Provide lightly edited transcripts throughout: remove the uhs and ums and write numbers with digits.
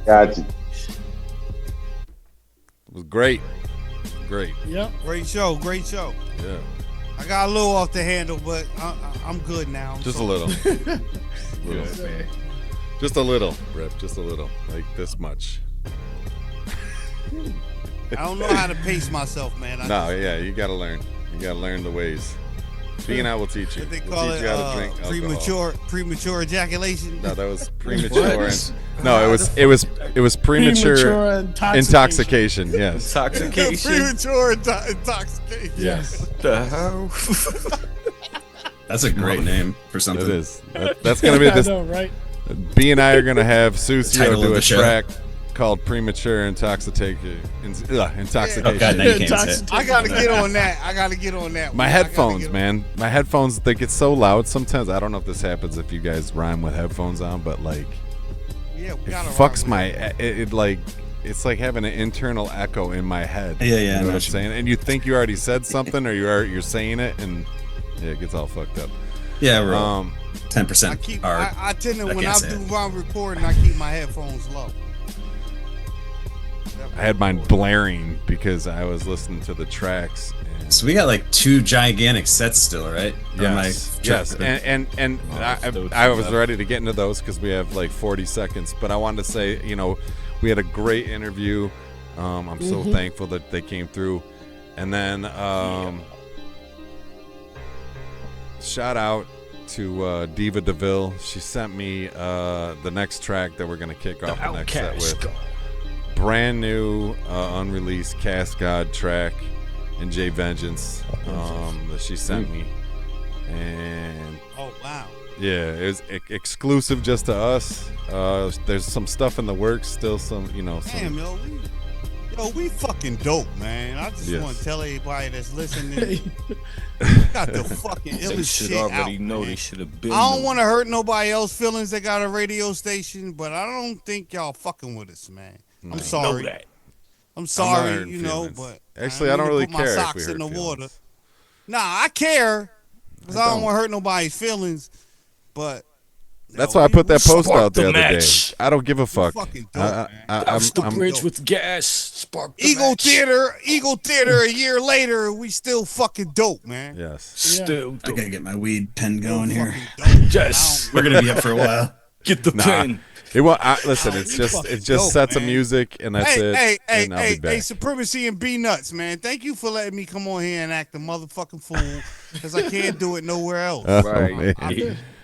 Got you. It was great. Great. Yep. Great show. Yeah. I got a little off the handle, but I'm good now. Just a little. Good, man. Just a little, Rip. Just a little. Like this much. I don't know how to pace myself, man. You gotta learn. You gotta learn the ways. Being out will teach you. What they We'll call teach it, you how to drink alcohol. premature ejaculation. No, that was premature. It was premature intoxication. Yes. Intoxication. Premature intoxication. Yes. What the hell? That's a great name for something. It is. That's gonna be this. I know, right? B and I are gonna have Susio Title of do a the show. track called "Premature Intoxication." Intoxication. Oh God, now you can't say it. I gotta get on that. My headphones, man. My headphones, they get so loud sometimes. I don't know if this happens if you guys rhyme with headphones on, but like, Yeah, we it gotta fucks rhyme my. with It like, it's like having an internal echo in my head. Yeah, You I know know what I'm what you saying? And you think you already said something, or you're saying it, and yeah, it gets all fucked up. Yeah, we're 10% I tend to, when I can't say do it. my recording, I keep my headphones low. I had mine blaring because I was listening to the tracks. And So we got like 2 gigantic sets still, right? Yes. And I was ready to get into those because we have like 40 seconds. But I wanted to say, we had a great interview. I'm so thankful that they came through. And then shout out to Diva DeVille. She sent me the next track that we're going to kick off the next set with. Brand new unreleased Cast God track and J Vengeance that she sent me. And oh wow, yeah, it was exclusive just to us. There's some stuff in the works, still some. Damn, we fucking dope, man. I just want to tell everybody that's listening, got the fucking illest shit out. They should have been. I don't want to hurt nobody else's feelings that got a radio station, but I don't think y'all fucking with us, man. I'm sorry. I'm sorry, but actually, I don't really care. My socks in the water. Nah, I care because I don't want to hurt nobody's feelings. But that's why I put that post out the other day. I don't give a fuck. Fucking dope, I'm the bridge dope. with gas. Spark the Eagle match. Theater. A year later, we still fucking dope, man. Yes. Still I gotta get my weed pen going here. Yes. We're gonna be up for a while. Get the pen. It won't. Listen, it's just sets of music, and that's it. And I'll be back. Hey, Supremacy and B Nuts, man. Thank you for letting me come on here and act a motherfucking fool, because I can't do it nowhere else. Right.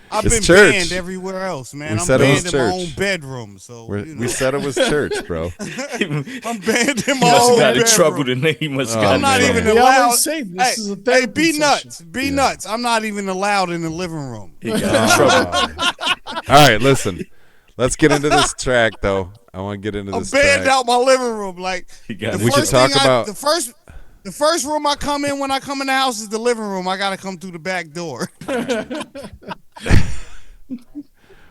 I've It's been church. banned everywhere else, man. We I'm said it was banned in my church. own bedroom, so We said it was church, bro. I'm banned in my Must own got in bedroom. trouble tonight. He must got I'm not man. even We allowed. always say this is a Hey, therapy B Nuts, session. B Nuts. I'm not even allowed in the living room. He got in trouble. All right, listen. Let's get into this track, though. I want to get into I'm this banned track. out my living room. Like He got We should first talk thing about- the first room I come in when I come in the house is the living room. I gotta come through the back door.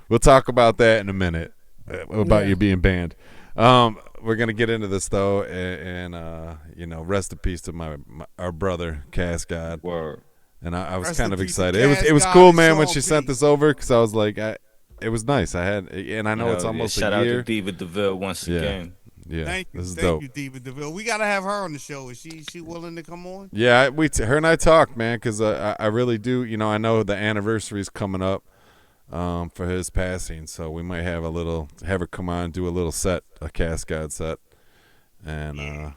We'll talk about that in a minute. About you being banned. We're gonna get into this though, and rest in peace to our brother Cass God. Word. And I was Rest kind in of peace to excited. Cass It was God cool, and man, when Sean she P. sent this over, because I was like, it was nice. And I know it's almost shout a year. out to Diva DeVille once again. Yeah, Thank you, this is dope. you, Diva DeVille. We gotta have her on the show. Is she willing to come on? Yeah, her and I talked, man, because I really do. I know the anniversary's coming up for his passing, so we might have her come on, do a little set, a Cast God set, and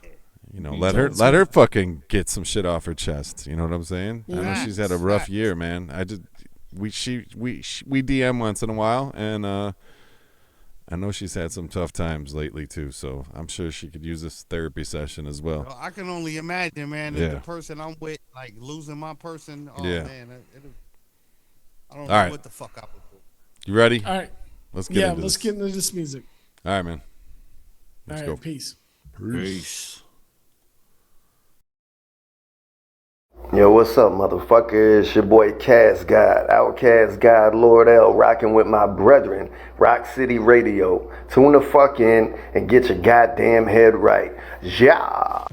let her fucking get some shit off her chest. You know what I'm saying? I know she's had a rough year, man. We DM once in a while, and I know she's had some tough times lately too, so I'm sure she could use this therapy session as well. Well, I can only imagine, man, if the person I'm with, like losing my person. Oh man, I don't know what the fuck I would do. You ready? All right. Let's get into this. Get into this music. All right, man. Let's go. Peace. Peace. Yo, what's up, motherfucker? It's your boy Cass God, Outcast God, Lord L, rocking with my brethren, Rock City Radio. Tune the fuck in and get your goddamn head right. Yeah.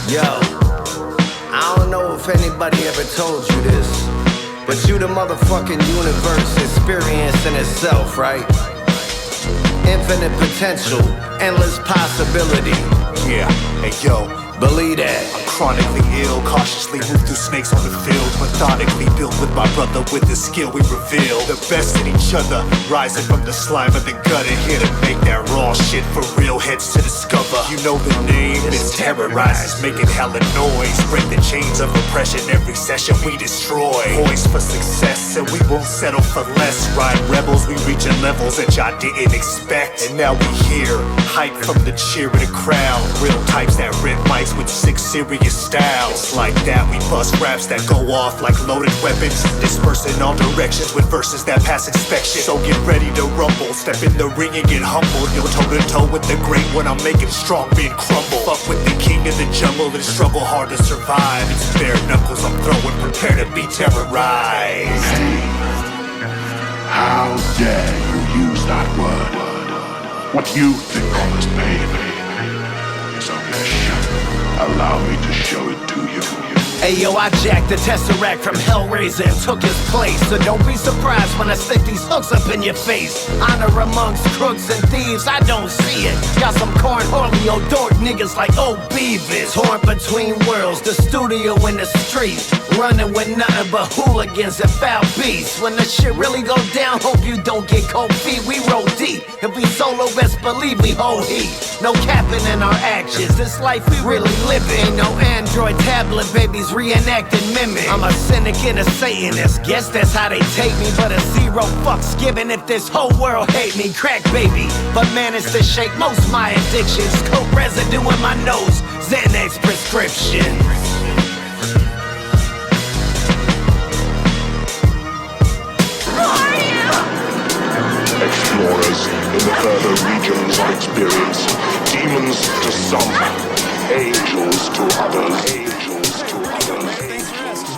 Yo, I don't know if anybody ever told you this, but you the motherfucking universe experience in itself, right? Infinite potential, endless possibility. Yeah, hey yo, believe that. I'm chronically ill, cautiously move through snakes on the field, methodically built with my brother with the skill we reveal. The best in each other, rising from the slime of the gutter, here to make that raw shit for real, heads to discover. You know the name, it's terrorizes, making hella noise, break the chains of oppression, every session we destroy. Poised for success, and we won't settle for less. Ride rebels, we reaching levels that y'all didn't expect. And now we here, hype from the cheer of the crowd. Real types that rip mics with sick serious styles. Like that, we bust raps that go off like loaded weapons, dispersing all directions with verses that pass inspection. So get ready to rumble, step in the ring and get humbled. You'll toe to toe with the great when I'm making strong men crumble. Fuck with the king of the jungle and struggle hard to survive. It's bare knuckles I'm throwing, prepare to be terrorized. Hey, how dare you use that word? What you think of as pain is only a shadow. Allow me to show it to you. Ayo, I jacked the Tesseract from Hellraiser and took his place. So don't be surprised when I stick these hooks up in your face. Honor amongst crooks and thieves, I don't see it. Got some cornholio dork niggas like old Beavis. Torn between worlds, the studio and the street. Running with nothing but hooligans and foul beasts. When the shit really go down, hope you don't get cold feet. We roll deep. If we solo, best believe we hold heat. No capping in our actions. This life we really live in. Ain't no Android tablet babies reenacting mimic. I'm a cynic and a Satanist. Guess that's how they take me. But a zero fucks given if this whole world hate me. Crack baby, but managed to shake most my addictions. Coke residue in my nose. Xanax prescription. Explorers in the further regions of experience, demons to some, angels to others.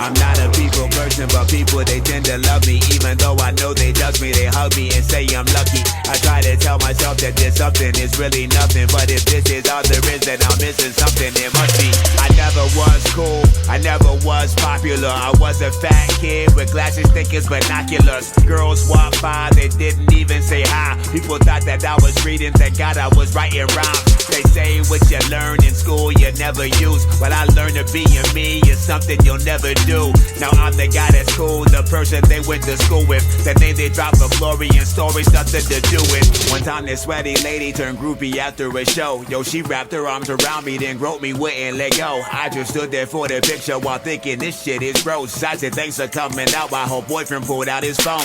I'm not a people person, but people, they tend to love me. Even though I know they judge me, they hug me and say I'm lucky. I try to tell myself that there's something, it's really nothing. But if this is all there is, then I'm missing something, it must be. I never was cool, I never was popular. I was a fat kid with glasses thick as binoculars. Girls walked by, they didn't even say hi. People thought that I was reading, thank God I was writing rhymes. They say what you learn in school you never use. What I learned to be in me is something you'll never do. Now I'm the guy that's cool, the person they went to school with. The name they drop for glory and stories, nothing to do with. One time this sweaty lady turned groupie after a show. Yo, she wrapped her arms around me, then groped me, wouldn't let go. I just stood there for the picture while thinking this shit is gross. I said thanks for coming out while her boyfriend pulled out his phone.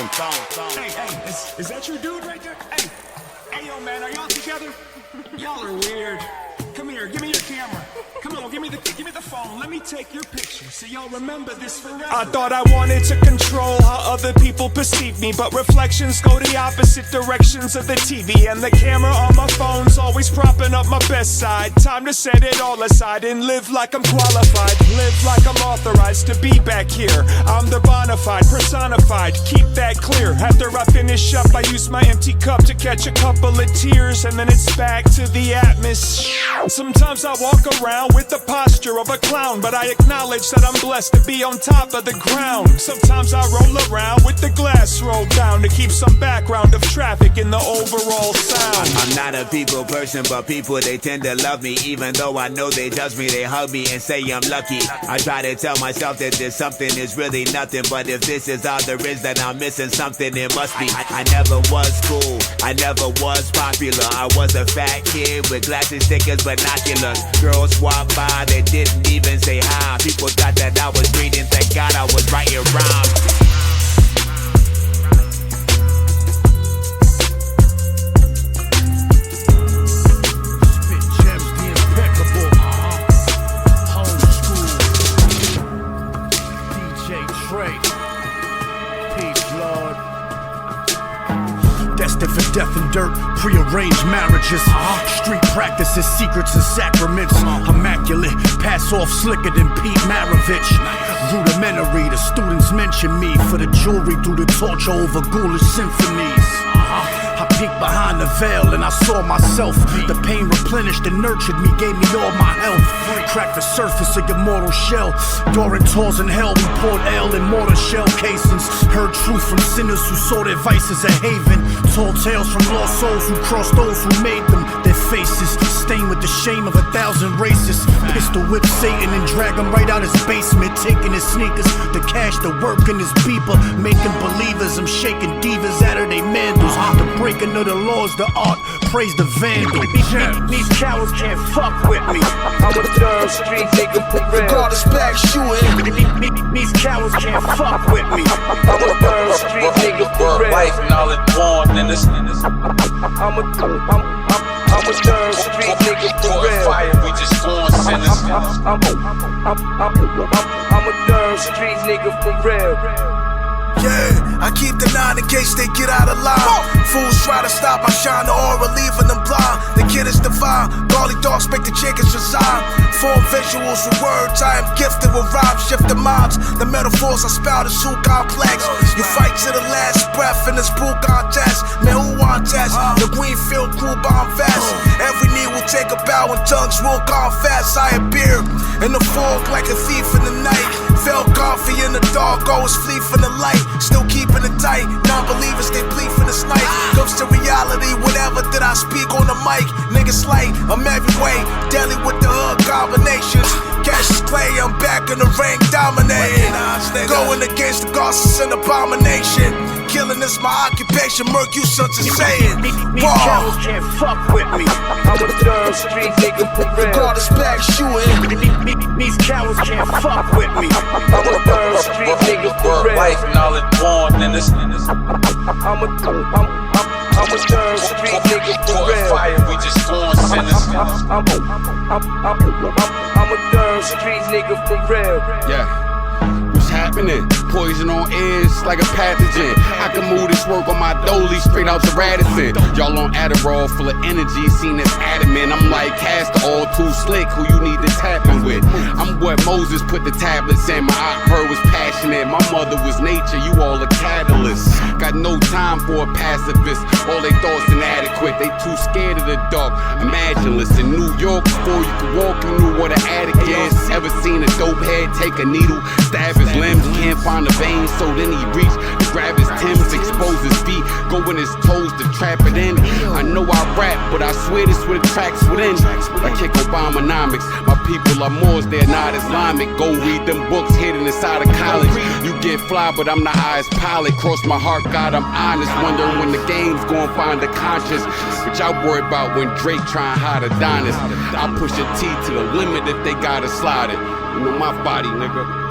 Hey, is that your dude right there? Hey, yo, man, are y'all together? Y'all are weird. Come here, give me your camera. Come on, give me the phone. Let me take your picture so y'all remember this forever. I thought I wanted to control how other people perceive me, but reflections go the opposite directions of the TV, and the camera on my phone's always propping up my best side. Time to set it all aside and live like I'm qualified. Live like I'm authorized to be back here. I'm the bona fide, personified. Keep that clear. After I finish up, I use my empty cup to catch a couple of tears, and then it's back to the atmosphere. Sometimes I walk around with the posture of a clown, but I acknowledge that I'm blessed to be on top of the ground. Sometimes I roll around with the glass rolled down to keep some background of traffic in the overall sound. I'm not a people person, but people, they tend to love me. Even though I know they judge me, they hug me and say I'm lucky. I try to tell myself that there's something, it's really nothing. But if this is all there is, then I'm missing something, it must be. I never was cool, I never was popular. I was a fat kid with glasses thick as binoculars. Girls walked by, they didn't even say hi. People thought that I was reading, thank God I was writing rhymes. Destined for death and dirt, prearranged marriages, street practices, secrets and sacraments, immaculate, pass off slicker than Pete Maravich. Rudimentary, the students mention me for the jewelry through the torture over ghoulish symphonies. I peeked behind the veil and I saw myself. The pain replenished and nurtured me, gave me all my health. Cracked the surface of your mortal shell. During tours in hell, we poured ale in mortar shell casings. Heard truth from sinners who saw their vices a haven. Told tales from lost souls who crossed those who made them. Their faces stained with the shame of 1,000 races. Pistol whip Satan and drag him right out his basement. Taking his sneakers, the cash, the work in his beeper. Making believers, I'm shaking divas out of their mandals. The breaking of the laws, the art, praise the vandal. These cowards can't fuck with me. I'm a third street nigga for real. Regardless back shooting. These cowards can't fuck with me. I'm a third street nigga for real. Life knowledge born in this. I'm a third street nigga for real. Fire, we just born sinners. I'm a third street nigga for real. Yeah, I keep the 9 in case they get out of line. Fools try to stop my shine, the aura leaving them blind. The kid is divine, Garly dogs make the chickens resign. Form visuals with words, I am gifted with rhymes, shifting minds. The metaphors I spout is too complex. You fight to the last breath in this pool contest. Man, who want test? The Greenfield crew bomb vest. Every knee will take a bow and tongues will confess. I appear in the fog like a thief in the night. Fell coffee in the dark, always flee from the light. Still keeping it tight, non-believers they bleed for this night. Comes to reality, whatever that I speak on the mic. Niggas light, I'm every way, deadly with the hood combinations. Cash is clay, I'm back in the ring, dominating. Going against the gossips and abomination. Killing is my occupation, murk you such a saying. These cowards can't fuck with me. I'm a third street nigga for real. Regardless back shooting. These cowards can't fuck with me. I'm a third street nigga for real. Life knowledge born in this. I'm a third street nigga for real. Fire, we just born sinners. I'm a third street nigga for real. Yeah. What's happening? Poison on ears like a pathogen. I can move this work on my dolly straight out to Radisson. Y'all on Adderall full of energy, seen as adamant. I'm like Castor, all too slick, who you need to tap in with. I'm what Moses put the tablets in. My eye heard was passionate. My mother was nature, you all a catalyst. Got no time for a pacifist. All they thoughts inadequate. They too scared of the dark. Imagineless in New York, before you could walk, you knew what an attic is. Ever seen a dope head take a needle, stab his limbs, can't find a vein, so then he reached to grab his Timbs, expose his feet, go in his toes to trap it in. I know I rap, but I swear this where the tracks within. I kick Obamanomics. My people are Moors, they're not Islamic. Go read them books hidden inside of college. You get fly, but I'm the highest pilot. Cross my heart, God, I'm honest. Wondering when the game's gonna find the conscience. But y'all worry about when Drake try and hide Adonis. I push a T to the limit if they gotta slide it. You know my body, nigga.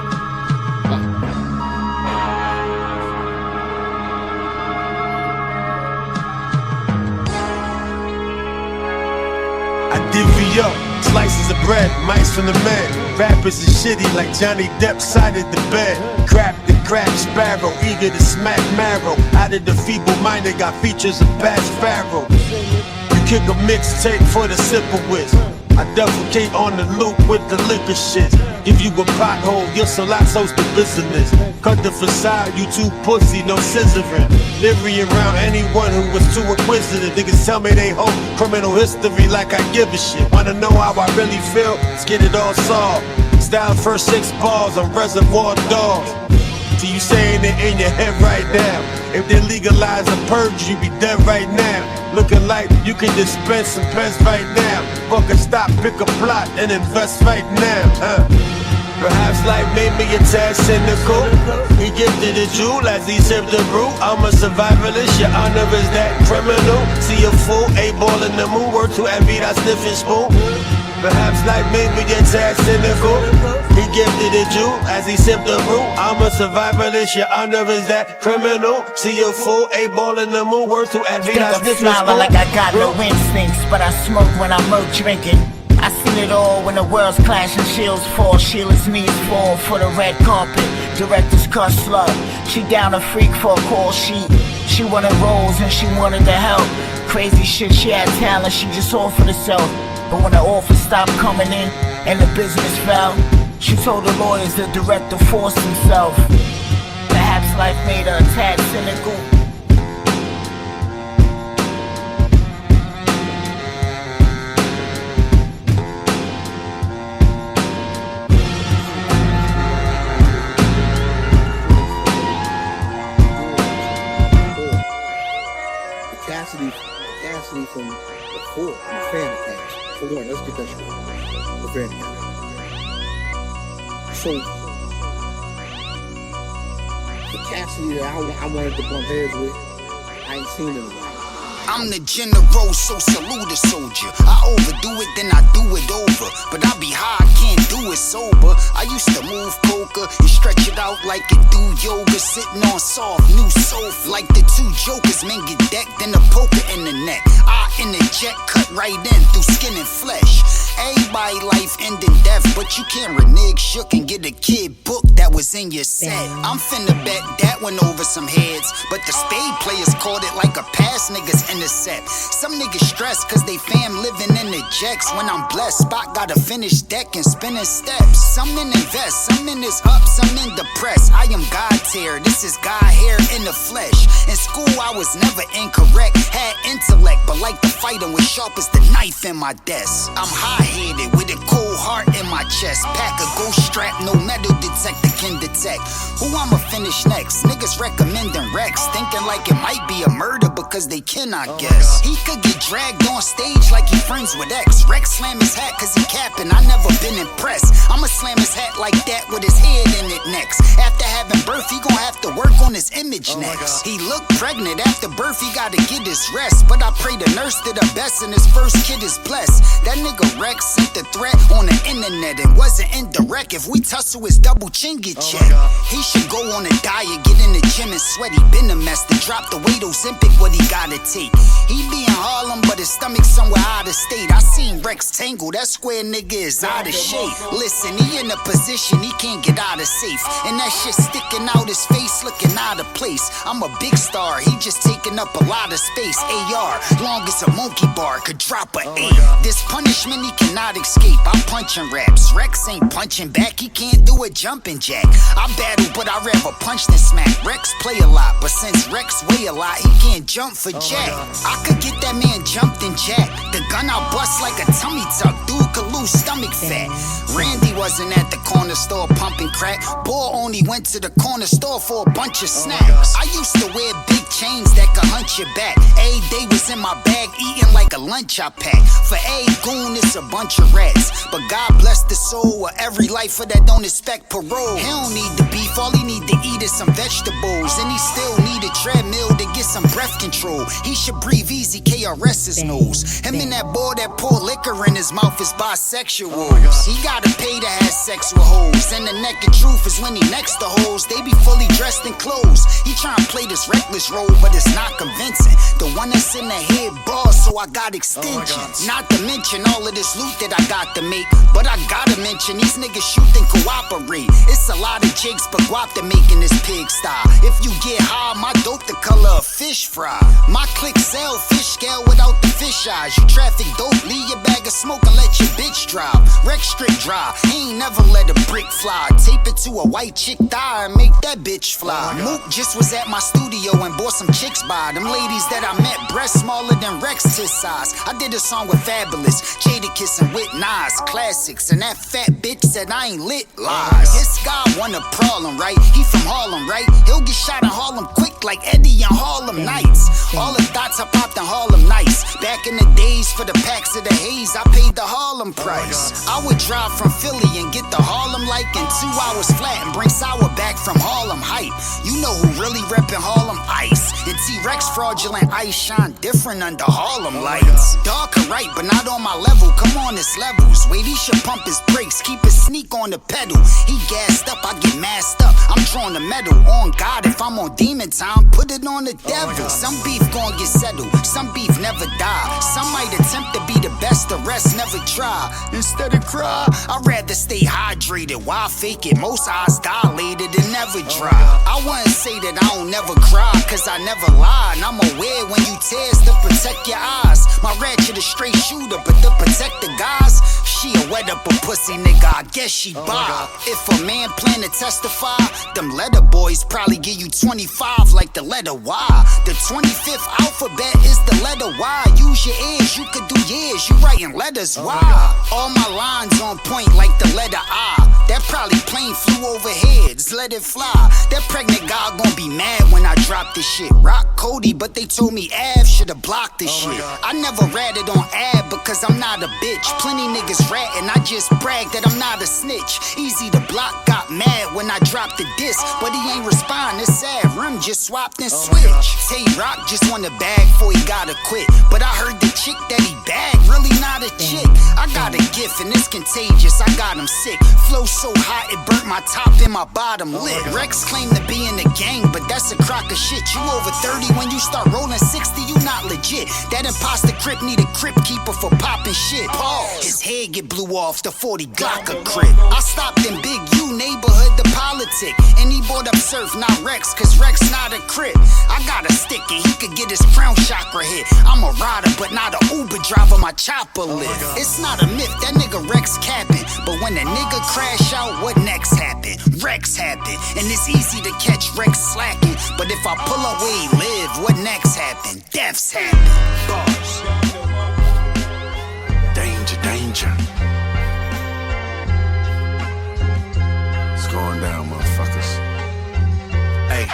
I divvy up slices of bread, mice from the man. Rappers is shitty like Johnny Depp sided the bed. Crap the crack sparrow, eager to smack marrow. Out of the feeble-minded, got features of Bass Sparrow. You kick a mixtape for the simple whiz. I defecate on the loop with the liquor shit. Give you a pothole, you're so laxose to business. Cut the facade, you too pussy, no scissoring. Livery around anyone who was too inquisitive. Niggas tell me they hold criminal history like I give a shit. Wanna know how I really feel? Let's get it all solved. Style first 6 bars on Reservoir Dogs. So you saying it in your head right now. If they legalize a purge, you be dead right now. Looking like you can dispense some pens right now. Fucking stop, pick a plot, and invest right now. Perhaps life made me a tad cynical. He gifted a jewel as he sipped the brew. I'm a survivalist, your honor is that criminal. See a fool, a ball in the moon, word to envy that sniffing spoon. Perhaps life made me a tad cynical. He gifted a jewel as he sipped the brew. I'm a survivalist, your honor is that criminal. See a fool, a ball in the moon, word to envy that sniffing spoon. Like I got no instincts, but I smoke when I'm out drinking. I seen it all when the world's clashing, shields fall, Sheila's knees fall for the red carpet. Director's cut slug, she down a freak for a call sheet. She wanted roles and she wanted the help. Crazy shit, she had talent, she just offered herself. But when the offer stopped coming in and the business fell, she told the lawyers the director forced himself. Perhaps life made her a tad cynical. before my family came. For one, let's get that straight. The family came. So, the Cassidy that I wanted to bump heads with, I ain't seen it. I'm the general, so salute a soldier. I overdo it, then I do it over. But I be high, I can't do it sober. I used to move coca and stretch it out like it do yoga. Sitting on soft, new sofa. Like the two jokers, men get decked, then a poker in the neck. I interject, cut right in through skin and flesh. Everybody life ending death, but you can't renege shook and get a kid book that was in your set. I'm finna bet that went over some heads, but the spade players called it like a pass niggas intercept. Some niggas stress cause they fam living in the jacks. When I'm blessed, spot got a finished deck and spinning steps. Some in invest, some in is up, some in depressed. I am God tier, this is God hair in the flesh. In school I was never incorrect, had intellect, but like the fighting was sharp as the knife in my desk. I'm high-headed with a cold heart in my chest. Pack a ghost strap, no metal detector can detect. Who I'ma finish next? Niggas recommending Rex, thinking like it might be a murder because they cannot guess. He could get dragged on stage like he friends with X. Rex slam his hat cause he capping, I never been impressed. I'ma slam his hat like that with his head in it next. After having birth, he gon' have to work on his image next. He looked pregnant, after birth he gotta get his rest. But I pray the nurse did her best and his first kid is blessed. That nigga Rex sent the threat on the internet and wasn't indirect. If we tussle his double chin get checked. He should go on a diet, get in the gym and sweat. He been a mess to drop the weight Ozempic, what he gotta take. He be in Harlem but his stomach somewhere out of state. I seen Rex tangle, that square nigga is out of shape. Listen, he in a position he can't get out of safe, and that shit sticking out his face looking out of place. I'm a big star, he just taking up a lot of space. AR, long as a monkey bar could drop a 8. This punishment he cannot escape. I'm punching raps, Rex ain't punching back, he can't do a jumping jack. I battle but I rather punch than smack. Rex play a lot, but since Rex weigh a lot, he can't jump for jack. I could get that man jumped and jack. The gun I bust like a tummy tuck, dude could lose stomach fat. Randy wasn't at the corner store pumping crack. Boy only went to the corner store for a bunch of snacks. I used to wear big chains that could hunch your back. Every day was in my bag eating like a lunch I pack. For every goon it's a bunch of rats, but God bless the soul of every lifer that don't expect parole. He don't need the beef, all he need to eat is some vegetables, and he still need a treadmill to get some breath control. He should breathe easy, KRS his nose. Him and that boy that pour liquor in his mouth is bisexuals. He gotta pay to have sex with hoes, and the naked truth is when he next to hoes, they be fully dressed in clothes. He tryna play this reckless role, but it's not convincing. The one that's in the head boss, so I got extensions. Not to mention all of this loot that I got to make, but I gotta mention these niggas shoot and cooperate. It's a lot of jigs, but guap to making this pig style. If you get high, my dope the color of fish fry. My click sell fish scale without the fish eyes. You traffic dope, leave your bag of smoke and let your bitch drive. Rex strip dry, he ain't never let a brick fly. Tape it to a white chick thigh and make that bitch fly. Mook just was at my studio and bought some chicks by. Them ladies that I met, breasts smaller than Rex tits size. I did a song with Fabulous, Jadakiss and with Nas, classics, and that fat bitch said I ain't lit. Lies. This guy want a problem, right? He from Harlem, right? He'll get shot in Harlem quick like Eddie in Harlem Nights. All the thoughts I popped in Harlem Nights. Back in the days for the packs of the haze, I paid the Harlem price. I would drive from Philly and get the Harlem like in 2 hours flat and bring Sour back from Harlem Height. You know who really reppin' Harlem Ice? And T-Rex fraudulent ice shine different under Harlem lights. Dog can write, but not on my level. Come on, it's levels. Wait, he should pump his brakes, keep his sneak on the pedal. He gassed up, I get masked up. I'm drawing the metal. On God, if I'm on demon time, put it on the devil. Some beef gon' get settled, some beef never die. Some might attempt to be the best, the rest never try. Instead of cry, I'd rather stay hydrated. Why fake it? Most eyes dilated and never dry. I wouldn't say that I don't never cry, cause I never lie. And I'm aware when you tears to protect your eyes. My ratchet is straight shooter, but to protect the guys, She a wet up a pussy nigga, I guess she bi. If a man plan to testify, them letter boys probably give you 25 like the letter Y. The 25th alphabet is the letter Y. Use your ears, you could do years, you writing letters, why? All my lines on point like the letter I. That probably plane flew overhead, just let it fly. That pregnant guy gon' be mad when I drop this shit. Rock Cody, but they told me Av should've blocked this shit. I never ratted on Av because I'm not a bitch. Plenty niggas ratting, I just brag that I'm not a snitch. Easy to block, got mad when I dropped the disc, but he ain't respond, it's sad. Rim just swapped and switch. Tay Rock just want a bag before he gotta quit, but I heard the chick that he bagged really not a chick. I got a gift and it's contagious, I got him sick. Flow so hot it burnt my top and my bottom lip. Rex claimed to be in the gang, but that's a crock of shit. You over 30 when you start rolling 60, you not legit. That imposter crip need a crip keeper for popping shit. Pause. His head get blew off, the 40 Glock a crip. I stopped in Big U neighborhood, the politic, and he bought up Surf, not Rex, cause Rex not a crip. I got a stick and he could get his crown chakra hit. I'm a rider, but not a Uber driver, my chopper lift. It's not a myth, that nigga Rex capping, but when a nigga crash out, what next happen? Rex happen, and it's easy to catch Rex slacking, but if I pull up where he live, what next happen? Deaths happen. Bars. Danger, danger. It's going down, motherfuckers. Hey,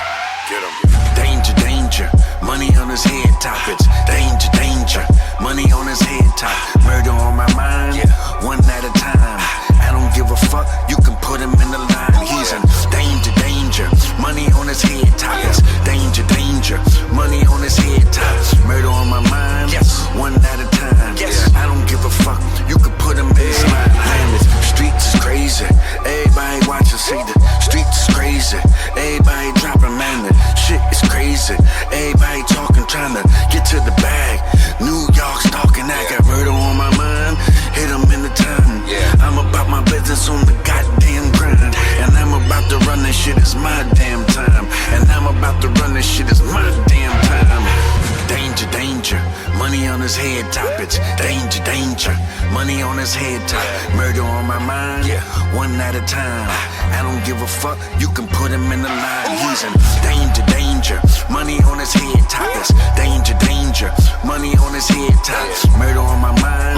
get him. Danger, danger. Money on his head top. It's danger, danger. Money on his head top. Murder on my mind, one at a time. I don't give a fuck, you can put him in the line. He's in danger, danger. Money on his head top. It's danger, danger. Money on his head top. Murder on my mind, one at a time. I don't give a fuck, you can put him in his line. The streets is crazy, everybody watching, see the streets is crazy. Everybody dropping, man, the shit is crazy. Everybody talking, trying to get to the bag. New York stalking, I got murder on my mind. Hit him in the time. I'm about my business on the goddamn grind. And I'm about to run this shit, it's my damn time. And I'm about to run this shit, it's my damn time. Danger, danger, money on his head top. It's danger, danger, money on his head top. Murder on my mind, one at a time. I don't give a fuck, you can put him in the line. He's in danger, danger, money on his head top. It's danger, danger, money on his head top. Murder on my mind,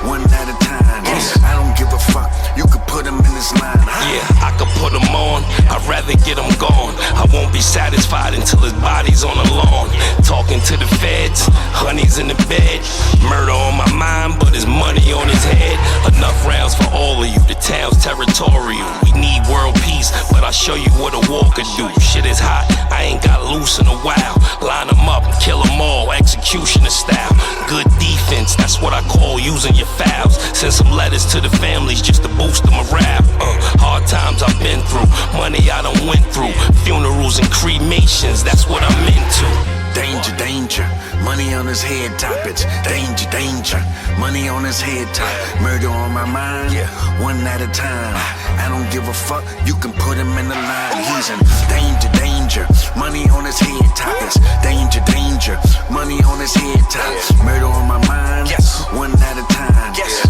one at a time. I don't give a fuck, you can put him in this line. Yeah, I could put him on, I'd rather get him gone. I won't be satisfied until his body's on the lawn. Talking to the feds, honey's in the bed. Murder on my mind, but his money on his head. Enough rounds for all of you, the town's territorial. We need world peace, but I'll show you what a war could do. Shit is hot, I ain't got loose in a while. Line them up and kill them all, executioner style. Good defense, that's what I call using your fouls. Send some letters to the families just to boost the morale. Hard times I've been through, money I done went through. Funerals and cremations, that's what I'm into. Danger, danger, money on his head top. It's danger, danger, money on his head top. Murder on my mind, one at a time. I don't give a fuck, you can put him in the line. He's in danger, danger, money on his head top. It's danger, danger, money on his head top. Murder on my mind, one at a time.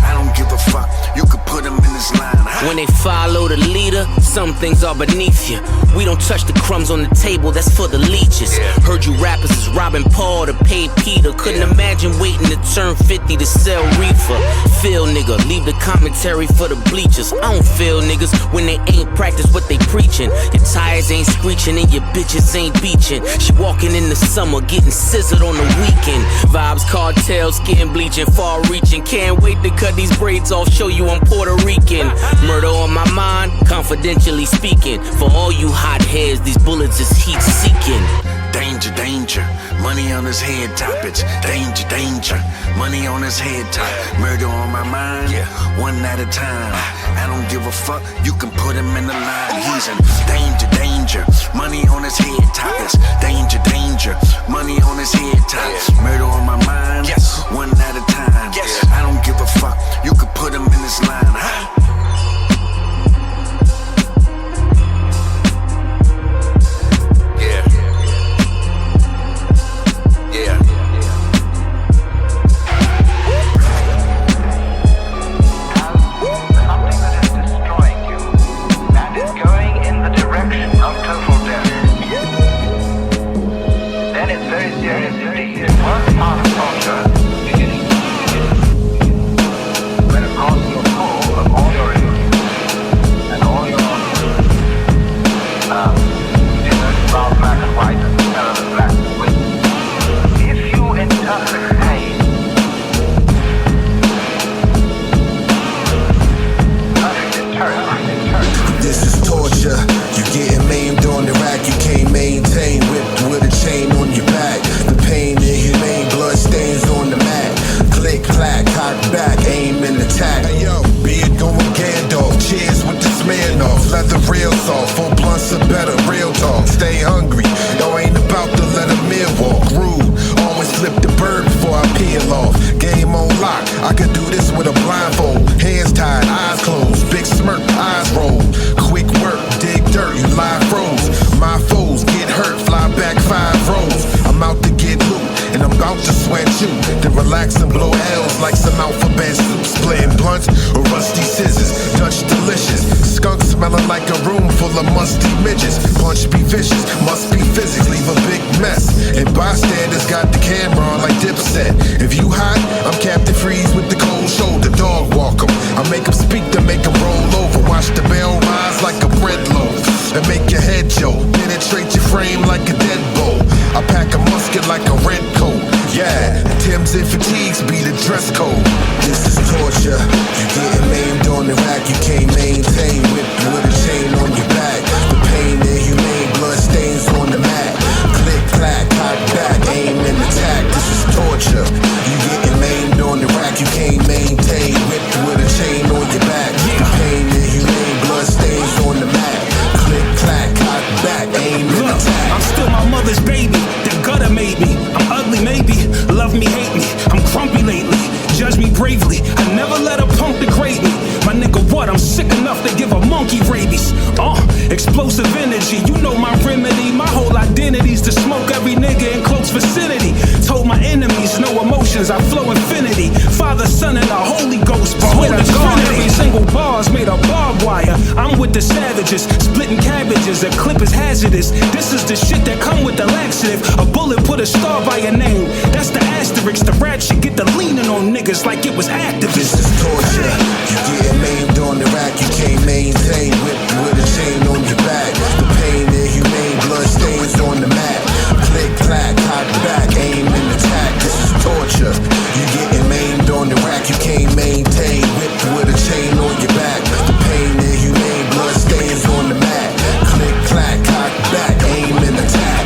I don't give a fuck, you can put him in this line. When they follow the leader, some things are beneath you. We don't touch the crumbs on the table, that's for the leeches. Heard you rappers is robbing Paul to pay Peter. Couldn't imagine waiting to turn 50 to sell reefer. Feel nigga, leave the commentary for the bleachers. I don't feel niggas when they ain't practice what they preaching. Your tires ain't screeching and your bitches ain't beaching. She walking in the summer, getting scissored on the weekend. Vibes, cartel, skin bleaching, far reaching. Can't wait to cut these braids off, show you I'm Puerto Rican. Murder on my mind, confidentially speaking. For all you hot heads, these bullets is heat seeking. Danger, danger, money on his head top. It's danger, danger, money on his head top. Murder on my mind, one at a time. I don't give a fuck, you can put him in the line. He's in danger, danger, money on his head top. It's danger, danger, money on his head top. Murder on my mind, one at a time. I don't give a fuck, you can put him in this line. blunts are better, real talk. Stay hungry, y'all ain't about to let a meal walk. Rude, always flip the bird before I peel off. Game on lock, I could do this with a blindfold. Hands tied, eyes closed, big smirk, eyes roll. Quick work, dig dirt, you lie froze. My foes get hurt, fly back 5 rows. I'm out to get loot, and I'm about to sweat you. Then relax and blow L's like some alphabet soup. Splitting blunts or rusty scissors, Dutch delicious. Skunk smelling like a room full of musty midgets. Punch be vicious, must be physics, leave a big mess. And bystanders got the camera on like Dipset. If you hot, I'm Captain Freeze with the cold shoulder. Dog walk 'em, I make 'em speak to make 'em roll over. Watch the bell rise like a bread loaf and make your head jolt. Penetrate your frame like a deadbolt. I pack a musket like a red coat. Yeah, Tim's and fatigues be the dress code. This is torture. You getting maimed on the rack, you can't maintain. Whipped with a chain on your back. The pain inhumane, blood stains on the mat. Click, clack, cock back, aim and attack. This is torture. You getting maimed on the rack, you can't maintain. Whipped with a chain on your back. The pain inhumane, blood stains on the mat. Click, clack, cock back, aim and attack. I'm still my mother's baby. The gutter made me. I'm ugly, maybe. Love me, hate me. I'm grumpy lately. Judge me bravely. I never let a punk degrade me. My nigga, what? I'm sick enough to give a monkey rabies. Explosive energy. You know my remedy. My whole identity's to smoke every nigga in close vicinity. Told my enemies, no emotions. I flow infinity. Father, Son, and the Holy Ghost. Behold the God. Every single bar's made of barbed wire. I'm with the savages, splitting cabbages. A clip is hazardous. This is the shit that come with the laxative. A bullet put a star by your name. That's the asterisk. The rat should get the leaning on niggas like it was activists. This is torture. You getting maimed on the rack, you can't maintain. Whipped with a chain on your back. The pain inhumane, blood stains on the mat. Click, clack, cock back, aim and attack. This is torture. You getting maimed on the rack, you can't maintain. Whipped with a chain on your back. The pain inhumane, blood stains on the mat. Click, clack, cock back, aim and attack.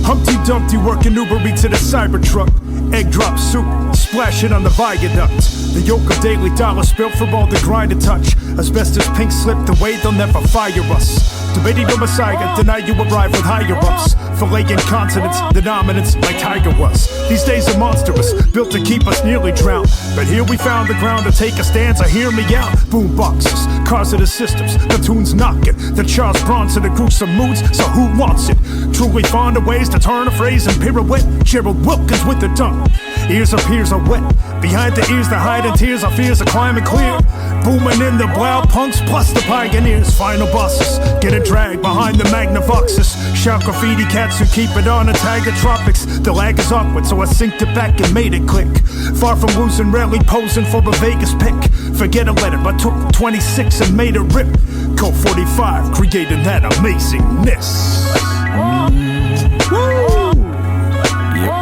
Humpty Dumpty working Uber Eats in a Cybertruck. Egg drop soup, splashing on the viaduct. The yolk of daily dollar spilled from all the grind to touch. Asbestos pink slipped away, they'll never fire us. Debating the Messiah, deny you arrive with higher ups. Filleting consonants, the dominance like Tiger was. These days are monstrous, built to keep us nearly drowned. But here we found the ground to take a stanza, hear me out. Boom boxes, cars of the systems, the tunes knocking. The Charles Bronson of gruesome moods, so who wants it? Truly fond of ways to turn a phrase and pirouette. Gerald Wilkins with the tongue. Ears of peers are wet. Behind the ears, the hiding tears, our fears are climbing clear. Booming in the brow punks plus the pioneers. Final bosses, getting dragged behind the Magnavoxes. Shout graffiti cats who keep it on a tag the tropics. The lag is awkward, so I synced it back and made it click. Far from losing, rarely posing for a Vegas pick. Forget a letter, but took 26 and made it rip. Code 45, creating that amazingness. Woo!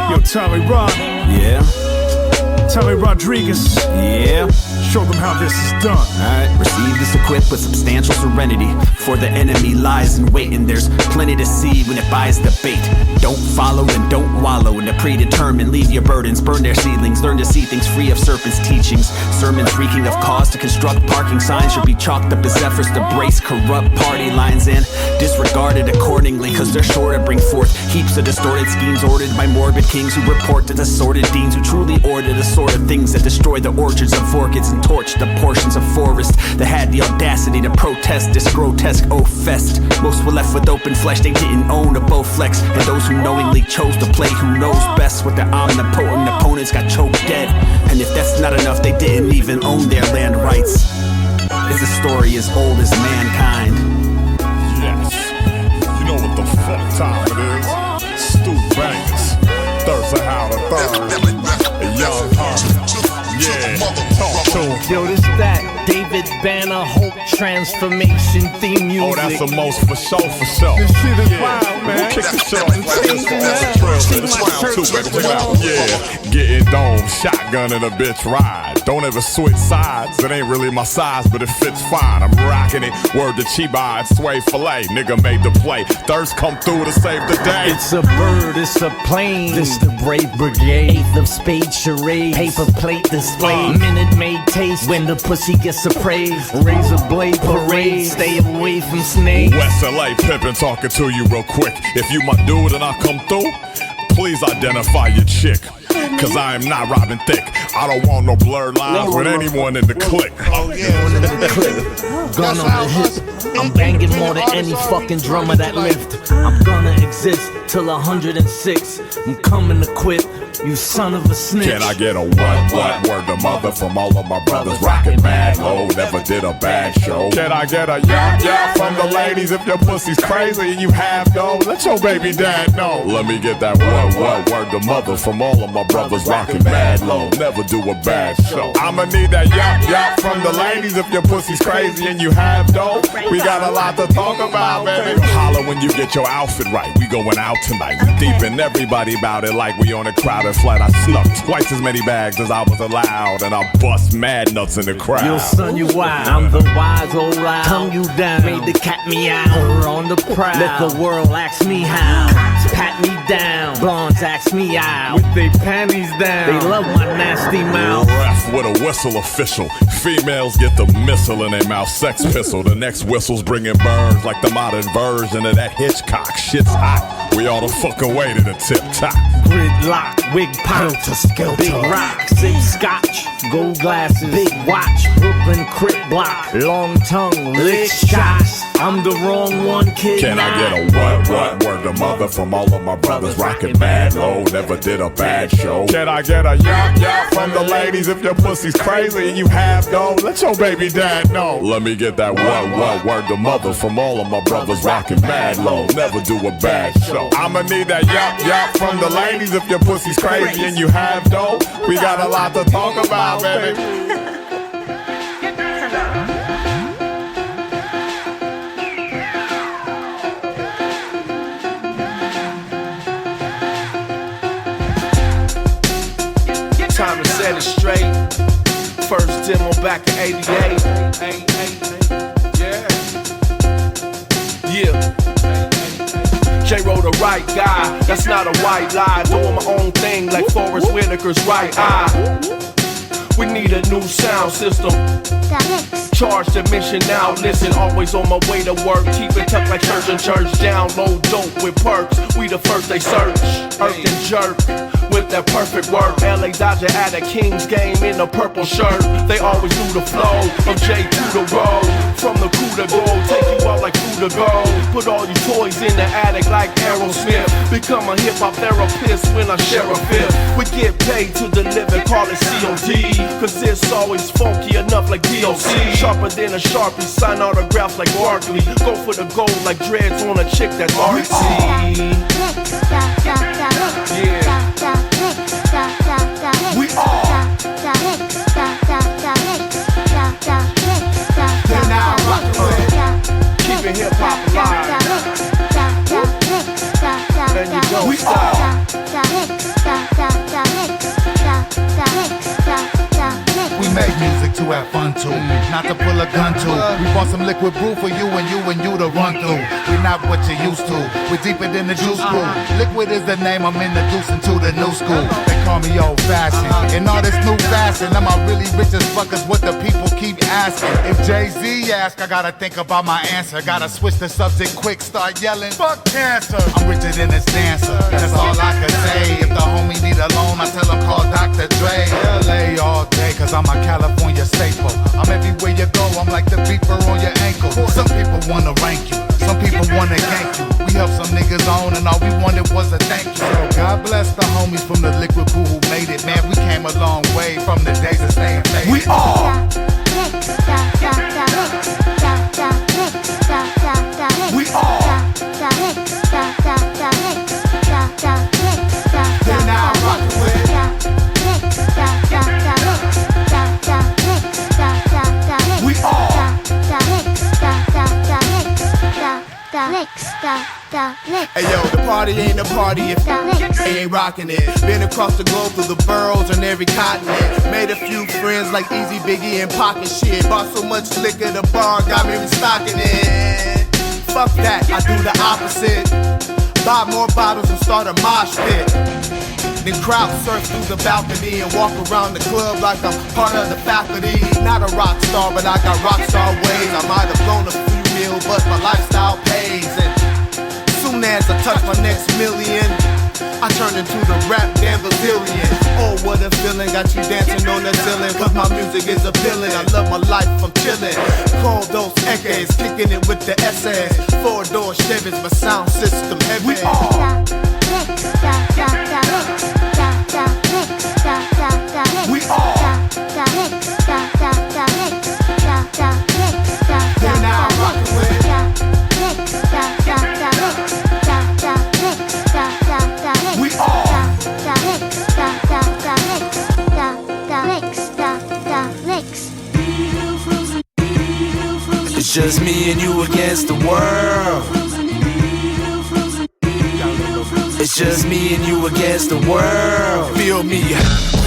Yo, Tommy Rod. Yeah. Tommy Rodriguez. Yeah. Show them how this is done. Alright, receive this equipped with substantial serenity. For the enemy lies in waiting. There's plenty to see when it buys the bait. Don't follow and don't wallow in the predetermined. Leave your burdens, burn their seedlings. Learn to see things free of serpents' teachings. Sermons reeking of cause to construct parking signs should be chalked up as efforts to brace corrupt party lines and disregarded accordingly. Cause they're sure to bring forth heaps of distorted schemes ordered by morbid kings who report to the sordid deans who truly order the sort of things that destroy the orchards of orchids and torch the portions of forest that had the audacity to protest this grotesque fest. Most were left with open flesh, they didn't own a Bowflex. And those who knowingly chose to play who knows best with their omnipotent opponents got choked dead. And if that's not enough, they didn't even own their land rights. It's a story as old as mankind. Yes, you know what the fuck time it is. Stu Banks, Thursday how the third. A young Tom. Yeah, talk to him. Yo, this that. David Banner, Hulk transformation theme music. Oh, that's the most for sure. This shit is wild, man. Kick the shit off like this for all the trails. It's round two, baby. Yeah, getting dome, shotgun and a bitch ride. Don't ever switch sides. It ain't really my size, but it fits fine. I'm rocking it. Word to Chiba and Sway Filet. Nigga made the play. Thirst come through to save the day. It's a bird, it's a plane. This the Brave Brigade. Eighth of spade charade. Paper plate display. Minute Maid taste when the pussy gets appraised. Razor blade parade. Stay away from snakes. West LA pimpin' talking to you real quick. If you my dude and I come through, please identify your chick. Cause I am not Robin Thicke. I don't want no blurred lines with anyone in the clique. Gun on the hip. I'm banging more than any fucking drummer that lived. I'm gonna exist till 106. I'm coming to quit. You son of a snitch. Can I get a what? Word to mother from all of my brothers rockin' mad low. Never did a bad show. Can I get a yeah from the ladies if your pussy's crazy and you have no? Let your baby dad know. Let me get that what? Word to mother from all of my brothers rockin' mad low. Never do a bad show. I'ma need that yap from the ladies if your pussy's crazy and you have no. We got a lot to talk about, baby. Holla when you get your outfit right. We going out tonight. We deepin' everybody about it like we on a crowded flight. I snuck twice as many bags as I was allowed, and I bust mad nuts in the crowd. Yo, son, you wild. I'm the wise old loud. Tongue you down. Made the cat meow. We're on the prowl. Let the world ask me how. Cops pat me down. Blondes ask me out. With their panties down. They love my nasty mouth. Ref with a whistle official. Females get the missile in their mouth. Sex pistol. The next whistle's bringing burns like the modern version of that Hitchcock. Shit's hot. We all the fucking way to the tip top. Gridlock, wig pop, big rock, sip scotch, gold glasses, big watch, Brooklyn crit block, long tongue, lick shots. I'm the wrong one, kid. Can I get a what? Word to mother from all of my brothers rockin' mad low. Never did a bad show. Can I get a yap from the ladies if your pussy's crazy and you have no? Let your baby dad know. Let me get that what? Word to mother from all of my brothers rockin' mad low. Never do a bad show. I'ma need that yap from the ladies if your pussy's crazy and you have no. We got a lot to talk about, baby. Time to set it straight. First demo back in '88. Yeah. J wrote the right guy, that's not a white lie. Doing my own thing like Forrest Whitaker's right eye. We need a new sound system. Charged admission now, listen, always on my way to work. Keep it tucked like church and church. Download dope with perks. We the first they search. Earth and jerk with that perfect work. LA Dodger at a Kings game in a purple shirt. They always do the flow from J to the road. From the coup to go, take you out like food to go. Put all your toys in the attic like Aerosmith. Become a hip-hop therapist when I share a fifth. We get paid to deliver, call it COD. Cause it's always funky enough like DOC. Sharper than a Sharpie, sign autographs like Barkley. Go for the gold like dreads on a chick that's artsy. Yeah. We are. Then I rock with. Keeping hip hop alive. And you don't stop. We make music to have fun to, not to pull a gun to. We bought some liquid brew for you and you to run through. We not what you used to, we deeper than the juice crew. Liquid is the name I'm introducing to the new school. They call me old fashioned, in all this new fashion. Am I really rich as fuck is what the people keep asking. If Jay-Z asks, I gotta think about my answer. Gotta switch the subject quick, start yelling, fuck cancer. I'm richer than this dancer, that's all I can say. If the homie need a loan, I tell him call Dr. Dre. LA all day, cause I'm a California staple. I'm everywhere you go, I'm like the beeper on your ankle. Some people wanna rank you, some people wanna gank you. We helped some niggas on and all we wanted was a thank you. So God bless the homies from the liquid crew who made it. Man, we came a long way from the days of staying faded. We are. We are. Then I rock with. Hey yo, the party ain't a party if they ain't rocking it. Been across the globe through the boroughs on every continent. Made a few friends like Easy, Biggie, and Pocket shit. Bought so much liquor the bar got me restocking it. Fuck that, I do the opposite. Buy more bottles and start a mosh pit. Then crowd surf through the balcony and walk around the club like I'm part of the faculty. Not a rock star, but I got rock star ways. I might have blown a few mil, but my lifestyle pays. And soon as I touch my next million, I turn into the rap damn Brazilian. Oh, what a feeling, got you dancing on the ceiling. Cause my music is appealing, I love my life, I'm chillin'. Call those Ekes, kicking it with the SS. 4-door Chevys, my sound system heavy. We are we are they're now rockin' with we are It's just me and you against the world. It's just me and you against the world. Feel me.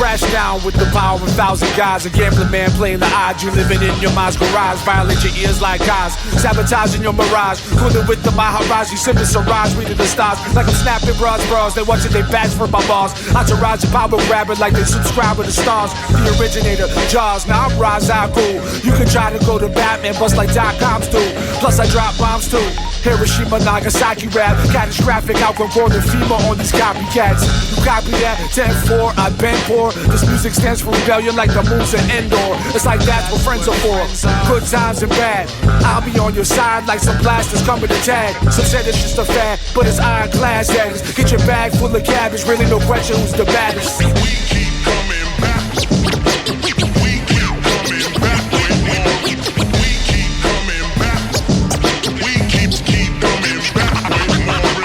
Crash down with the power of 1,000 guys. A gambling man playing the odds. You living in your mind's garage. Violate your ears like guys. Sabotaging your mirage. Cooling with the Maharaji. Sipping Siraj. Reading the stars. Like I'm snapping bras. They watching they backs for my boss. Entourage and power grabbing like they subscribe to the stars. The originator, Jaws. Now I'm Ra's al Ghul. You can try to go to Batman. Bust like .coms do. Plus I drop bombs too. Hiroshima, Nagasaki rap. Catastrophic outcome for the FEMA on these copycats. You copy that? 10-4. I been poor. This music stands for rebellion like the moon's an indoor. It's like that's what friends are for. Good times and bad. I'll be on your side like some blasters coming to tag. Some said it's just a fad, but it's ironclad status. Get your bag full of cabbage. Really no question who's the baddest. We keep coming back. We keep coming back. We keep coming back. We keep coming back.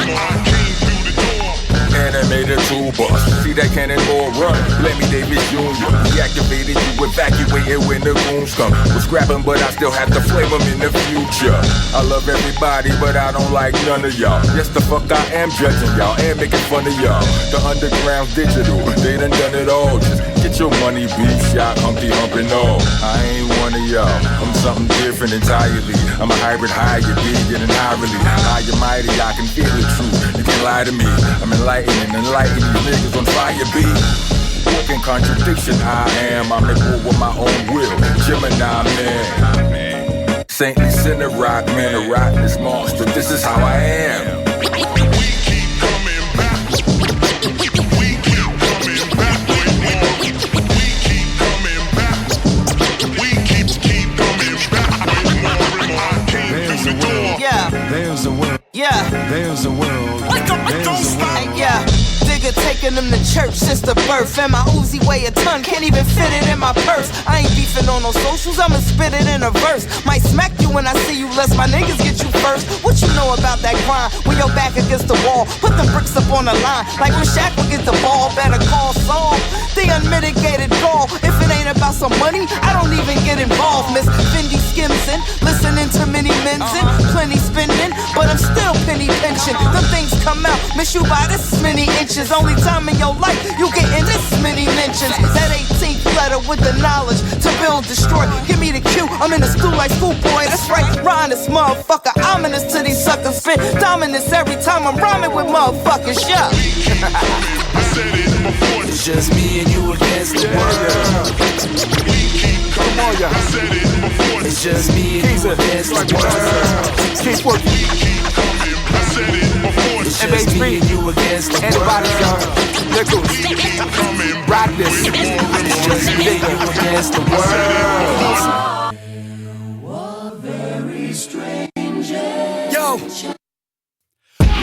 I came through the door. Animated tool bus. See that cannonball run? Blame me, David Jr. Deactivated you, evacuated when the goons come. Was scrapping, but I still have to flame them in the future. I love everybody, but I don't like none of y'all. Yes, the fuck I am judging y'all and making fun of y'all. The underground's digital, they done it all. Just get your money, beat shot, Humpty Hump and all. I ain't one of y'all, I'm something different entirely. I'm a hybrid high, you be getting high really. High and mighty, I can feel the truth. You can't lie to me. I'm enlightening these niggas on fire, B. Walking contradiction, I am. I'm at war with my own will. Gemini man. Saintly sinner rock man, a rottenness monster. This is how I am. We keep coming back. We keep coming back. We keep coming back. We keep coming back. There's a world. Yeah. There's a world. Yeah. There's a world. Don't stop. Yeah. Digger taking them to church since the birth. And my Uzi weigh a ton, can't even fit it in my purse. I ain't beefing on no socials, I'ma spit it in a verse. Might smack you when I see you, lest my niggas get you first. What you know about that grind? When your back against the wall, put them bricks up on the line. Like when Shaq would get the ball, better call Saul. The unmitigated call. If it ain't about some money, I don't even get involved. Miss Fendi Skimson, listening to many Menzen, plenty spending, but I'm still penny pinching. Them things come out, miss you by this many inches. Only time in your life you getting this many mentions. That 18th letter with the knowledge to build, destroy. Give me the cue, I'm in the stool like schoolboy. That's right, rhyme this motherfucker. Ominous to these suckers. Spit dominance every time I'm rhyming with motherfuckers. Yeah. It's just me and you against the world. Come on, yeah. It's just me and you against the world. Keep working. It's just me and you against the world. Rock this. It's just me and you against the world. Yo.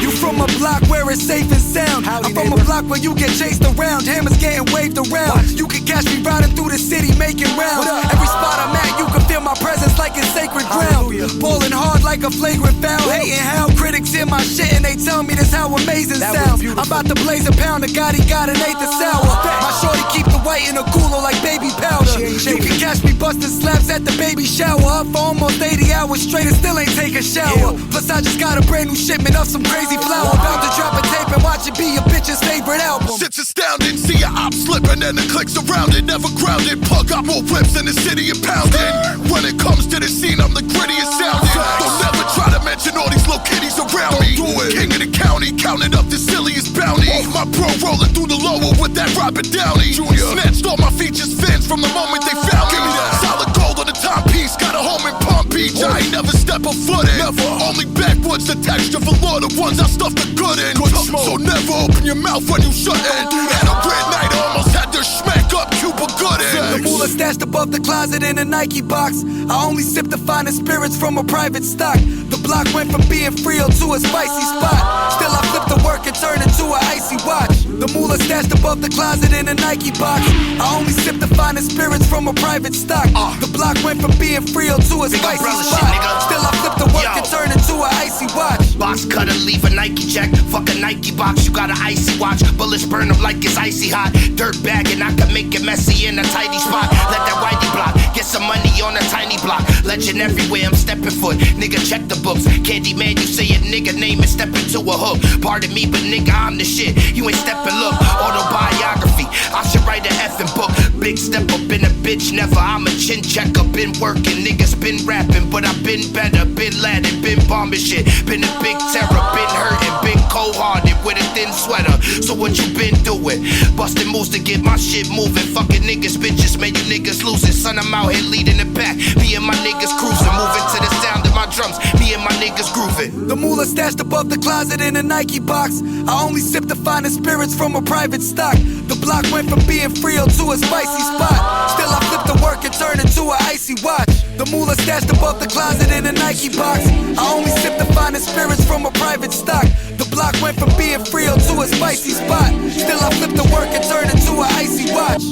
You from a block where it's safe and sound. I'm from a block where you get chased around. Hammers getting waved around. You can catch me riding through the city making rounds. Every spot I'm at, you can feel my presence like it's sacred ground. Ballin' hard like a flagrant foul. Hating how critics hear my shit and they tell me this how amazing sounds. I'm about to blaze a pound of Gotti got an eighth of sour. My shorty keep the white Hitting a cooler like baby powder. You can catch me busting slaps at the baby shower. Up for almost 80 hours straight and still ain't take a shower. Plus I just got a brand new shipment of some crazy flour. About to drop a tape and watch it be your bitch's favorite album. Shit's astounding, see your op slipping and the clicks around it. Never grounded, plug got more whips in the city and pounding. When it comes to the scene, I'm the grittiest sounding. Don't never try to mention all these little kitties around me. King of the county, counting up the silliest bounty. My bro rolling through the lower with that Robert Downey Jr. Snatched all my features fins from the moment they found me. Solid gold on the timepiece, got a home in Palm Beach. I ain't never step a foot in. Never. Only backwoods, the texture for Lord, the ones I stuff the good in. So never open your mouth when you shouldn't. Had a red night, almost had to smack up Cuba Gooding. The moolah stashed above the closet in a Nike box. I only sip the finest spirits from a private stock. The block went from being Frio to a spicy spot. Still I flip the work and turn it to an icy watch. The moolah stashed above the closet in a Nike box. I only sip the finest spirits from a private stock. The block went from being Frio to a spicy spot. Still I flip the work and turn it to an icy watch. Box cutter, leave a Nike check. Fuck a Nike box, you got an icy watch. Bullets burn them like it's icy hot. Dirt bag and I can make it messy in a tidy spot. Let that whitey block, get some money on a tiny block. Legend everywhere, I'm stepping foot. Nigga, check the books. Candyman, you say a nigga name and step into a hook. Pardon me, but nigga, I'm the shit. You ain't stepping, look. Autobiography, I should write an effing book. Big step up in a bitch, never. I'm a chin checker, been working. Niggas been rapping, but I've been better. Been Latin, been bombing shit. Been a big terror, been hurting. Been cold-hearted with a thin sweater. So what you been doing? Busting moves to get my shit moving. Fucking niggas, bitches, man, you niggas losing. Son, I'm out here leading the pack. Me and my niggas cruising. Moving to the sound of my drums. Me and my niggas grooving. The moolah stashed above the closet in a Nike box. I only sip the finest spirits from a private stock. The block went from being Frio to a spicy spot. Still I flip the work and turn it to an icy watch. The moolah stashed above the closet in a Nike box. I only sip the finest spirits from a private stock. The block went from being Frio to a spicy spot. Still I flip the work and turn it to an icy watch.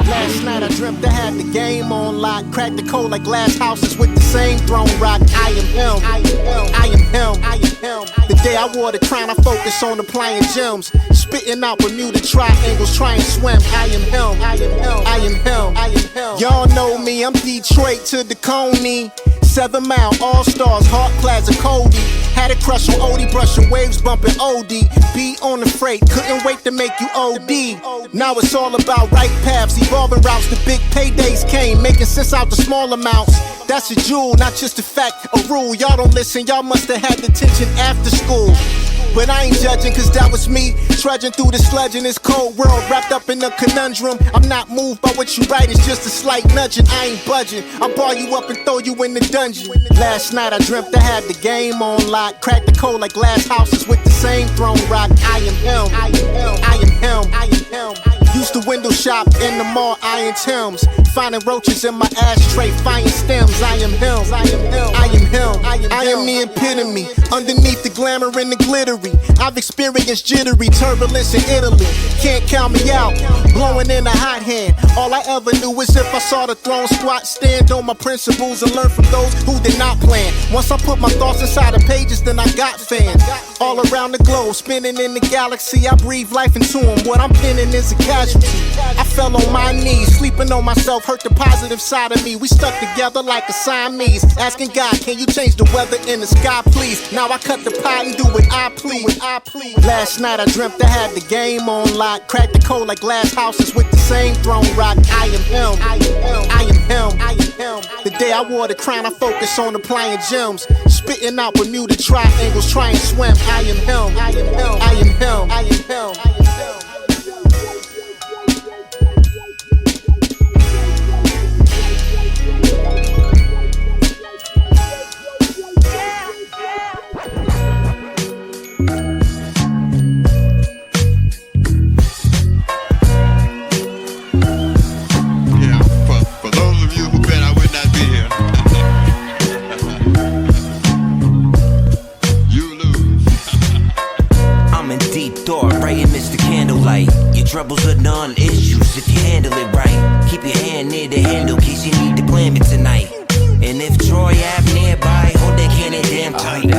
Last night I dreamt I had the game on lock. Cracked the code like glass houses with the same throne rock. I am him, I am him, I am him, I am him. The day I wore the crown, I focus on applying gems. Spitting out Bermuda triangles, try and swim. I am him, I am him, I am him, I am him. Y'all know me, I'm Detroit to the Coney. 7 Mile, All-Stars, Hart Plaza, Cody. Had a crush on Odie, brushing waves, bumping OD. Be on the freight, couldn't wait to make you OD. Now it's all about right paths, evolving routes. The big paydays came, making sense out the small amounts. That's a jewel, not just a fact, a rule. Y'all don't listen, y'all must have had detention after school. But I ain't judging, cause that was me. Trudging through the sludge in this cold world, wrapped up in a conundrum. I'm not moved by what you write, it's just a slight nudging. I ain't budging, I'll bar you up and throw you in the dungeon. Last night I dreamt I had the game on lock. Cracked the code like glass houses with the same throne rock. I am him, I am him, I am him, I am him. Used to window shop in the mall, iron Timbs. Finding roaches in my ashtray, finding stems. I am him, I am him, I am him, I am the epitome. Underneath the glamour and the glittery, I've experienced jittery turbulence in Italy. Can't count me out, blowing in a hot hand. All I ever knew was if I saw the throne squat, stand on my principles and learn from those who did not plan. Once I put my thoughts inside the pages, then I got fans all around the globe, spinning in the galaxy. I breathe life into them. What I'm penning is a casualty. I fell on my knees, sleeping on myself, hurt the positive side of me. We stuck together like a Siamese, asking God, can you change the weather in the sky, please? Now I cut the pot and do what I please. Last night I dreamt I had the game on lock. Cracked the code like glass houses with the same throne rock. I am him, I am him, I am him, I am him. The day I wore the crown, I focus on applying gems. Spitting out Bermuda triangles, try and swim. I am him, I am him, I am him, I am him, I am him.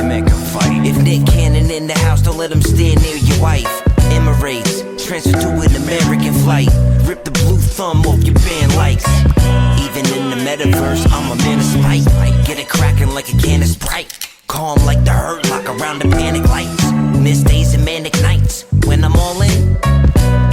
men can fight. If Nick Cannon in the house, don't let him stand near your wife. Emirates, transfer to an American flight. Rip the blue thumb off your band lights. Even in the metaverse, I'm a man of spite. Get it cracking like a can of Sprite. Calm like the Hurt Lock around the panic lights. Missed days and manic nights. When I'm all in,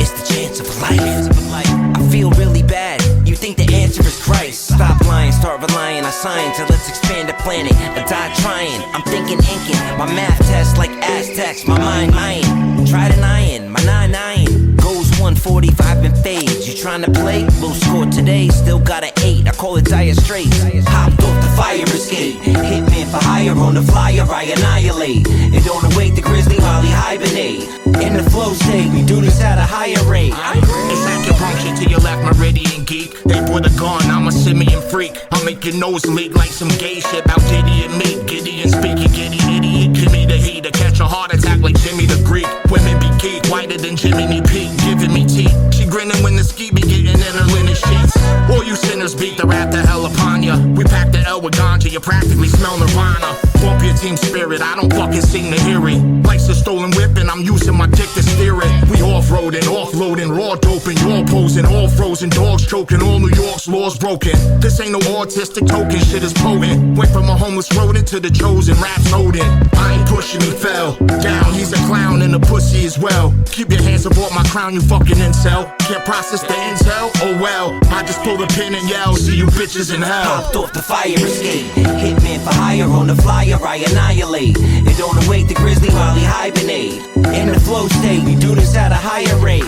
it's the chance of life. I feel really bad. You think the answer is Christ. Stop lying, start relying on science, and let's expand the planet. I die trying. I'm thinking inking. My math test like Aztecs. My mind iron. Try denying. My 9-9 goes 145 in fades. You trying to play? Low score today. Still got an 8. I call it dire straits. Hopped off the fire escape. Hitman for hire on the flyer. I annihilate. And don't await the grizzly while he hibernate. In the flow state, we do this at a higher rate. It's acupuncture to your left meridian, geek. They put a gun, I'm a simian freak. I'll make your nose leak like some gay shit. About Diddy and me, Gideon speaking, giddy idiot. Give me the heat to catch a heart attack like Jimmy the Greek. Women be geek, whiter than Jiminy Peak, giving me teeth. She grinning when the ski be getting in her linen sheets. All you sinners beat the wrath of hell upon ya. We pack the L with ganja, you practically smell nirvana. Bump your team spirit, I don't fucking seem to hear it. Life's a stolen whip and I'm using my dick to steer it. We off-roading, offloading, raw doping. Y'all posing, all frozen, dogs choking. All New York's laws broken. This ain't no autistic token, shit is potent. Went from a homeless rodent to the chosen, rap's holding. I ain't pushing, he fell down. He's a clown and a pussy as well. Keep your hands aboard my crown, you fucking incel. Can't process the intel? Oh well, I just pull the pin and yell, see you bitches in hell. Hopped off the fire escape. Hitman for hire on the flyer, I annihilate. And don't await the grizzly while he hibernate. In the flow state, we do this at a higher rate.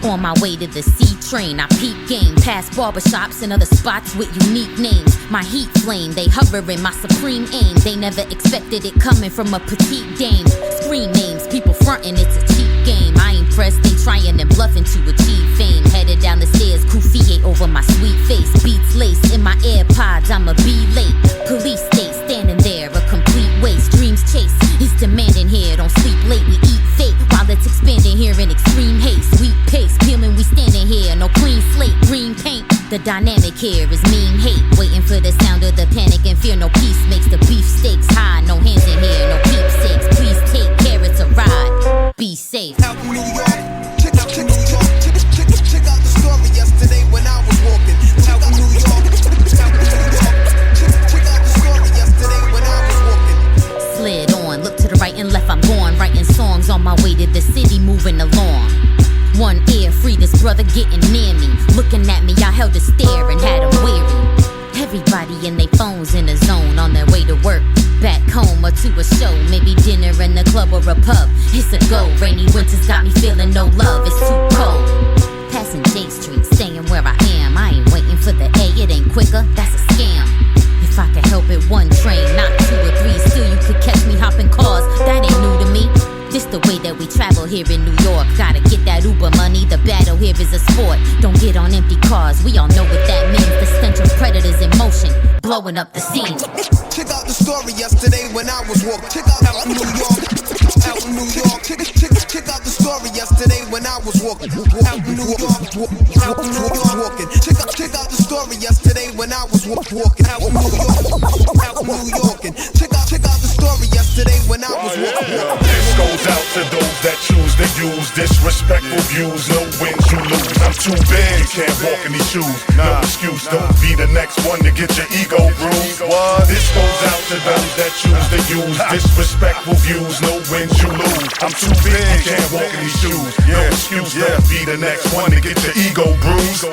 On my way to the C train, I peep game past barbershops and other spots with unique names. My heat flame, they hovering my supreme aim. They never expected it coming from a petite dame. Screen names, people frontin', it's a cheap game. I ain't pressed, they trying and bluffing to achieve fame. Headed down the stairs, Kufiye over my sweet face. Beats laced in my AirPods, I'ma be late. Police state, standing there, a complete waste. Dreams chase, it's demanding here, don't sleep late, we eat fake. While it's expanding here in extreme haste. Sweet pace, peeling, we standing here, no clean slate, green paint. The dynamic here is mean hate. Waiting for the sound of the panic and fear, no peace makes the beef stakes high. No hands in here, no keepsakes. Please take care, it's a ride. Be safe. Out in New York, check out the story yesterday when I was walking. Out in New York, check out the story yesterday when I was walking. Slid on, look to the right and left, I'm gone. Writing songs on my way to the city, moving along. One ear free, this brother getting near me. Looking at me, I held a stare and had him weary. Everybody in their phones in a zone, on their way to work, back home or to a show. Maybe dinner in the club or a pub. It's a go. Rainy winters got me feeling no love, it's too cold. Passing J Street, staying where I am. I ain't waiting for the A, it ain't quicker, that's a scam. If I could help it, one train, not 2 or 3. Still you could catch me hopping cars, that ain't new to me. This the way that we travel here in New York. Gotta get that Uber money, the battle here is a sport. Don't get on empty cars, we all know what that means. The stench of predators in motion, blowing up the scene. Check out the story yesterday when I was walking. Check out New York, out in New York. Check out the story yesterday when I was walking. Out in New York, out in New York walking. Check out the story yesterday when I was walking. Out in New York, out in New York. Check out the story yesterday when I was walking. This goes out to those that choose to use disrespectful views. No wins, you lose. I'm too big, you can't walk in these shoes. No excuse, don't be the next one to get your ego bruised. This goes out to those that choose to use disrespectful views. No wins, you lose. I'm too big, you can't walk in these shoes. No excuse, don't be the next one to get your ego bruised.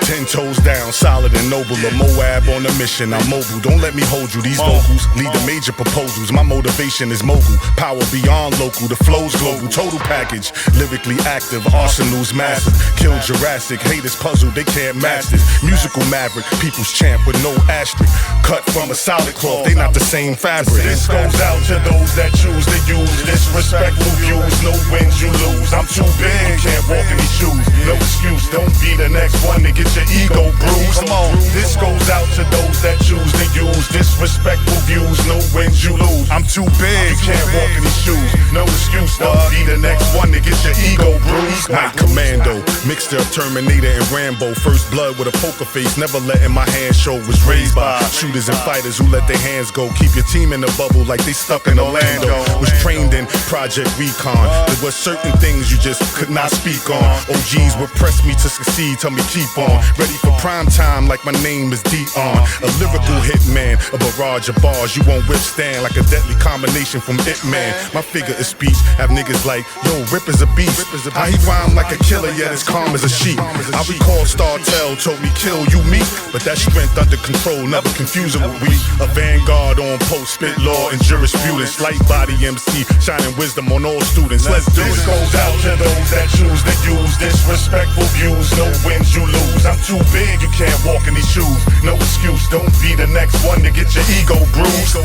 10 toes down, solid and noble. A Moab on a mission, I'm mobile. Don't let me hold you, these vocals lead to major proposals. My motivation is mogul, power beyond local. The flow's global, total package. Lyrically active, arsenal's massive. Kill Jurassic, haters puzzled, they can't master. Musical maverick, people's champ with no asterisk. Cut from a solid cloth, they not the same fabric. This goes out to those that choose to use disrespectful views. No wins, you lose. I'm too big, can't walk in these shoes. No excuse, don't be the next one to get your ego bruised. Come on. This goes out to those that choose to use disrespectful views, no wins you lose. I'm too big, you can't walk in these shoes. No excuse, though. Be the next one to get your ego bruised. Night Commando, mixture of Terminator and Rambo. First blood with a poker face, never letting my hands show. Was raised by shooters and fighters who let their hands go. Keep your team in the bubble like they stuck in Orlando. Was trained in Project Recon. There were certain things you just could not speak on. OGs would press me to succeed, tell me keep on. Ready for prime time like my name is Dion. A lyrical hitman, a barrage of bars you won't withstand. Like a deadly combination from It Man. My figure of speech have niggas like, yo, Rip is a beast. How he rhyme like a killer, yet as calm as a sheep. I recall Startel told me kill you me, but that strength under control, never confuse it with we. A vanguard on post, spit law and jurisprudence. Light body MC, shining wisdom on all students. Let's do it. This goes out to those that choose to use disrespectful views. No wins you lose. I'm too big, you can't walk in these shoes. No excuse, don't be the next one to get your ego bruised.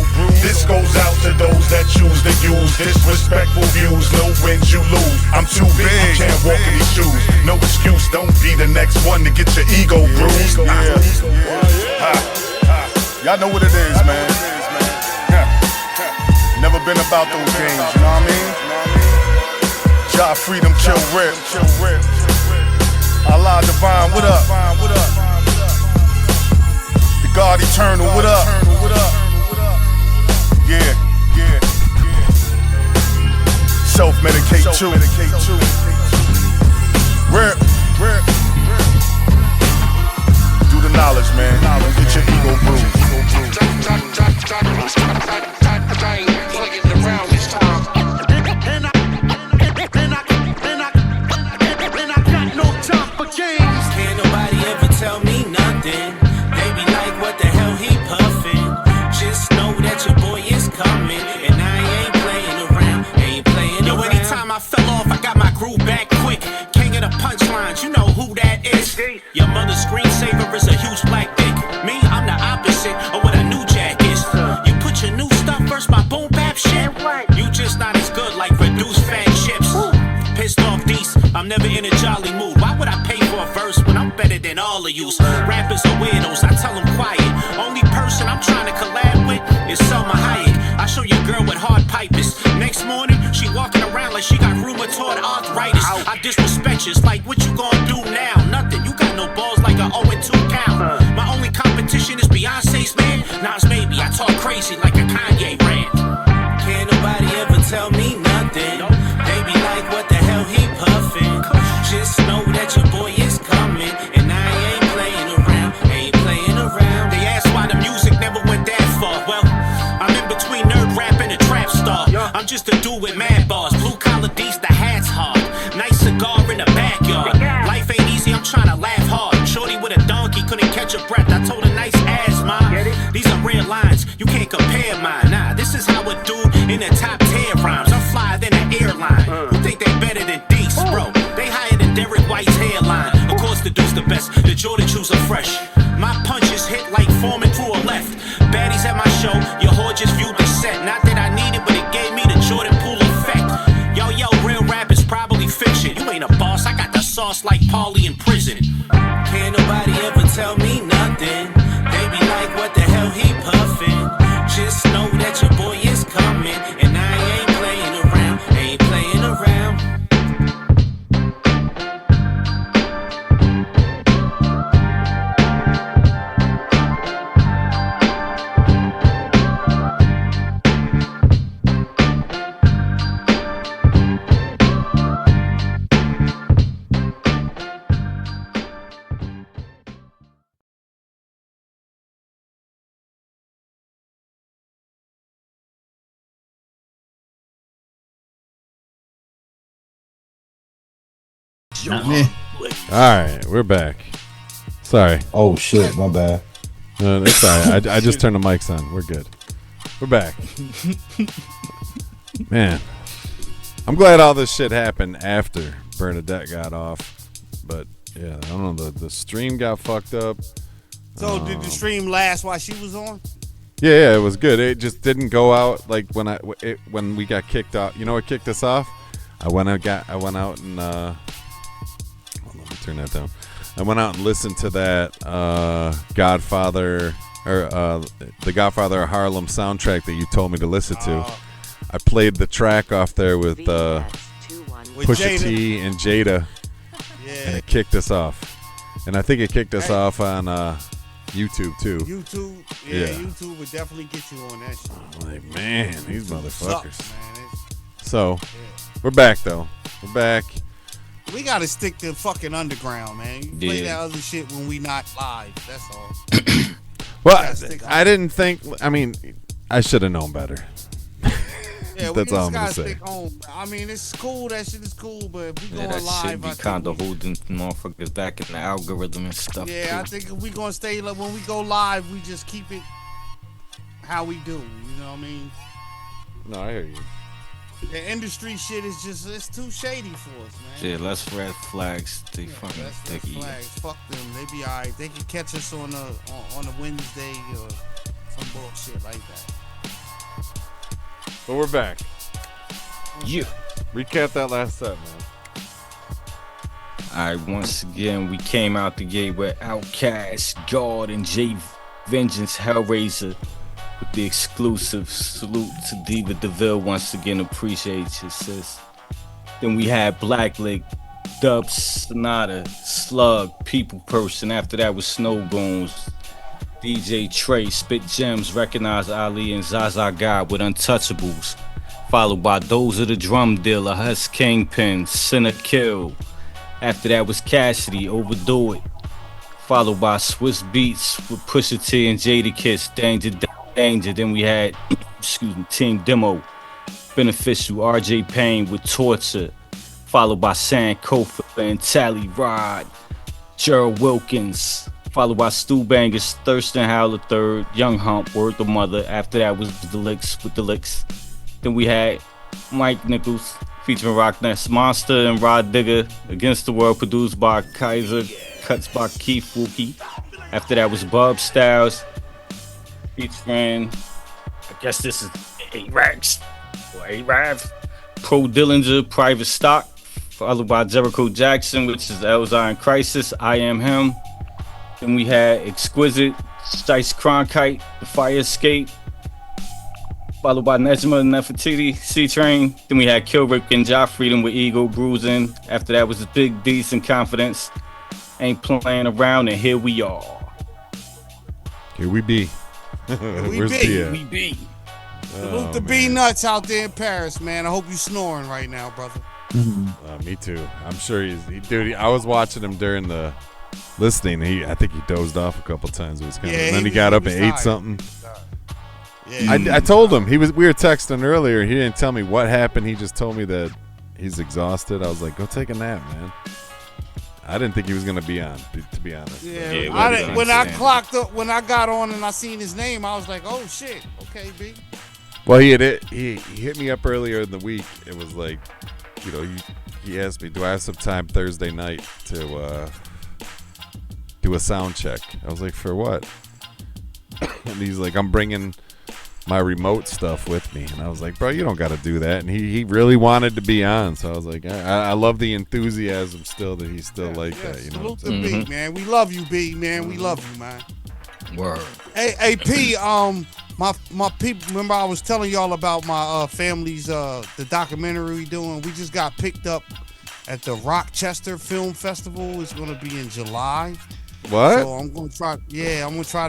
This goes out to those that choose to use disrespectful views. No wins you lose. I'm too big, you can't walk in these shoes. No excuse, don't be the next one to get your ego bruised. Y'all know what it is, man. Never been about those games, you know what I mean? Jah freedom, kill rip. Allah divine, what up? The God eternal, what up? Yeah. Self-medicate too. Rip. Do the knowledge, man. Get your ego bruised. Can't nobody ever tell me nothing. They be like, what the hell he puffin'? Just know that your boy is coming, and I ain't playing around, Yo, anytime I fell off, I got my groove back quick. King of the punchlines, you know who that is. Your mother's screensaver is a huge black dick. Me, I'm the opposite of what a new jack is. You put your new stuff first, my boom bap shit. You just not as good like reduced fat chips. Pissed off these, I'm never in a jolly mood. Why would I pay for a verse when I'm better than all of yous? Rappers are weirdos, I tell them quiet. Only person I'm trying to collab with is Selma Hayek. I show your girl what hard pipe is. Next morning, she walking around like she got rheumatoid arthritis. I disrespect you, it's like what you gonna do now? Nothing, you got no balls like a 0-2 count. My only competition is Beyonce's man. Nas maybe, I talk crazy like a Kanye rant. Can't nobody ever tell me nothing. They be like, what the hell he puffin'? Just know that your boy is coming, and I ain't playing around, They ask why the music never went that far. Well, I'm in between nerd rap and a trap star. I'm just a dude with mad bars, blue collar D's, the hat's hard. Nice cigar in the backyard. Life ain't easy, I'm trying to laugh hard. Shorty with a donkey couldn't catch a breath. I told her nice ass, mom. These are real lines, you can't compare mine. Nah, this is how a dude in the top 10 rhymes. I'm flyer than an airline. Who think they better than Deeks, bro? They higher than Derek White's hairline. Of course, the dude's the best. The Jordan shoes are fresh. My punches hit like Foreman through a left. Baddies at my show, your whore just viewed the set. Not that I need it, but it gave me the Jordan Poole effect. Yo, real rap is probably fiction. You ain't a boss, I got the sauce like Paulie in prison. Can't nobody ever tell me nothing. They be like, what the hell he puffin'? Just know that your boy is coming, and I ain't playing around, Alright, we're back. Sorry. Oh shit, my bad. No, it's alright. I just turned the mics on. We're good. We're back. Man. I'm glad all this shit happened after Bernadette got off. But yeah, I don't know, the stream got fucked up. So did the stream last while she was on? Yeah, it was good. It just didn't go out like when we got kicked out. You know what kicked us off? I went out and hold on, let me turn that down. I went out and listened to that Godfather or the Godfather of Harlem soundtrack that you told me to listen to. I played the track off there with Pusha T and Jada, and it kicked us off. And I think it kicked us off on YouTube too. YouTube, YouTube would definitely get you on that shit. Like, man, these motherfuckers. Sucks, man. So, we're back though. We're back. We gotta stick to fucking underground, man. You play that other shit when we not live. That's all. Well, I didn't think. I mean, I should have known better. Yeah, That's all I'm gotta gonna say. stick home. I mean, it's cool. That shit is cool, but if we going that live, shit be kind of holding motherfuckers back in the algorithm and stuff. Yeah, too. I think if we gonna stay when we go live, we just keep it how we do. You know what I mean? No, I hear you. The industry shit is just, it's too shady for us, man. Yeah, less red flags. They fucking Red dicky. flags. Fuck them. They be alright. They can catch us on a Wednesday or some bullshit like that. But we're back. Yeah. Recap that last set, man. Alright, once again, we came out the gate with Outkast, God, and J Vengeance Hellraiser with the exclusive salute to Diva DeVille. Once again, appreciate you, sis. Then we had Blacklick, Dub Sonata, Slug, People Person. After that was Snowbones, DJ Trey, Spit Gems, Recognize Ali, and Zaza God with Untouchables. Followed by Those of the Drum Dealer, Huss Kingpin, Sinner Kill. After that was Cassidy, Overdo It. Followed by Swiss Beats with Pusha T and Jadakiss, Danger, Danger. Then we had, Team Demo, Beneficial, RJ Payne with Torture. Followed by Sankofa and Tally Rod, Gerald Wilkins. Followed by Stu Bangers, Thurston Howell III, Young Hump, Word the Mother. After that was The Licks with The Licks. Then we had Mike Nichols featuring Rock Ness Monster and Rod Digger, Against the World, produced by Kaiser, cuts by Keith Wookie. After that was Bub Styles featuring, I guess this is A-Rax or A-Rav, Pro Dillinger, Private Stock. Followed by Jericho Jackson, which is Elzine Crisis, I Am Him. Then we had Exquisite, Stice Cronkite, The Fire Escape. Followed by Nejma Nefertiti, C-Train. Then we had Kilrick and Joff Freedom with Ego Bruising. After that was Big Decent Confidence. Ain't Playing Around, and Here We Are. Here we be. Where's Tia? We be. Salute the B nuts out there in Paris, man. I hope you snoring right now, brother. Me too. I'm sure dude. I was watching him during the listening. I think he dozed off a couple times. It was kind of, and then he got up and ate something. Yeah, I told him we were texting earlier. He didn't tell me what happened. He just told me that he's exhausted. I was like, go take a nap, man. I didn't think he was gonna be on, to be honest. Yeah, when I clocked up, when I got on and I seen his name, I was like, oh shit, okay, B. Well, he hit me up earlier in the week. It was like, he asked me, do I have some time Thursday night to do a sound check? I was like, for what? And he's like, I'm bringing my remote stuff with me. And I was like, bro, you don't got to do that. And he really wanted to be on. So I was like, I love the enthusiasm still that he's still like that. You know, Salute to B, man. We love you, B, man. We love you, man. Word. Hey, P, my people, remember I was telling y'all about my family's, the documentary we doing. We just got picked up at the Rochester Film Festival. It's going to be in July. What? So I'm gonna try. Yeah, I'm gonna try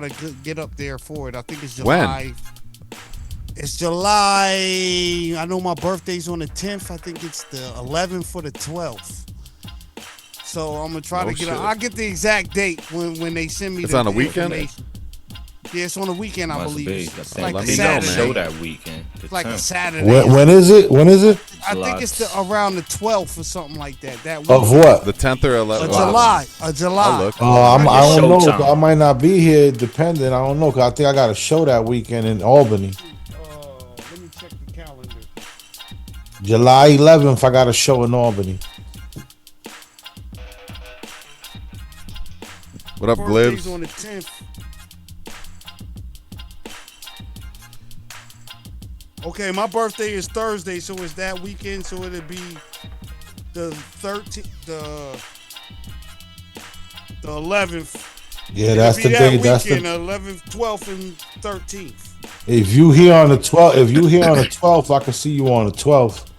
to get up there for it. I think it's July. When? It's July. I know my birthday's on the 10th. I think it's the 11th or the 12th. So I'm gonna try to get. I'll get the exact date when they send me. It's the on a weekend. Yeah, it's on a weekend, I believe. It's like let a me Saturday. know, show that weekend. It's like a Saturday. When is it? I think it's around the 12th or something like that. Of what? The 10th or 11th? July. I'll look. I don't know. I might not be here. Depending. I don't know. Cause I think I got a show that weekend in Albany. Let me check the calendar. July 11th, I got a show in Albany. What up, Birthday's Glibs? on the 10th. Okay, my birthday is Thursday, so it's that weekend. So it'll be the 13th, the 11th, Yeah, that's the day. That's the 11th, 12th, and 13th. If you here on the 12th, I can see you on the 12th.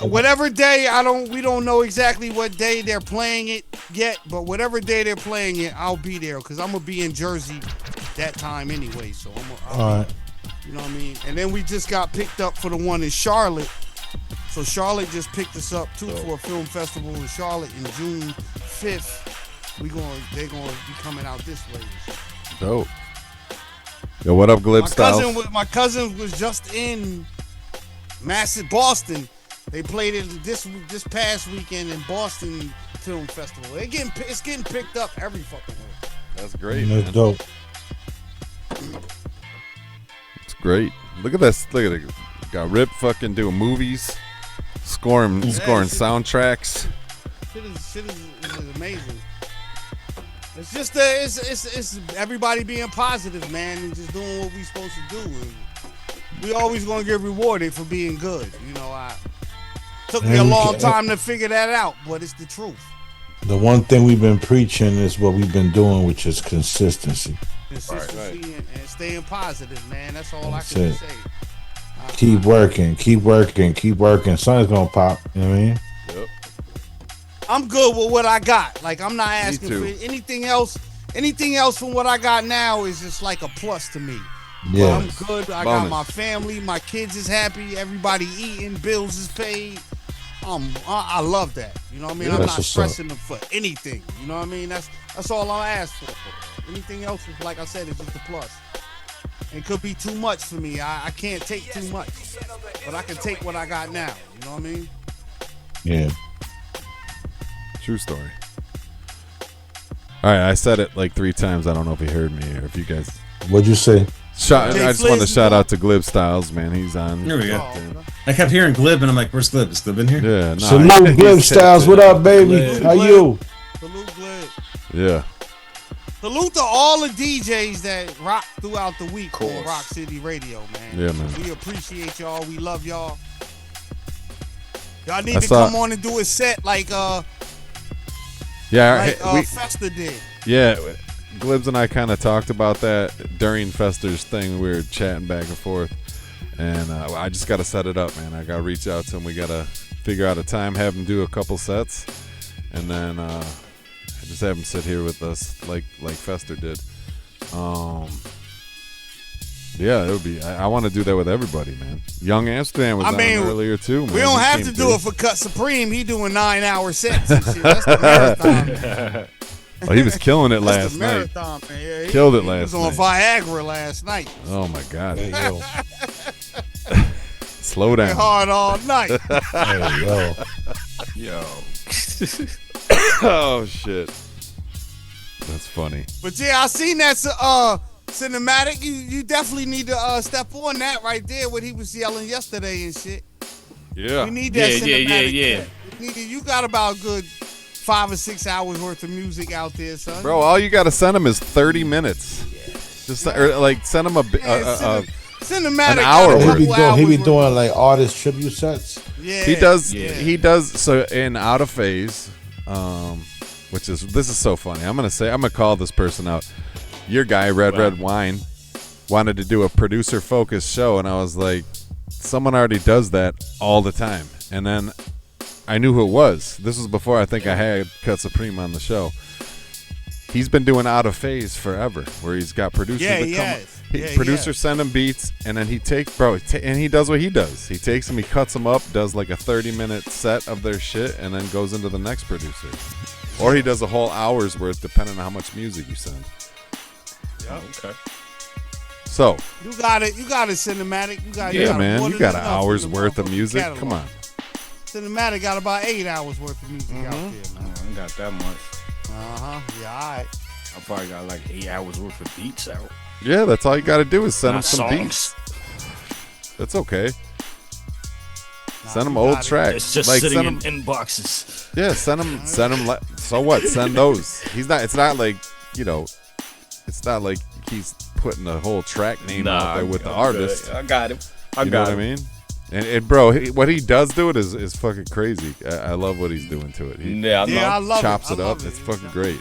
Whatever day, we don't know exactly what day they're playing it yet, but whatever day they're playing it, I'll be there because I'm gonna be in Jersey that time anyway. So all right. You know what I mean? And then we just got picked up for the one in Charlotte. So Charlotte just picked us up too for a film festival in Charlotte in June 5th. They're gonna be coming out this way. Dope. Yo, what up, Glib Styles? My cousin was just in Boston. They played it this past weekend in Boston Film Festival. It's getting picked up every fucking way. That's great. That's dope. It's great. Look at this. Look at it. Got Rip fucking doing movies, scoring soundtracks. Shit is amazing. It's just it's everybody being positive, man, and just doing what we supposed to do. And we always gonna get rewarded for being good. You know, took me a long time to figure that out, but it's the truth. The one thing we've been preaching is what we've been doing, which is consistency. Consistency and staying positive, man. That's all I can say. Keep working. Something's gonna pop. You know what I mean? Yep. I'm good with what I got. Like, I'm not asking for anything else. Anything else from what I got now is just like a plus to me. Yeah. I'm good. I got my family. My kids is happy. Everybody eating. Bills is paid. I love that. You know what I mean? Yeah, I'm not stressing them for anything. You know what I mean? That's all I ask for. Anything else is, like I said, is just a plus. It could be too much for me. I can't take too much. But I can take what I got now. You know what I mean? Yeah. True story. All right, I said it like 3 times. I don't know if you heard me or if you guys. What'd you say? I just want to shout out to Glib Styles, man. He's on. Here we go. I kept hearing Glib, and I'm like, "Where's Glib? Is Glib in here?" Yeah. Salute Glib Styles. What up, baby? Salute, How you? Salute, Glib. Yeah. Salute to all the DJs that rock throughout the week on Rock City Radio, man. Yeah, man. We appreciate y'all. We love y'all. Y'all need to come on and do a set like Festa did. Yeah, Glibs and I kind of talked about that during Fester's thing. We were chatting back and forth, and I just got to set it up, man. I got to reach out to him. We got to figure out a time, have him do a couple sets, and then just have him sit here with us like Fester did. Yeah, it would be. I want to do that with everybody, man. Young Amsterdam was on earlier too, man. We don't have to do it for Cut Supreme. He doing 9-hour sets and shit. That's the marathon. Oh, he was killing it last night. Man. Yeah, Killed it last night. He was on Viagra last night. Oh my God. Slow down. Hard all night. Yo. Oh shit. That's funny. But yeah, I seen that cinematic. You definitely need to step on that right there. What he was yelling yesterday and shit. Yeah. We need that cinematic. Yeah. You got about good 5 or 6 hours worth of music out there, son. Bro, all you gotta send him is 30 minutes. Just or like send him cinematic an hour. He be doing like artist tribute sets. Yeah, he does. He does. So in Out of Phase, this is so funny. I'm gonna call this person out. Your guy, Red Wine, wanted to do a producer focused show, and I was like, someone already does that all the time. And then I knew who it was. This was before I think I had Cut Supreme on the show. He's been doing Out of Phase forever, where he's got producers producers send him beats, and then he takes and he does what he does. He takes them, he cuts them up, does like a 30-minute set of their shit, and then goes into the next producer. Or he does a whole hour's worth, depending on how much music you send. Yeah. Okay. So you got it. You got a cinematic. You got You got an hour's worth of music. Catalog. Come on. Cinematic got about 8 hours worth of music out there, man. I ain't got that much. Yeah, all right. I probably got like 8 hours worth of beats out. Yeah, that's all you got to do is send him some songs. beats. That's okay. Send them old tracks. It's just sitting in inboxes. Yeah, send them. So what? Send those. It's not like it's not like he's putting a whole track name out there with the artist. I got him. You know what I mean? And bro, what he does do it is fucking crazy. I love what he's doing to it. I love chops it. it up. It's fucking great.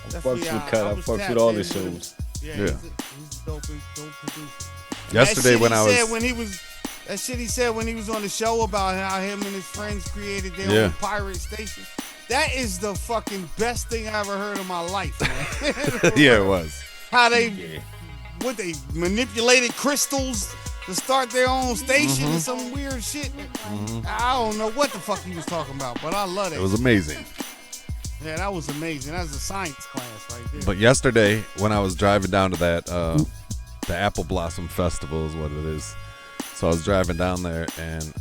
I fucks with Cut. I fucks with all the shows. Yeah. He's a dope producer. Yesterday when I was that shit he said when he was on the show about how him and his friends created their own pirate station. That is the fucking best thing I ever heard in my life, man. Yeah, it was. How they manipulated crystals to start their own station and some weird shit. I don't know what the fuck he was talking about, but I love it. It was amazing. Yeah, that was amazing. That was a science class right there. But yesterday when I was driving down to that, the Apple Blossom Festival is what it is. So I was driving down there and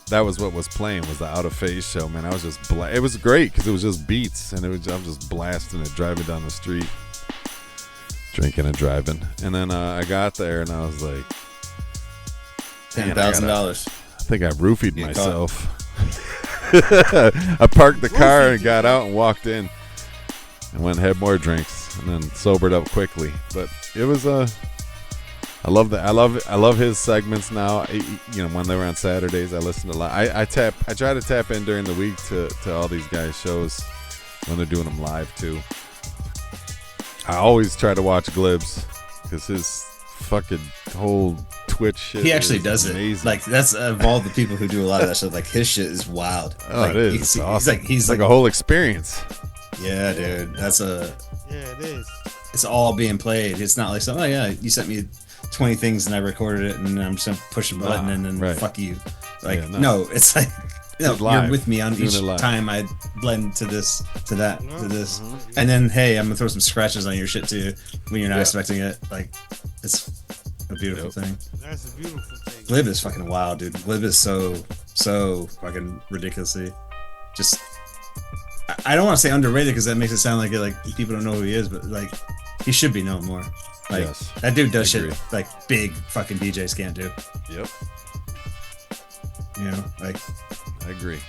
that was what was playing was the Out of Phase show, man. I was just it was great because it was just beats and I was just blasting it, driving down the street, drinking and driving. And then I got there and I was like, $10,000. I think I roofied myself. I parked the car and got out and walked in and went and had more drinks and then sobered up quickly. But it was I love that. I love his segments now. When they were on Saturdays, I listened a lot. I try to tap in during the week to all these guys' shows when they're doing them live too. I always try to watch Glibs because his fucking whole Twitch shit. He actually does amazing. it. Like that's of all the people who do a lot of that shit. Like his shit is wild. Oh, like, it is. It's awesome. He's like a whole experience. Yeah, dude. Yeah, it is. It's all being played. It's not like something. Oh yeah, you sent me 20 things and I recorded it and I'm just gonna push a button and then fuck you. Like no, it's like you're with me on each time I blend to this, to that, to this, and then hey, I'm gonna throw some scratches on your shit too when you're not expecting it. Like it's a beautiful thing. That's a beautiful thing. Glib is fucking wild, dude. Glib is so fucking ridiculously just. I don't want to say underrated because that makes it sound like people don't know who he is, but like he should be known more. Like that dude does shit like big fucking DJs can't do. Yep. You know, like I agree.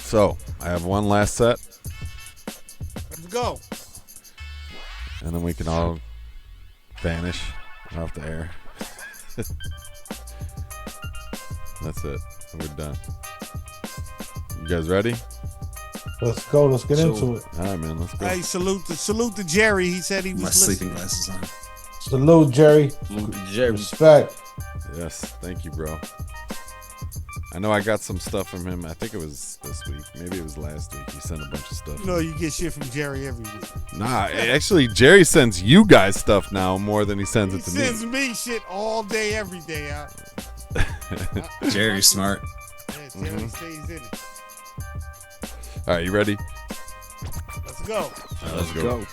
So I have one last set. Let's go. And then we can all vanish off the air. That's it. We're done. You guys ready? Let's go. Let's get into it. All right, man. Let's go. Hey, salute to Jerry. He said he was listening. Sleeping glasses on. Salute, Jerry. Respect. Yes. Thank you, bro. I know I got some stuff from him. I think it was this week. Maybe it was last week. He sent a bunch of stuff. No, you get shit from Jerry every week. Nah, actually, Jerry sends you guys stuff now more than he sends it to me. He sends me shit all day, every day. Jerry's smart. Yeah, Jerry stays in it. All right, you ready? Let's go. Let's go.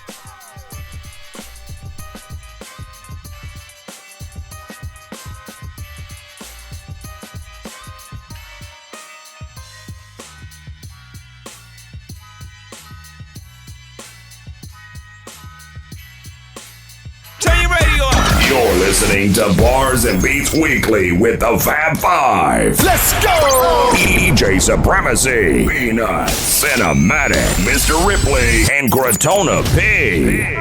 You're listening to Bars and Beats Weekly with the Fab Five. Let's go! DJ Supremacy, Peanut, Cinematic, Mr. Ripley, and Gratona P.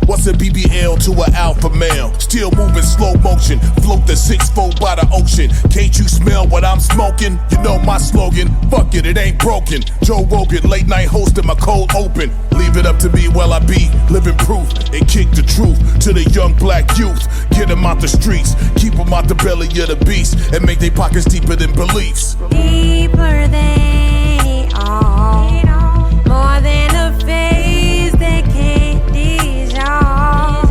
What's a BBL to an alpha male? Still moving slow motion, float the 6-4 by the ocean. Can't you smell what I'm smoking? You know my slogan, fuck it, it ain't broken. Joe Rogan, late night hosting my cold open. Leave it up to me while I be living proof and kick the truth to the young black like youth. Get them out the streets, keep them out the belly of the beast, and make their pockets deeper than beliefs. Deeper than all, more than a phase that can't dissolve.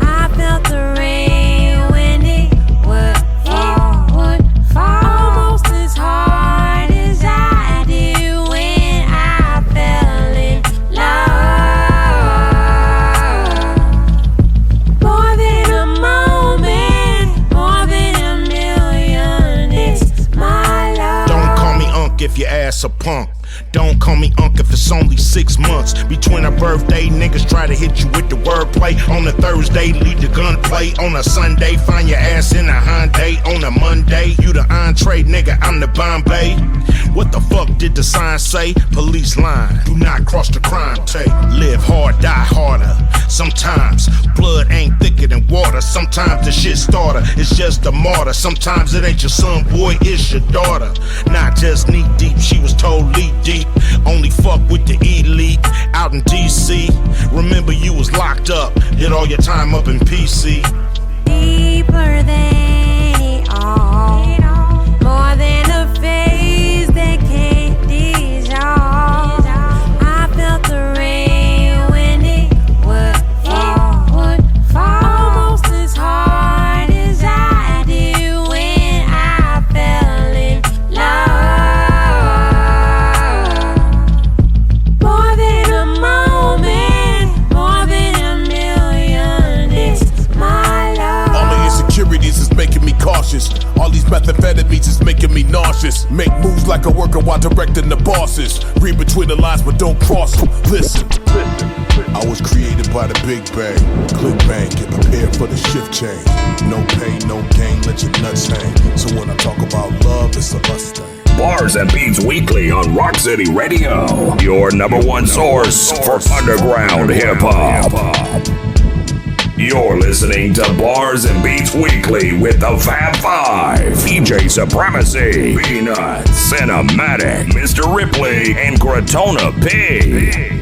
I felt the rain when it would fall, almost as hard as I did when I fell in love. More than a moment, more than a million, it's my love. Don't call me Unc if your ass a punk. Don't call me Unc if it's only 6 months between our birthday. Niggas try to hit you with the wordplay. On a Thursday, lead the gunplay. On a Sunday, find your ass in a Hyundai. On a Monday, you the entree, nigga, I'm the Bombay. What the fuck did the sign say? Police line, do not cross the crime tape. Live hard, die harder. Sometimes blood ain't thicker than water. Sometimes the shit starter is just a martyr. Sometimes it ain't your son, boy, it's your daughter. Not just knee deep, she was told lead deep. Only fuck with the elite out in DC. Remember you was locked up, did all your time up in PC. Deeper than all, more than a phase that can't dissolve. I felt the rain when it would fall, almost as hard as I did when I fell in love. More than a moment, more than a million, it's my love. All the insecurities is making me cautious. All these methamphetamines is making me nauseous. Make moves like a worker while directing the bosses. Read between the lines but don't cross them. Listen. I was created by the Big Bang. Click bang, get prepared for the shift change. No pain, no gain, let your nuts hang. So when I talk about love, it's a lust thing. Bars and Beats Weekly on Rock City Radio, your number one source for underground hip-hop. You're listening to Bars and Beats Weekly with the Fab Five, DJ Supremacy, Peanut, Cinematic, Mr. Ripley, and Gratona P.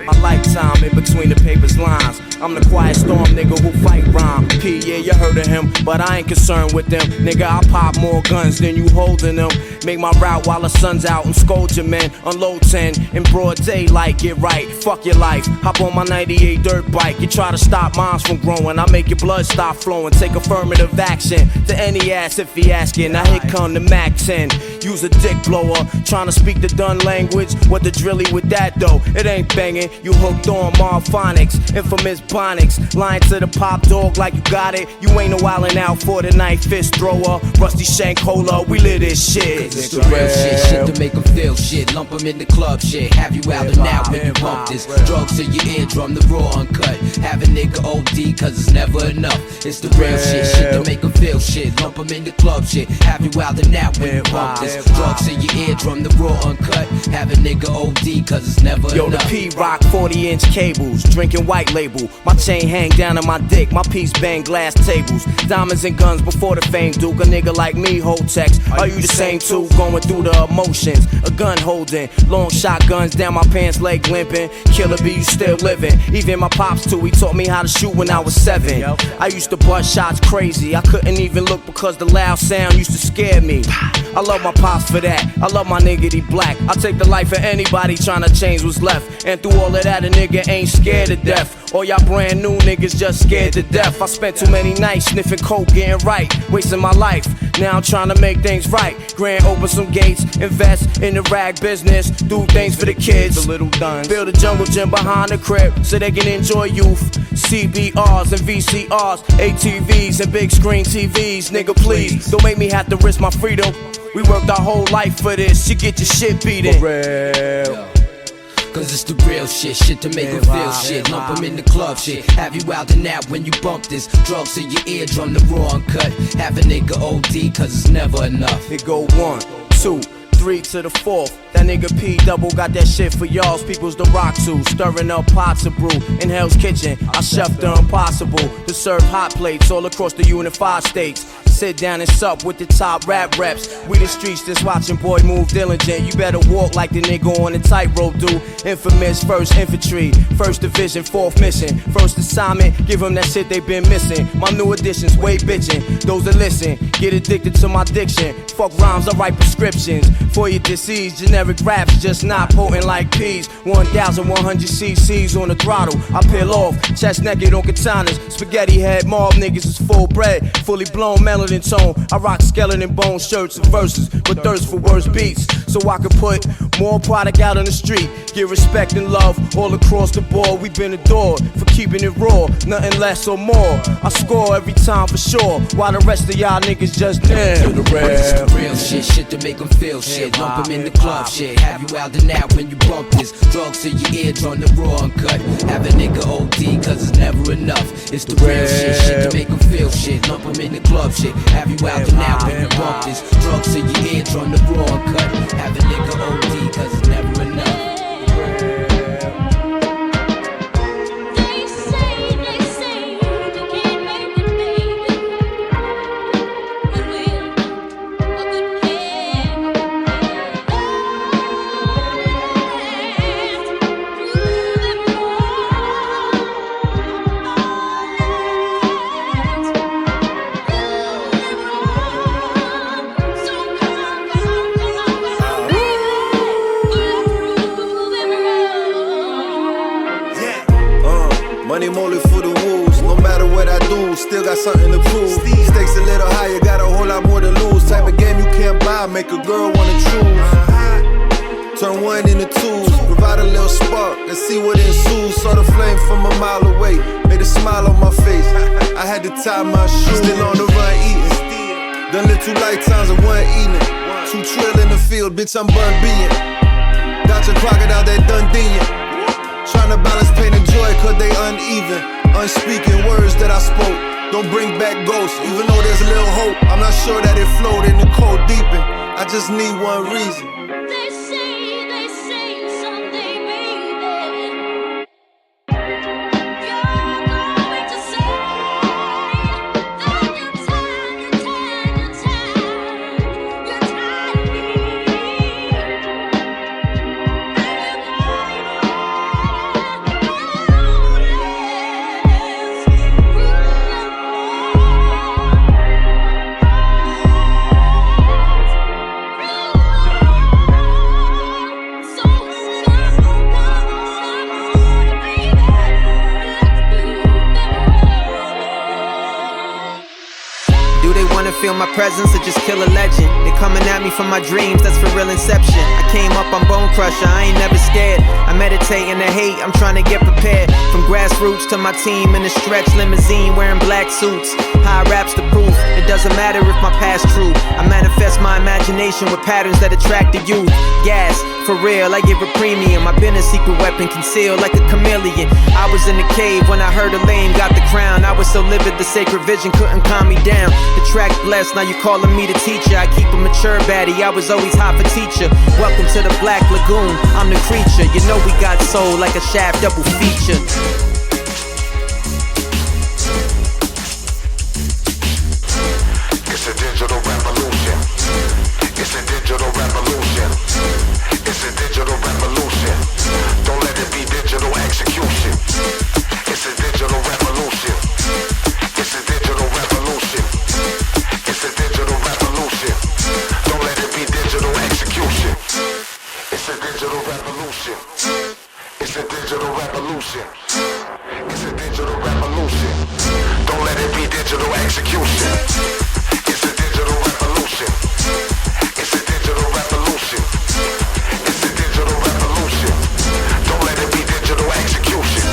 My lifetime in between the paper's lines. I'm the quiet storm nigga who fight rhyme. P, yeah, you heard of him, but I ain't concerned with them. Nigga, I pop more guns than you holding them. Make my route while the sun's out and scold your men. Unload 10 in broad daylight, get right. Fuck your life. Hop on my 98 dirt bike. You try to stop moms from growing. I make your blood stop flowing. Take affirmative action to any ass if he asking. Now here come the Mac 10. Use a dick blower. Trying to speak the done language. What the drilly with that though? It ain't banging. You hooked on Marphonics. Infamous Bonics. Lying to the pop dog like you got it. You ain't no wildin' out for the night. Fist thrower. Rusty shank holder. We live this shit. It's the real shit to make them feel shit. Lump them in the club shit. Have you out and out when you bump this. Drugs to your eardrum, the raw uncut. Have a nigga OD cause it's never enough. It's the real shit to make them feel shit. Lump them in the club shit. Have you out and out when you bump this. Drugs to your eardrum, the raw uncut. Have a nigga OD cause it's never enough. Yo, the P-Rock 40-inch cables. Drinking white label. My chain hang down on my dick. My piece bang glass tables. Diamonds and guns before the fame, Duke. A nigga like me hold text. Are you the same too? Going through the emotions. A gun holding. Long shotguns down my pants leg limping. Killer B, you still living. Even my pops too. He taught me how to shoot when I was 7. I used to bust shots crazy. I couldn't even look because the loud sound used to scare me. I love my pops for that. I love my niggity black. I take the life of anybody trying to change what's left. And through all of that, a nigga ain't scared to death. All y'all brand new niggas just scared to death. I spent too many nights sniffing coke, getting right, wasting my life. Now I'm trying to make things right. Grand open some gates, invest in the rag business, do things for the kids, the little duns. Build a jungle gym behind the crib so they can enjoy youth. CBRs and VCRs, ATVs and big screen TVs. Nigga, please don't make me have to risk my freedom. We worked our whole life for this. You get your shit beaten. For real. Cause it's the real shit to make them feel shit. Lump them in the club shit. Have you out and out when you bump this. Drugs in your eardrum, the raw uncut. Have a nigga OD cause it's never enough. It go 1, 2, 3 to the 4th. That nigga P double got that shit for y'all's peoples to rock to. Stirring up pots of brew in Hell's Kitchen. I chef the impossible to serve hot plates all across the unified states. sit down and sup with the top rap reps. We the streets that's watching boy move diligent. You better walk like the nigga on the tightrope do. Infamous first infantry, first division, fourth mission. First assignment, give them that shit they been missing. My new additions, way bitchin'. Those that listen, get addicted to my diction. Fuck rhymes, I write prescriptions for your disease. Generic raps just not potent like peas. 1,100 cc's on the throttle. I peel off, chest naked on katanas. Spaghetti head, mob niggas is full bred. Fully blown melanin tone. I rock skeleton bone shirts and verses, but thirst for worse beats. So I could put more product out on the street. Get respect and love all across the board. We've been adored for keeping it raw, nothing less or more. I score every time for sure, while the rest of y'all niggas just damn. To the real shit to make them feel shit. Lump them in the club shit. Have you out and out when you bump this? Drugs to your ears on the raw uncut. Have a nigga OD cause it's never enough. It's the real shit to make them feel shit. Lump them in the club shit. Have you out and out when you bump this? Drugs to your ears on the raw uncut. Have a nigga OD cause it's never enough. Money molly for the wolves, no matter what I do, still got something to prove. Stakes a little higher, got a whole lot more to lose. Type of game you can't buy, make a girl wanna choose. Turn one into twos, provide a little spark, let's see what ensues. Saw the flame from a mile away, made a smile on my face. I had to tie my shoes, still on the run eating. Done lived 2 lifetimes in one evening. 2 trill in the field, bitch I'm bun being. Got your crocodile that Dundee. Tryna balance pain and joy cause they uneven. Unspeaking words that I spoke don't bring back ghosts. Even though there's a little hope, I'm not sure that it flowed in the cold deeping. I just need one reason. They say someday, baby, you're going to say that you're tired of me. Feel my presence or just kill a legend. They coming at me from my dreams, that's for real inception. I came up on Bone Crusher, I ain't never scared. I meditate in the hate, I'm trying to get prepared. From grassroots to my team in a stretch limousine, wearing black suits. High raps the proof, it doesn't matter if my past true. I manifest my imagination with patterns that attract the youth. Gas, for real, I give a premium. I've been a secret weapon, concealed like a chameleon. I was in the cave when I heard a lame got the crown. I was so livid, the sacred vision couldn't calm me down. The track blessed, now you calling me the teacher. I keep a mature baddie, I was always hot for teacher. Welcome to the Black Lagoon, I'm the creature. You know we got soul like a Shaft double feature. It's a digital revolution. It's a digital revolution. It's a digital revolution. Don't let it be digital execution. It's a digital revolution. It's a digital revolution. It's a digital revolution. Don't let it be digital execution. It's a digital revolution. It's a digital revolution. It's a digital revolution. Don't let it be digital execution. It's a digital revolution. It's a digital revolution. It's a digital revolution. Don't let it be digital execution.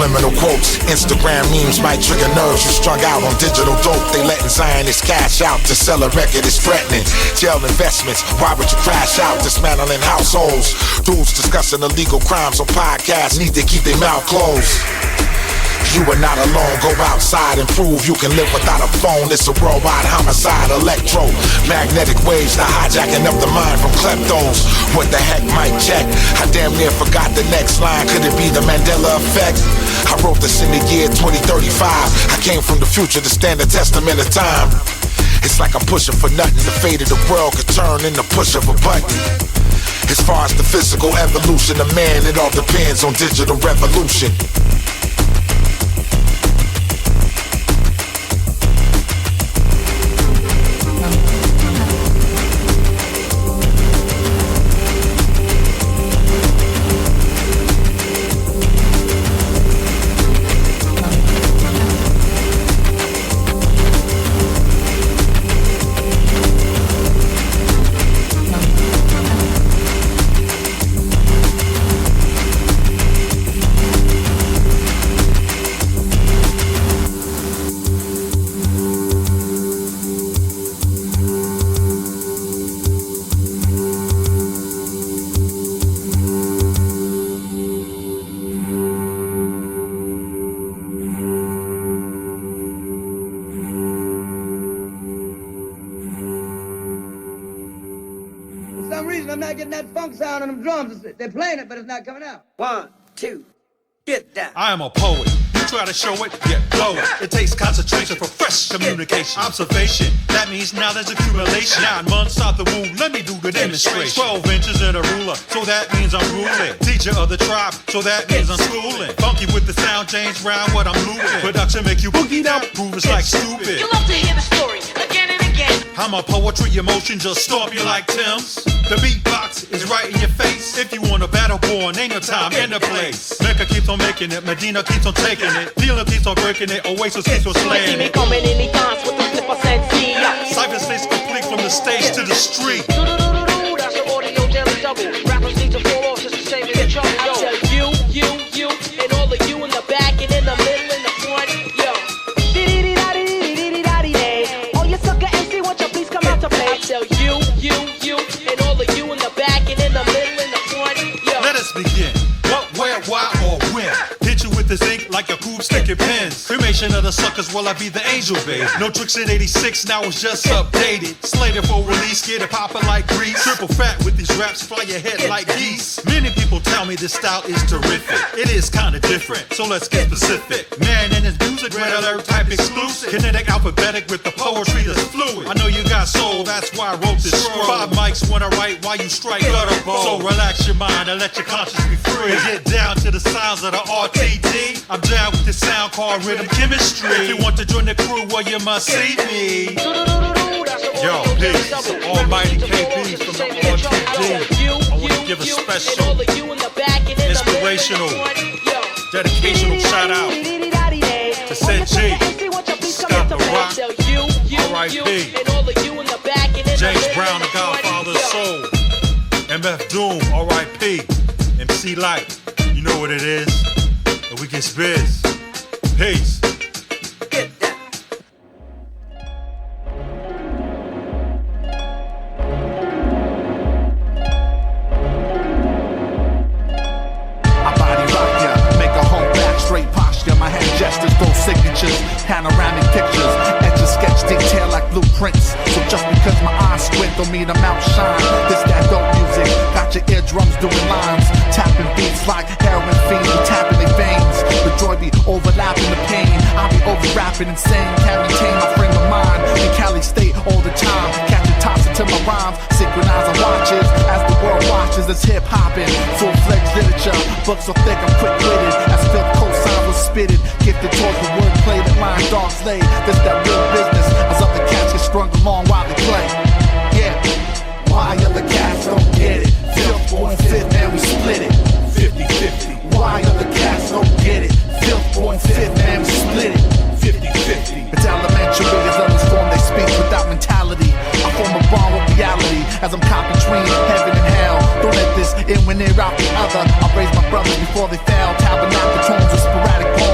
subliminal quotes. Instagram memes might trigger nerves. You strung out on digital dope. They letting Zionists cash out to sell a record is threatening. Jail investments, why would you crash out? Dismantling households. Dudes discussing illegal crimes on podcasts need to keep their mouth closed. You are not alone, go outside and prove you can live without a phone. It's a worldwide homicide, electromagnetic waves, the hijacking of the mind from kleptos. What the heck, mic check? I damn near forgot the next line. Could it be the Mandela effect? I wrote this in the year 2035. I came from the future to stand the testament of time. It's like I'm pushing for nothing. The fate of the world could turn in the push of a button. As far as the physical evolution of man, it all depends on digital revolution. Sound on them drums. They're playing it, but it's not coming out. 1, 2, get down. I am a poet. You try to show it, get blow it. It takes concentration for fresh communication. Observation, that means now there's accumulation. 9 months out the womb, let me do the demonstration. 12 inches in a ruler, so that means I'm ruling. Teacher of the tribe, so that means I'm schooling. Funky with the sound, James Brown, what I'm looping. Production make you boogie down, groove is like stupid. You love to hear the story again and again. I'm a poetry emotion, just stomp you like Tim's. The beatbox is right in your face. If you want a battle born, ain't no time in the place. Mecca keeps on making it, Medina keeps on taking it, Dealer keeps on breaking it, Oasis keeps on slaying it. Coming in the dance with the flip of Sensei. Cypher stays complete from the stage to the street. That's the audio daily double. Rappers need to fall off just the same in the trouble. I tell you, and all of you in the back and in the middle and the front, yo. All you sucker MC, won't you please come out to play? I tell you, and all of you in the back and in the middle and the front, yo. Let us begin. What, where, why, or when? Hit you with this ink like a cool stick and pins. Cremation of the suckers, will I be the angel, babe? No tricks in 86, now it's just updated. Slated for release, get it poppin' like grease. Triple fat with these raps, fly your head like geese. Many people tell me this style is terrific. It is kinda different, so let's get specific. Man and his music, red alert type exclusive. Kinetic alphabetic with the poetry that's fluid. I know you got soul, that's why I wrote this scroll. 5 mics when I write while you strike gutter ball. So relax your mind and let your conscience be free. Get down to the sounds of the RTD. I'm down with the sound called rhythm chemistry. If you want to join the crew, well you must see me. Yo, peace. Almighty KP from the RTD. I want to give a special, inspirational, dedicational shout out to Senji, Scott the Rock, R.I.P. James Brown, the Godfather of Soul, MF Doom, R.I.P. MC Light, you know what it is, and we get biz. Peace. My hand gestures, those signatures, panoramic pictures, etch a sketch, detail like blueprints. So just because my eyes squint don't mean I'm outshine. This that dope music, got your eardrums doing lines, tapping beats like heroin fiends, we tapping their veins. The joy be overlapping the pain, I be over rapping insane, can't maintain my frame of mind. In Cali State all the time, catch it tossing to my rhymes, synchronizing watches as the world watches. It's hip hopping, full-fledged literature, books so thick I'm quick-witted as Phil Cosign was spitted, gifted towards the wordplay that line dogs lay. This that real business, as other cats get strung along while they play. Yeah, why other cats don't get it? Filth born fifth, man, we split it 50-50. Why other cats don't get it? Filth born fifth, man, we split it 50-50. It's elementary as others form their speech without mentality. I form a bond with reality as I'm copping between heaven and hell. Don't let this in when they're out the other. I raise my brothers before they fail. Tabernacle tones with sporadic poems.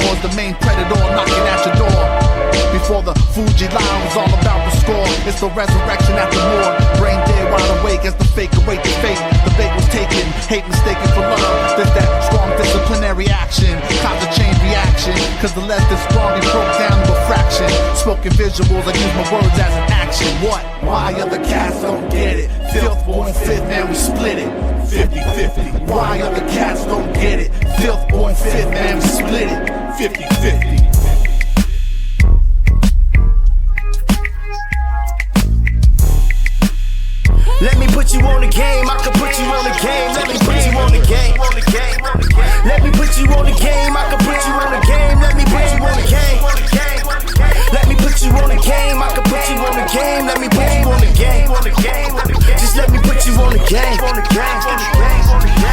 yours, the main predator knocking at your door. Before the Fuji line was all about the score. It's the resurrection at the morgue. Brain dead, wide awake as the fake await the fate. The bait was taken, hate mistaken for love. There's that strong disciplinary action, cause a chain reaction. Cause the less is strong, it broke down to a fraction. Spoken visuals, I use my words as an action. What? Why other cats don't get it? Filth born fifth, man, we split it. 50-50. Why other cats don't get it? Filth born fifth, man, we split it. 50-50. Let me put you on the game, I can put you on the game. Let me put you on the game. Let me put you on the game, I can put you on the game. Let me put you on the game. Let me put you on the game, I can put you on the game. Let me put you on the game. Just let me put you on the game.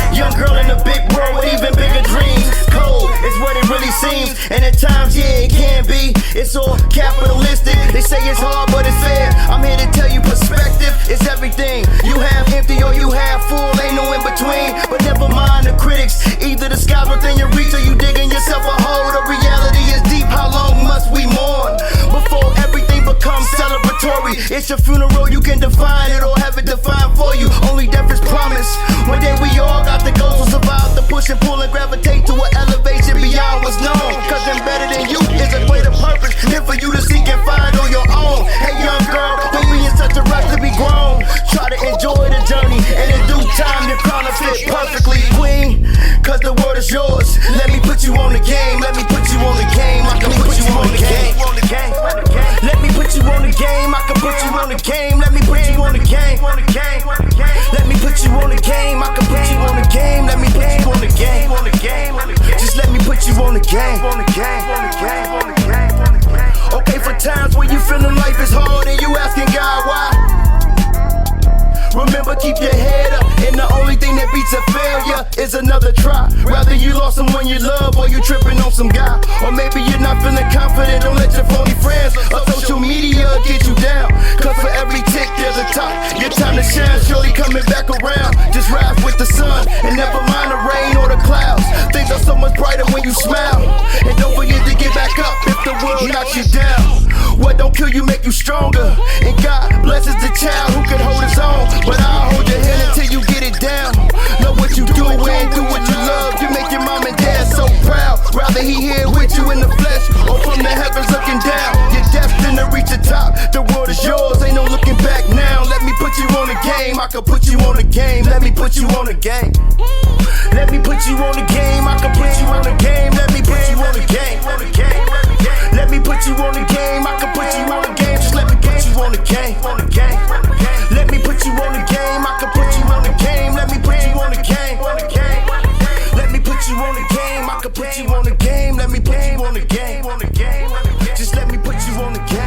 Young girl in a big world with even bigger dreams. Cold is what it really seems, and at times, yeah, it can be. It's all capitalistic. They say it's hard, but it's fair. I'm here to tell you perspective is everything. You have empty or you have full, ain't no in between. But never mind the critics. Either the sky's within your reach or you digging yourself a hole. The reality is deep. How long must we mourn before everything becomes celebratory? It's your funeral, you can define it or have it defined for you. Only death is promise. One day we all got the goals to survive the push and pull and gravitate to an elevation beyond what's known. Cause embedded in you is a greater purpose here for you to seek and find on your own. Hey young girl, don't be in such a rush to be grown. Try to enjoy the journey, and in due time your crown will fit perfectly, queen. Cause the world is yours. Let me put you on the game. Let me put you on the game. I can put you on the game. Let me put you on the game. I can put you on the game. Let me put you on the game. Let me put you on the game. I can put you on the game. Let me put you on the game. Just let me put you on the game. Okay, for times when you feeling life is hard and you asking God why. Remember, keep your head up, and the only thing that beats a failure is another try. Rather you lost someone you love or you tripping on some guy. Or maybe you're not feeling confident, don't let your phony friends or social media get you down. Cause for every tick there's a top. Your time to shine, surely coming back around. Just ride with the sun, and never mind the rain or the clouds. Things are so much brighter when you smile. And don't forget to get back up if the world knocks you down. What don't kill you make you stronger. And God blesses the child who can hold his own. But I'll hold your hand until you get it down. Know what you do and do what you love. You make your mom and dad so proud. Rather he here with you in the flesh or from the heavens looking down. You're destined to reach the top. The world is yours, ain't no looking back now. Let me put you on the game. I can put you on the game. Let me put you on the game. Let me put you on the game. I can put you on the game. Let me put you on the game. Let me put you on the game. I can put you on the game. Just let me put you on the game. Let me put you on the game. I can put you on the game. Let me put you on the game. Let me put you on the game. I can put you on the game. Let me put you on the game. Just let me put you on the game.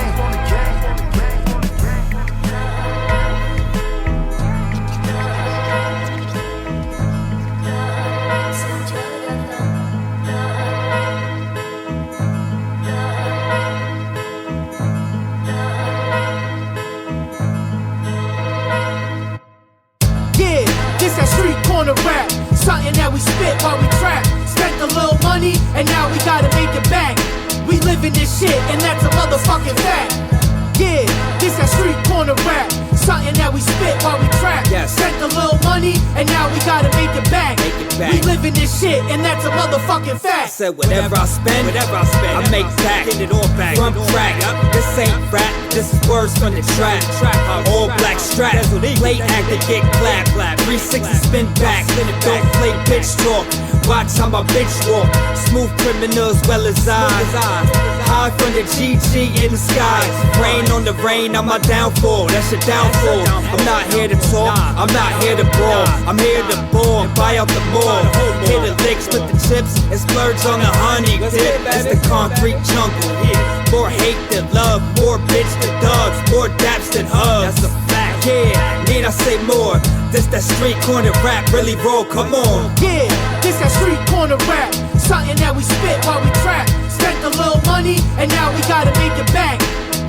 Rap, something that we spit while we trap. Spent a little money and now we gotta make it back. We living this shit and that's a motherfucking fact. Yeah, this that street corner rap. Something that we spit while we trap. Spent a little money and now we gotta make it back. We living this shit and that's a motherfucking fact. Said whatever I spend, I make back. Get it all back. From crack, this ain't rap, this is words from the track. All black strap, play act and get clapped. 360 spin back, don't play bitch talk. Watch how my bitch walk. Smooth criminal as well as I. High from the GG in the sky. Rain on the rain, I'm my downfall. That's your downfall. I'm not here to talk, I'm not here to brawl. I'm here to ball and buy out the mall. Hit the licks with the chips and splurge on the honey dip. It's the concrete jungle. More hate than love, more bitch than dogs, more daps than hugs. That's a fact. Yeah, need I say more? This that street corner rap, really roll, come on. Yeah, this that street corner rap. Something that we spit while we trap. Spent a little money and now we gotta make it back.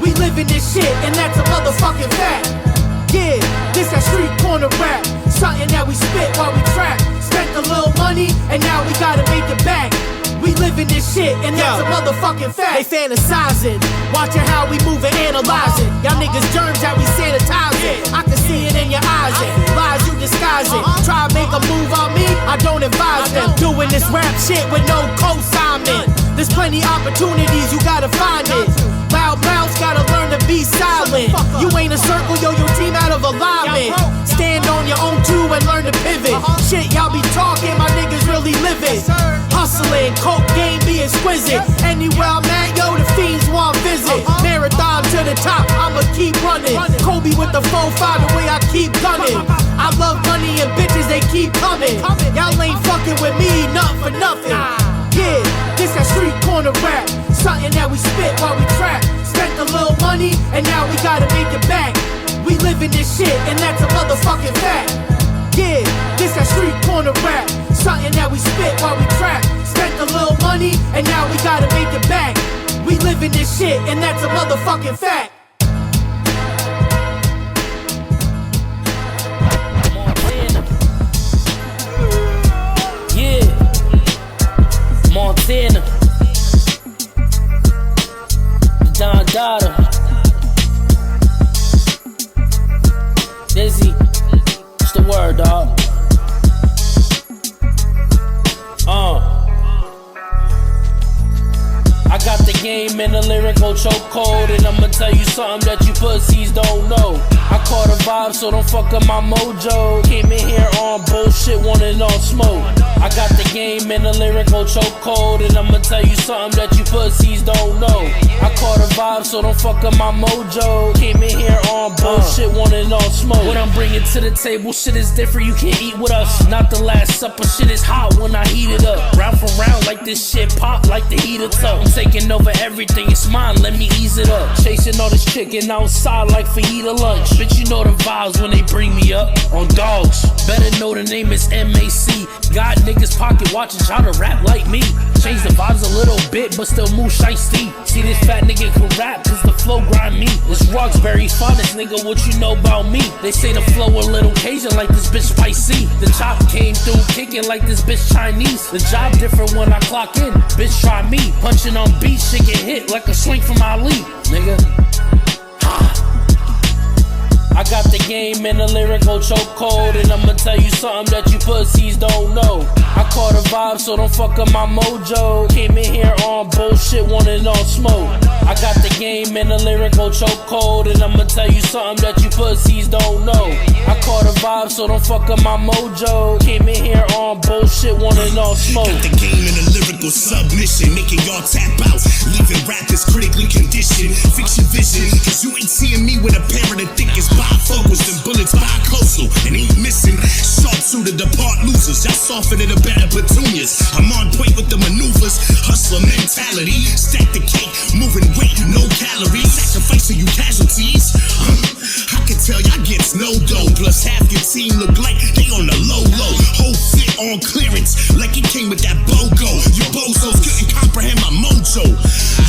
We living this shit and that's a motherfucking fact. Yeah, this that street corner rap. Something that we spit while we trap. Spent a little money and now we gotta make it back. We living this shit, and that's a motherfucking fact. They fantasizing, watching how we move and analyzing. Y'all niggas germs that we sanitizing. I can see it in your eyes, lies you disguising. Try to make a move on me, I don't advise them. Doing this rap shit with no co-signment. There's plenty opportunities, you gotta find it. Loud mouths gotta learn to be silent. You ain't a circle, yo, your team out of alignment. Stand on your own too and learn to pivot. Shit, y'all be talking, my niggas really live it. Hustling, coke game be exquisite. Anywhere I'm at, yo, the fiends want visit. Marathon to the top, I'ma keep running. Kobe with the 4-5, the way I keep gunning. I love money and bitches, they keep coming. Y'all ain't fucking with me, nothing for nothing. Yeah, this that street corner rap. Something that we spit while we trap. Spent a little money, and now we gotta make it back. We living this shit, and that's a motherfucking fact. Yeah, this that street corner rap. Something that we spit while we trap. Spent a little money, and now we gotta make it back. We living this shit, and that's a motherfucking fact. Yeah, Montana, Don Dada, Dizzy, what's the word, dog? I got the game in a lyrical chokehold, and I'ma tell you something that you pussies don't know. I caught a vibe, so don't fuck up my mojo. Came in here on bullshit, wanting all smoke. I got the game in a lyrical chokehold, and I'ma tell you something that you pussies don't know. I caught a vibe, so don't fuck up my mojo. Came in here on bullshit, wanting all smoke. What I'm bringing to the table, shit is different, you can't eat with us. Not the last supper, shit is hot when I heat it up. Round for round, like this shit pop like the heater tub. I'm taking over everything, it's mine, let me ease it up. Chasing all this chicken outside like fajita lunch. Bitch, you know the vibes when they bring me up on dogs. Better know the name is MAC. Got niggas pocket watching, try to rap like me. Change the vibes a little bit, but still move shiesty. See this fat nigga can rap, cause the flow grind me. This Roxbury's finest, nigga, what you know about me? They say the flow a little Cajun like this bitch spicy. The chop came through kicking like this bitch Chinese. The job different when I clock in, bitch try me. Punching on beats, shit get hit like a swing from Ali, nigga. I got the game in a lyrical chokehold, and I'ma tell you something that you pussies don't know. I caught a vibe, so don't fuck up my mojo. Came in here on bullshit, wanting all smoke. I got the game in a lyrical chokehold, and I'ma tell you something that you pussies don't know. I caught a vibe, so don't fuck up my mojo. Came in here on bullshit, wanting all smoke. Got the game in a lyrical submission, making y'all tap out, leaving rappers critically conditioned. Fix your vision, cause you ain't seeing me with a pair of the thickest bifocals and bullets bi-coastal and ain't missing. Sharpshooter depart losers, y'all softer than a bag of petunias. I'm on point with the maneuvers, hustler mentality. Stack the cake, moving weight, no calories. Sacrificing you casualties. I can tell y'all gets no dough. Plus half your team look like they on the low. Whole fit on clearance, like it came with that BOGO. You bozos couldn't comprehend my mojo.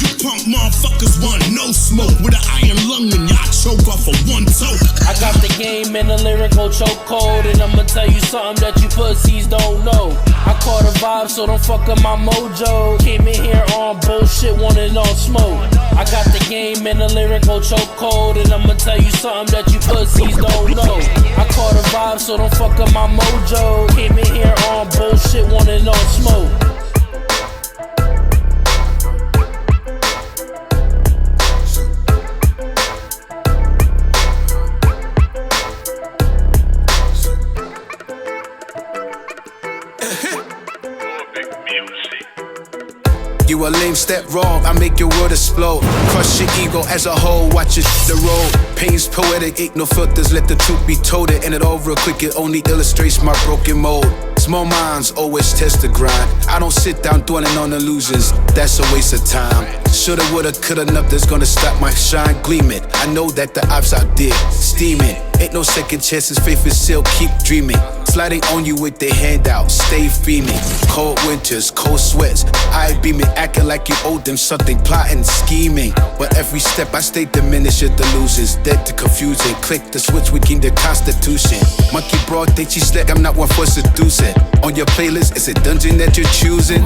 You punk motherfuckers want no smoke with an iron lung when y'all choke off of one toke. I got the game in a lyrical chokehold, and I'ma tell you something that you pussies don't know. I caught a vibe, so don't fuck up my mojo. Came in here on bullshit, wanting all smoke. I got the game in a lyrical chokehold, and I'ma tell you something that you pussies don't know. I caught a vibe, so don't fuck up my mojo. Came in here on bullshit, wanting all smoke. You a lame step wrong, I make your world explode. Crush your ego as a whole, watch it the road. Pain's poetic, ain't no filters, let the truth be told. It and it all real quick, it only illustrates my broken mode. Small minds always test the grind. I don't sit down dwelling on illusions, that's a waste of time. Shoulda, woulda, coulda, nothing's gonna stop my shine gleaming. I know that the ops out there steaming. Ain't no second chances, faith is still keep dreaming. Sliding on you with their hand out, stay feeling. Cold winters, cold sweats, I beaming, acting like you owe them something, plotting, scheming. But every step I stay diminished, you're the losers. Dead to confusion, click the switch, we king the constitution. Monkey broad, think she slick, I'm not one for seducing. On your playlist, it's a dungeon that you're choosing.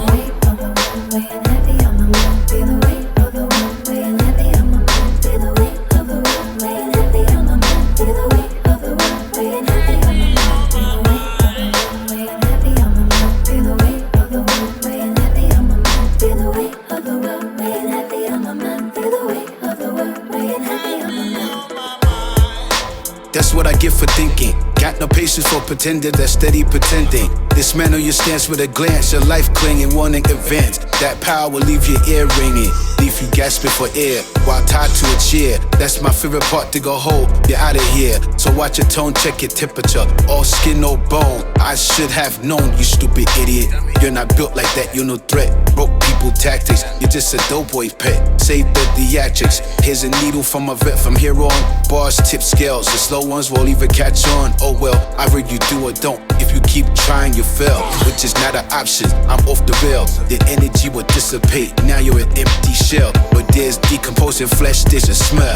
That's what I get for thinking. Got no patience for pretenders that steady pretending. Dismantle your stance with a glance, your life clinging, wanting advance. That power will leave your ear ringing, leave you gasping for air while tied to a chair. That's my favorite part to go hold you out of here. So watch your tone, check your temperature. All skin, no bone. I should have known, you stupid idiot. You're not built like that, you're no threat. Broke people tactics, you're just a doughboy pet. Save the theatrics. Here's a needle from a vet from here on. Bars tip scales, the slow ones won't even catch on. Oh well, I heard you do or don't. If you keep trying, you fail, which is not an option. I'm off the rail. The energy will dissipate. Now you're an empty shell. But there's decomposing flesh, there's a smell.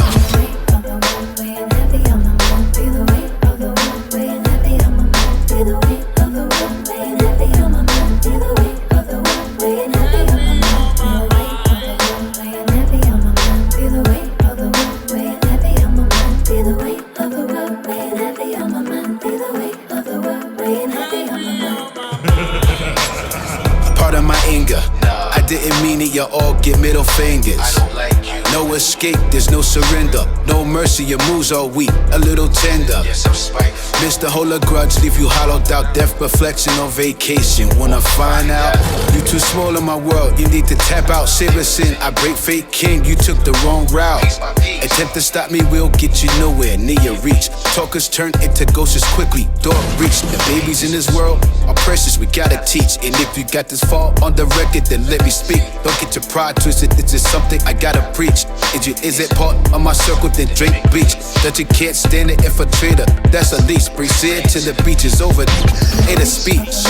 Part of my anger, I didn't mean it, you all get middle fingers. I don't like you. No escape, there's no surrender. No mercy, your moves are weak, a little tender. Yes, I'm spiteful. Mr. Hold a grudge, leave you hollowed out. Death reflection on vacation. Wanna find out? You too small in my world, you need to tap out. Save a sin, I break fake king, you took the wrong route. Attempt to stop me will get you nowhere near your reach. Talkers turn into ghosts quickly, door reach. The babies in this world are precious, we gotta teach. And if you got this far on the record, then let me speak. Don't get your pride twisted, this is something I gotta preach. Is it part of my circle, then drink bleach. That you can't stand it if a traitor, that's a lease. Proceed till the beach is over, in a speech.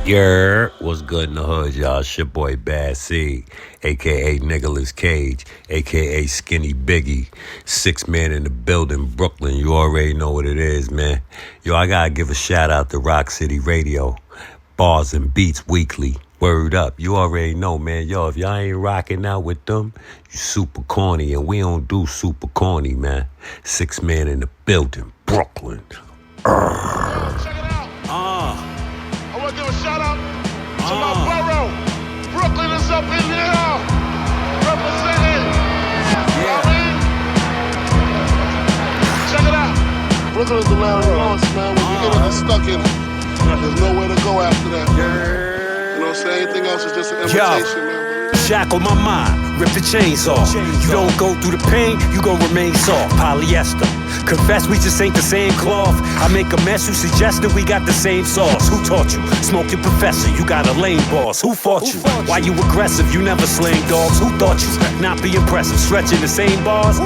Yer, what's good in the hood, y'all? It's your boy Bad C, a.k.a. Nicholas Cage, a.k.a. Skinny Biggie. 6 man in the building, Brooklyn. You already know what it is, man. Yo, I gotta give a shout out to RocCityRadio. Bars and Beats Weekly. Word up. You already know, man. Yo, if y'all ain't rocking out with them, you super corny. And we don't do super corny, man. 6 man in the building, Brooklyn. I want to give a shout out to my borough. Brooklyn is up in here, representing. You know what I mean? Check it out. Brooklyn is the land of lost, man. When you get stuck in it, there's nowhere to go after that. You know what I'm saying? Anything else is just an invitation, man. Shackle my mind, rip the chains off. You don't go through the pain, you gon' remain soft. Polyester. Confess we just ain't the same cloth. I make a mess, you suggested we got the same sauce. Who taught you? Smoke your professor, you got a lame boss. Who fought you? Why you aggressive? You never slang dogs. Who thought you? Not be impressive, stretching the same bars?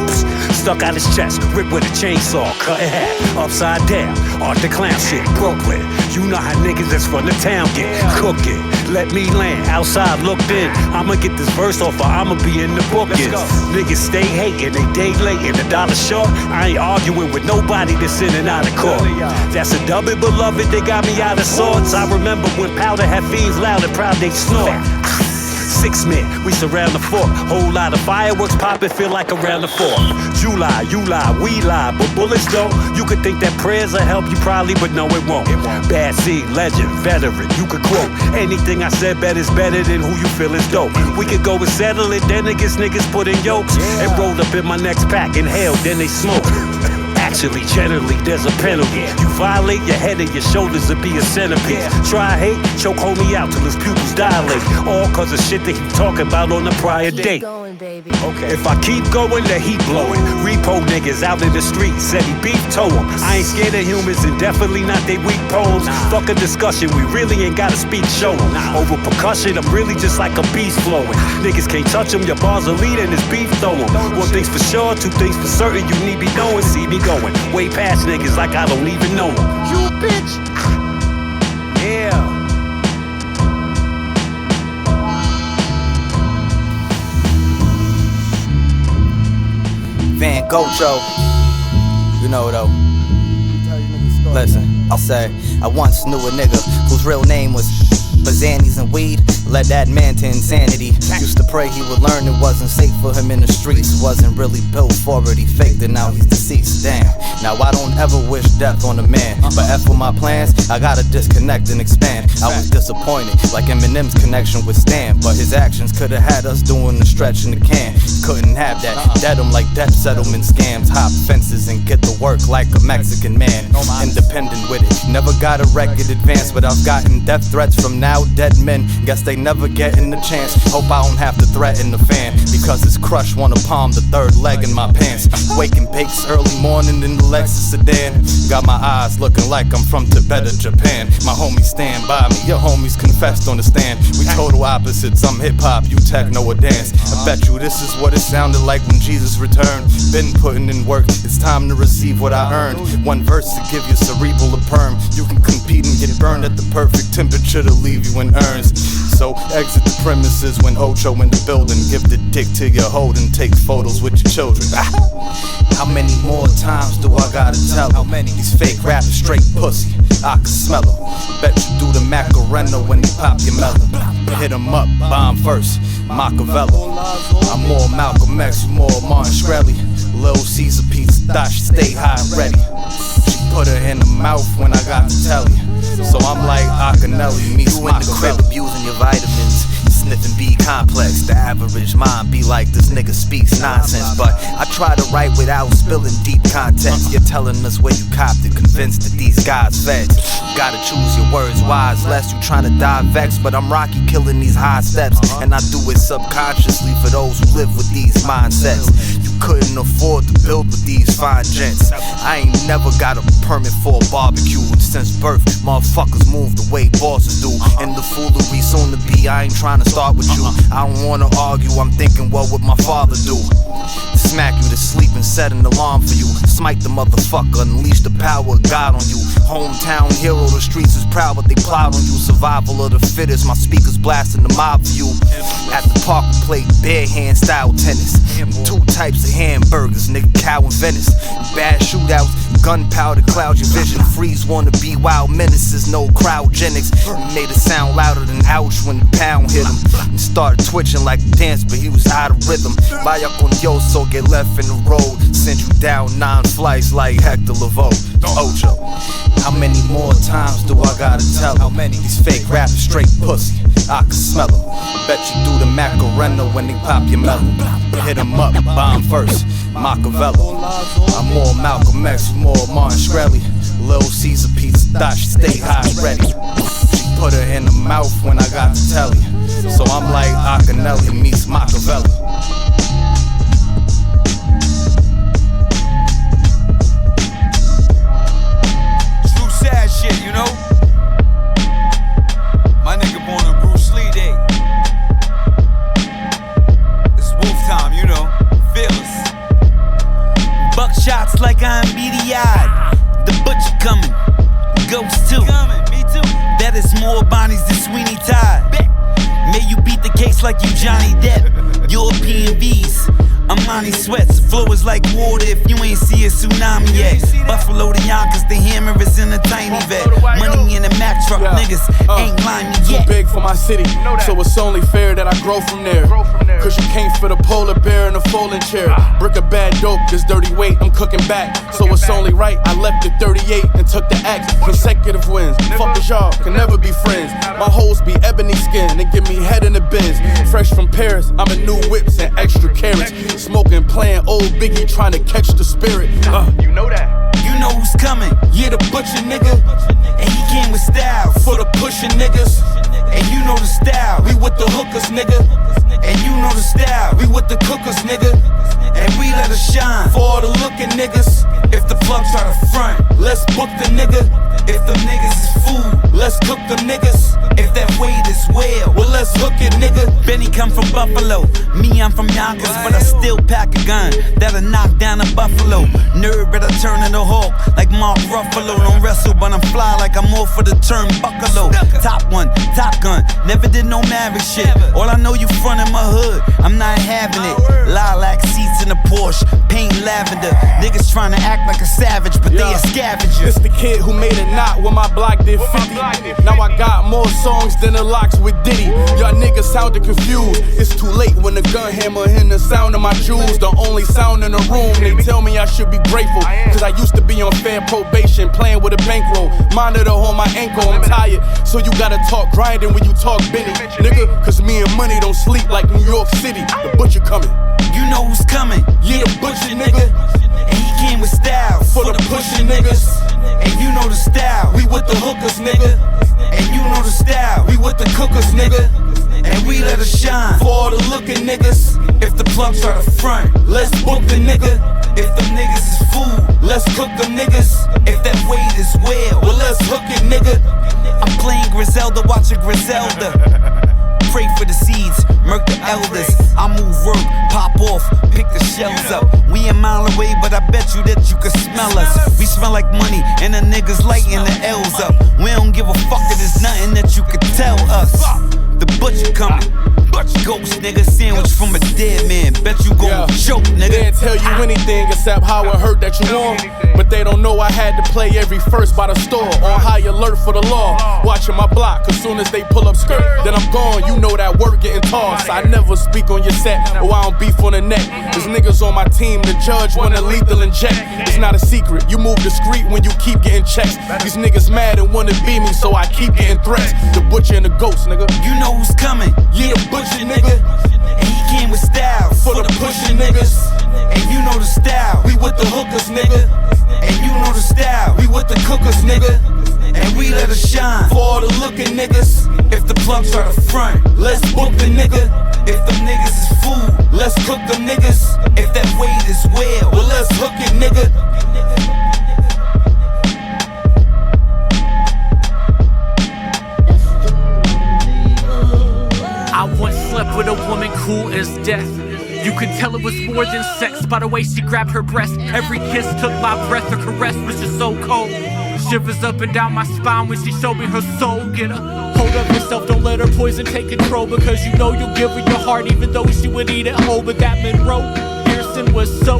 Stuck out his chest, ripped with a chainsaw. Cut in half, upside down. Art the clown shit, Brooklyn. You know how niggas that's from the town get cooking. Let me land, outside looked in. I'ma get this verse off or I'ma be in the bookings. Niggas stay hating, they day late in the dollar short. I ain't arguing with nobody that's in and out of court. That's a double beloved, they got me out of sorts. I remember when powder had fiends loud and proud they snort. 6 men, we surround the fort. Whole lot of fireworks popping, feel like around the 4th. You lie, we lie, but bullets don't. You could think that prayers will help you probably, but no it won't. Bad seed, legend, veteran, you could quote. Anything I said better is better than who you feel is dope. We could go and settle it, then against niggas put in yokes. And rolled up in my next pack, inhaled, then they smoke. Actually, generally, there's a penalty. You violate, your head and your shoulders will be a centerpiece. Try hate, choke homie out till his pupils dilate. All cause of shit that he talking about on the prior date. Okay. If I keep going, the heat blowing. Repo niggas out in the streets said he beef toe him. I ain't scared of humans and definitely not they weak poems. Fuck a discussion, we really ain't gotta speak, show 'em. Over percussion, I'm really just like a beast flowing. Niggas can't touch 'em, your bars are leading, it's beef throwing. One thing's for sure, two things for certain, you need be knowing. See me going way past niggas like I don't even know 'em. You bitch. Yeah. Van Gocho, you know though. Listen, I'll say, I once knew a nigga whose real name was Bazani's and weed led that man to insanity. Used to pray he would learn it wasn't safe for him in the streets. Wasn't really built for it, he faked it, now he's deceased. Damn, now I don't ever wish death on a man, but F with my plans, I gotta disconnect and expand. I was disappointed, like Eminem's connection with Stan, but his actions could've had us doing the stretch in the can. Couldn't have that, dead him like debt settlement scams. Hop fences and get to work like a Mexican man. Independent with it, never got a record advance, but I've gotten death threats from now dead men. Guess they never getting the chance. Hope I don't have to threaten the fan, because his crush wanna palm the third leg in my pants. Waking bakes early morning in the Lexus sedan. Got my eyes looking like I'm from Tibet or Japan. My homies stand by me, your homies confessed on the stand. We total opposites, I'm hip-hop, you techno or dance. I bet you this is what it sounded like when Jesus returned. Been putting in work, it's time to receive what I earned. One verse to give you cerebral a perm. You can compete and get burned at the perfect temperature to leave you in urns. So exit the premises when Ocho in the building. Give the dick to your hold and take photos with your children. How many more times do I gotta tell them? How many? These fake rappers straight pussy, I can smell them. Bet you do the Macarena when they pop your melon. Hit them up, bomb first, Machiavelli. I'm more Malcolm X, you more Martin Shkreli. Lil Caesar pizza, thought she stay high and ready. She put her in the mouth when I got to tell you. So I'm like Akinelli meets You in the crib abusing your vitamins, sniffing B complex. The average mind be like, this nigga speaks nonsense. But I try to write without spilling deep context. You're telling us where you copped it, convinced that these guys feds. Gotta choose your words wise, lest you trying to die vexed. But I'm Rocky killing these high steps, and I do it subconsciously for those who live with these mindsets. You couldn't afford to build with these fine gents. I ain't never got a permit for a barbecue. Since birth, motherfuckers move the way bosses do. And the foolery soon to be, I ain't trying to start with you. I don't wanna argue, I'm thinking what would my father do? Smack you to sleep and set an alarm for you. Smite the motherfucker, unleash the power of God on you. Hometown hero, the streets is proud but they plot on you. Survival of the fittest, my speakers blasting the mob for you. At the park we played bare hand style tennis. Two types of hamburgers, nigga, cow and Venice. Bad shootouts, gunpowder cloud your vision. Freeze wanna be wild menaces, no cryogenics. Made it sound louder than ouch when the pound hit him. And started twitching like a dance, but he was out of rhythm. Vaya con Dios, so get left in the road. Sent you down 9 flights like Hector Lavoe. Ocho. How many more times do I gotta tell them? How many? These fake rappers straight pussy, I can smell them. Bet you do the Macarena when they pop your melon. Hit them up, bomb first, Machiavelli. I'm more Malcolm X, you more Martin Shkreli. Lil Caesar pizza, thought she stay high and ready. She put her in the mouth when I got to tell you. So I'm like Akinelli meets Machiavelli. True sad shit, you know? My nigga born on Bruce Lee Day. It's wolf time, you know? Fearless. Buckshots like I'm beady-eyed. The butcher coming, ghost too. Me too. That is more Bonnies than Sweeney Todd. May you beat the case like you Johnny Depp. European V's, Armani sweats. Flow is like water if you ain't see a tsunami yet. Buffalo to Yonkers, the hammer is in a tiny vet. Money in a Mack truck, niggas ain't limey yet. Too big for my city, so it's only fair that I grow from there. Cause you can't fit a polar bear in a folding chair. Brick of bad dope, this dirty weight, I'm cooking back. So it's only right, I left at 38 and took the axe. Consecutive wins, fuck with y'all, can never be friends. My hoes be ebony skin and give me head in the bins. Fresh from Paris, I'm in new whips and extra carrots. Smoking, playing old Biggie, trying to catch the spirit. You know that. know who's coming. Yeah, the butcher nigga. And he came with style for the pushing niggas. And you know the style, we with the hookers, nigga. And you know the style, we with the cookers, nigga. And we let it shine for all the looking niggas. If the plug try to front, let's book the nigga. If them niggas is food, let's cook them niggas. If that weight is well, let's hook it, nigga. Benny come from Buffalo, me I'm from Yonkers, but I still pack a gun that'll knock down a buffalo. Nerd better turn into Hulk, like Mark Ruffalo. Don't wrestle, but I'm fly like I'm off for the term buckalo. Top one, Top Gun, never did no Maverick shit. All I know you front in my hood, I'm not having it. Lilac seats in a Porsche, paint lavender. Niggas trying to act like a savage, but they a scavenger. It's the kid who made it not when my block did 50. Now I got more songs than the locks with Diddy. Y'all niggas sounded confused. It's too late when the gun hammer in the sound of my jewels. The only sound in the room. They tell me I should be grateful, cause I used to be on fair probation, playing with a bankroll. Monitor on my ankle, I'm tired. So you gotta talk grinding when you talk Benny, nigga. Cause me and money don't sleep like New York City. The butcher coming. You know who's coming. Yeah, the butcher nigga. And he came with style for the pushing niggas. And you know the style, we with the hookers, nigga. And you know the style, we with the cookers, nigga. And we let it shine for all the looking niggas. If the plug try to front, let's book the nigga. If them niggas is food, let's cook them niggas. If that weight is well, let's hook it, nigga. I'm playing Griselda, watching Griselda. Pray for the seeds, murk the elders. I move work, pop off, pick the shells up. We a mile away, but I bet you that you can smell us. We smell like money, and the niggas lighting the L's up. We don't give a fuck if there's nothing that you could tell us. The butcher coming. Ghost nigga, sandwich from a dead man. Bet you gon' choke, nigga. They didn't tell you anything except how it hurt that you won. But they don't know I had to play every verse by the store. On high alert for the law. Watching my block, cause soon as they pull up skirt, then I'm gone. You know that work getting tossed. I never speak on your set, or I don't beef on the neck. There's niggas on my team, the judge wanna lethal inject. It's not a secret, you move discreet when you keep getting checks. These niggas mad and wanna be me, so I keep getting threats. The butcher and the ghost, nigga. You know who's coming. Yeah, the butcher nigga. And he came with style for the pushing niggas. And you know the style, we with the hookers, nigga. And you know the style, we with the cookers, nigga. And we let it shine for all the looking niggas. If the plug try to front, let's book the nigga. If them niggas is food, let's cook them niggas. If that weight is well, let's hook it, nigga. I once slept with a woman cool as death. You could tell it was more than sex by the way she grabbed her breast. Every kiss took my breath, her caress was just so cold. Shivers up and down my spine when she showed me her soul. Get her, hold up yourself, don't let her poison take control. Because you know you'll give her your heart even though she would eat it whole. But that Monroe Pearson was so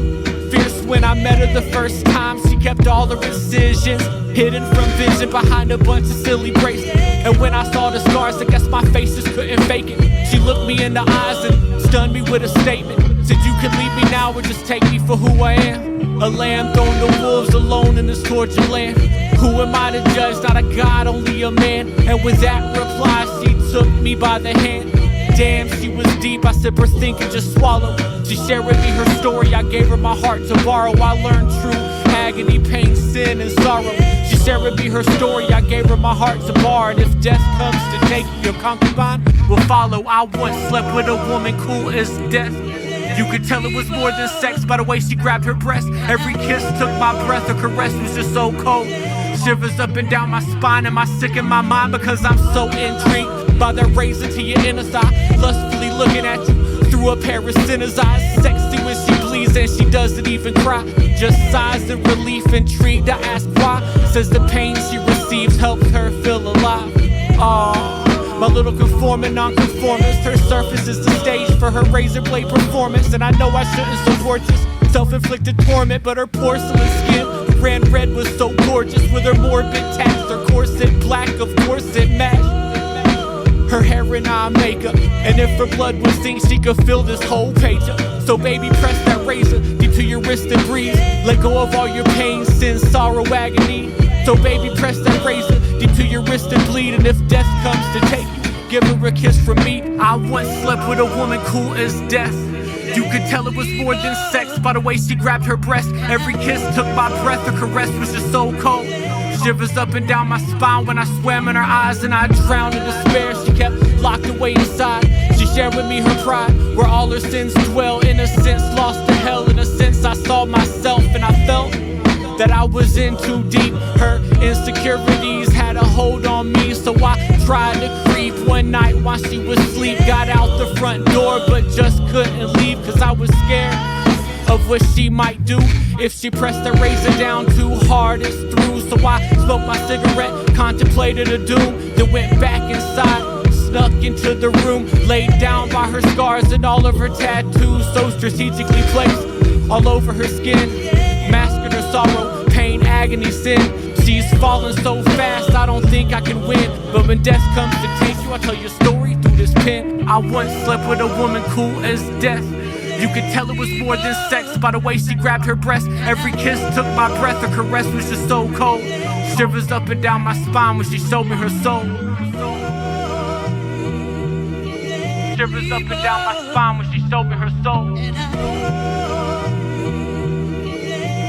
fierce when I met her the first time. She kept all her incisions hidden from vision behind a bunch of silly braids. And when I saw the scars, I guess my face just couldn't fake it. She looked me in the eyes and stunned me with a statement. Said you could leave me now or just take me for who I am. A lamb thrown to wolves alone in this tortured land. Who am I to judge? Not a god, only a man. And with that reply, she took me by the hand. Damn, she was deep, I sipped her think and just swallowed. She shared with me her story, I gave her my heart to borrow. I learned true agony, pain, sin, and sorrow. She shared with me her story, I gave her my heart to borrow. And if death comes to take you, your concubine will follow. I once slept with a woman cool as death. You could tell it was more than sex by the way she grabbed her breast. Every kiss took my breath, her caress was just so cold. Shivers up and down my spine, am I sick in my mind? Because I'm so intrigued by that razor to your inner side. Lustfully looking at you through a pair of sinner's eyes. Sexy when she bleeds and she doesn't even cry. Just sighs in relief, intrigued, I ask why. Says the pain she receives helps her feel alive. Aww, my little conforming nonconformist. Her surface is the stage for her razor blade performance. And I know I shouldn't support this self-inflicted torment, but her porcelain skin ran red was so gorgeous. With her morbid tats, her corset black, of course it matched her hair and eye makeup. And if her blood was zinc, she could fill this whole page up. So baby, press that razor deep to your wrist and breathe. Let go of all your pain, sin, sorrow, agony. So baby, press that razor deep to your wrist and bleed. And if death comes to take you, give her a kiss from me. I once slept with a woman cool as death. You could tell it was more than sex by the way she grabbed her breast. Every kiss took my breath, her caress was just so cold. Shivers up and down my spine when I swam in her eyes and I drowned in despair. She kept locked away inside. She shared with me her pride, where all her sins dwell. Innocence lost to hell. In a sense I saw myself and I felt that I was in too deep. Her insecurities had a hold on me, so I tried to creep one night while she was asleep. Got out the front door but just couldn't leave, cause I was scared of what she might do if she pressed the razor down too hard. It's through, so I smoked my cigarette, contemplated a doom, then went back inside, snuck into the room, laid down by her scars and all of her tattoos, so strategically placed all over her skin, masking her sorrow, pain, agony, sin. She's falling so fast, I don't think I can win. But when death comes to take you, I tell your story through this pen. I once slept with a woman cool as death. You could tell it was more than sex by the way she grabbed her breast. Every kiss took my breath, her caress was just so cold. Shivers up and down my spine when she showed me her soul. Shivers up and down my spine when she showed me her soul.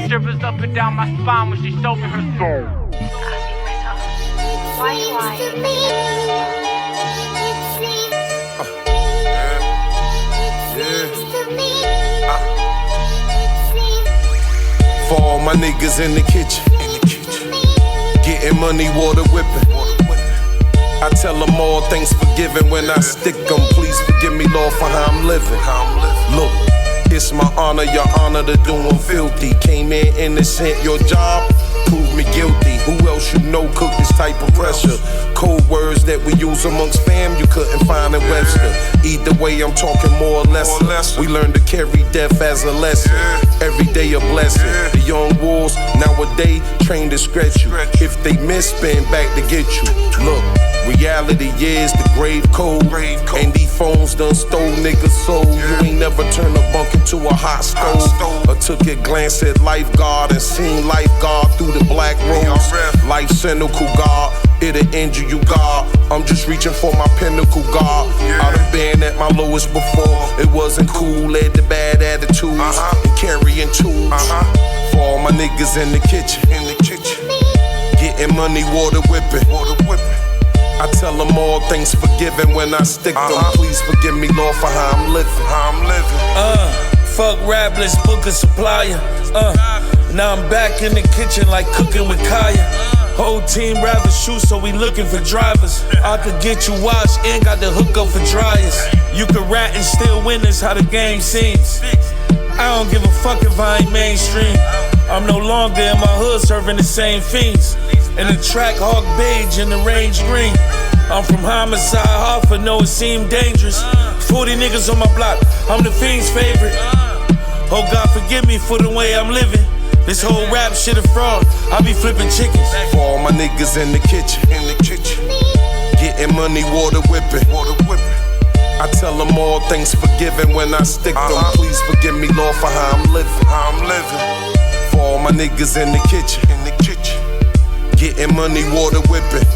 Shivers up and down my spine when she showed me her soul. For all my niggas in the kitchen, getting money, water whipping. I tell them all things forgiven when I stick them. Please forgive me, Lord, for how I'm living. Look, it's my honor, your honor to do them filthy. Came in innocent, your job, prove me guilty. Who else you know cook this type of pressure? Code words that we use amongst fam, you couldn't find in Webster. Either way, I'm talking more or less. We learn to carry death as a lesson. Every day a blessing. The young wolves nowadays trained to scratch you. If they miss, spin back to get you. Look, reality is the grave code. And these phones done stole niggas' soul. You ain't never turned a bunk into a hot stove. Or took a glance at lifeguard and seen lifeguard through the black rose. Life cynical God, it'll injure you, God. I'm just reaching for my pinnacle, God. I done been at my lowest before. It wasn't cool, led to bad attitudes and carrying tools. For all my niggas in the kitchen, getting money, water whipping. I tell them all things forgiven when I stick them. Please forgive me, Lord, for how I'm living. Fuck rap, let's book a supplier. Now I'm back in the kitchen like cooking with Kaya. Whole team rather shoot, so we looking for drivers. I could get you washed and got the hook up for dryers. You could rat and still win, that's how the game seems. I don't give a fuck if I ain't mainstream. I'm no longer in my hood serving the same fiends. In the track, hawk beige in the range green. I'm from homicide, Hartford, know it seemed dangerous. 40 niggas on my block, I'm the fiend's favorite. Oh God, forgive me for the way I'm living. This whole rap shit a fraud, I be flipping chickens. For all my niggas in the kitchen, getting money, water whipping. I tell them all things forgiven when I stick them. Please forgive me, Lord, for how I'm living. For all my niggas in the kitchen, getting money, water whipping.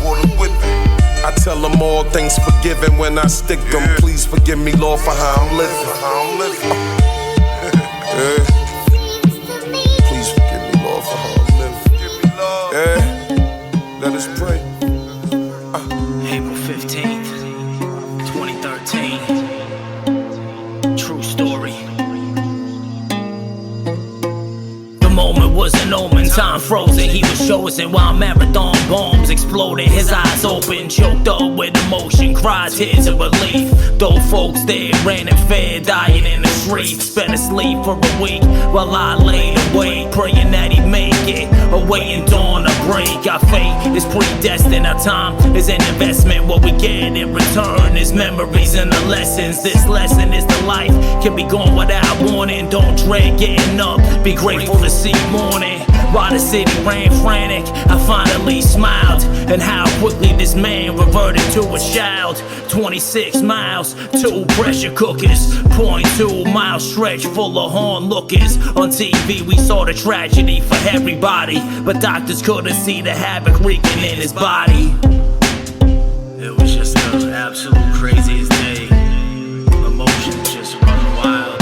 I tell them all things forgiven when I stick them. Please forgive me, Lord, for how I'm living. Please forgive me, Lord, for how I'm living. Let us pray. April 15th, 2013. True story. The moment was an omen, time frozen. He was chosen while marathon bombs exploded. His eyes open, choked up with emotion, cries, tears of relief. Though folks there ran and fed, dying in the streets. Spent asleep for a week while I laid awake, praying that he'd make it, awaiting dawn to break. Our fate is predestined, our time is an investment. What we get in return is memories and the lessons. This lesson is the life can be gone without warning. Don't dread getting up, be grateful to see morning. While the city ran frantic, I finally smiled. And how quickly this man reverted to a child. 26 miles, 2 pressure cookers, 0.2 mile stretch full of onlookers. On TV we saw the tragedy for everybody, but doctors couldn't see the havoc wreaking in his body. It was just the absolute craziest day. Emotions just run wild.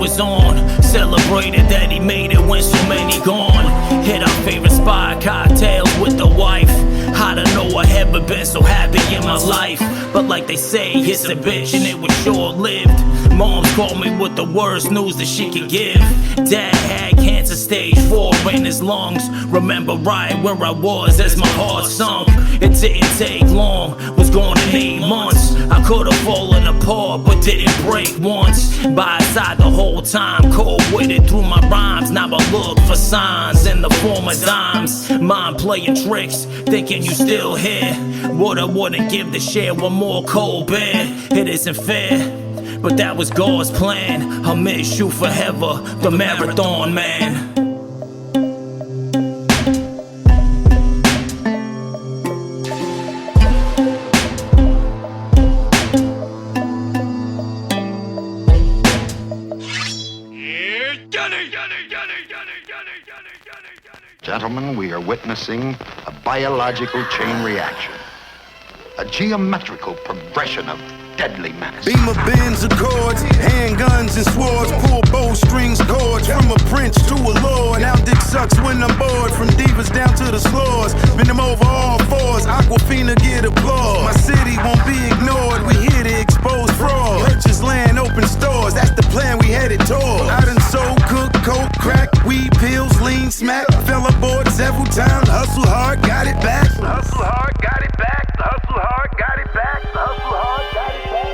was on. Celebrated that he made it when so many gone. Hit our favorite spot, cocktails with the wife. I don't know I ever been so happy in my life. But like they say, it's a bitch and it was short-lived. Moms called me with the worst news that she could give. Dad had cancer stage 4 in his lungs. Remember right where I was as my heart sunk. It didn't take long, was gone in 8 months. I could've fallen apart but didn't break once. By his side the whole time, cold-witted through my rhymes. Now I look for signs in the form of dimes. Mind playing tricks, thinking you still here. What I wouldn't give to share one more cold beer. It isn't fair, but that was God's plan. I'll miss you forever, the marathon man. Gentlemen, we are witnessing a biological chain reaction. A geometrical progression of deadly menace. Beamer bends accords, handguns and swords, pull bowstrings cords from a prince to a lord. Now dick sucks when I'm bored, from divas down to the slores. Bend them over all fours, Aquafina get applause. My city won't be ignored, we here to expose fraud. Purchase land, open stores, that's the plan we headed toward. I done sold, cook, coke, crack, weed, pills, lean, smack. Fell aboard several times, hustle hard, got it back. Hustle hard, got it back. Hustle hard, got it back. Hustle hard, got it back.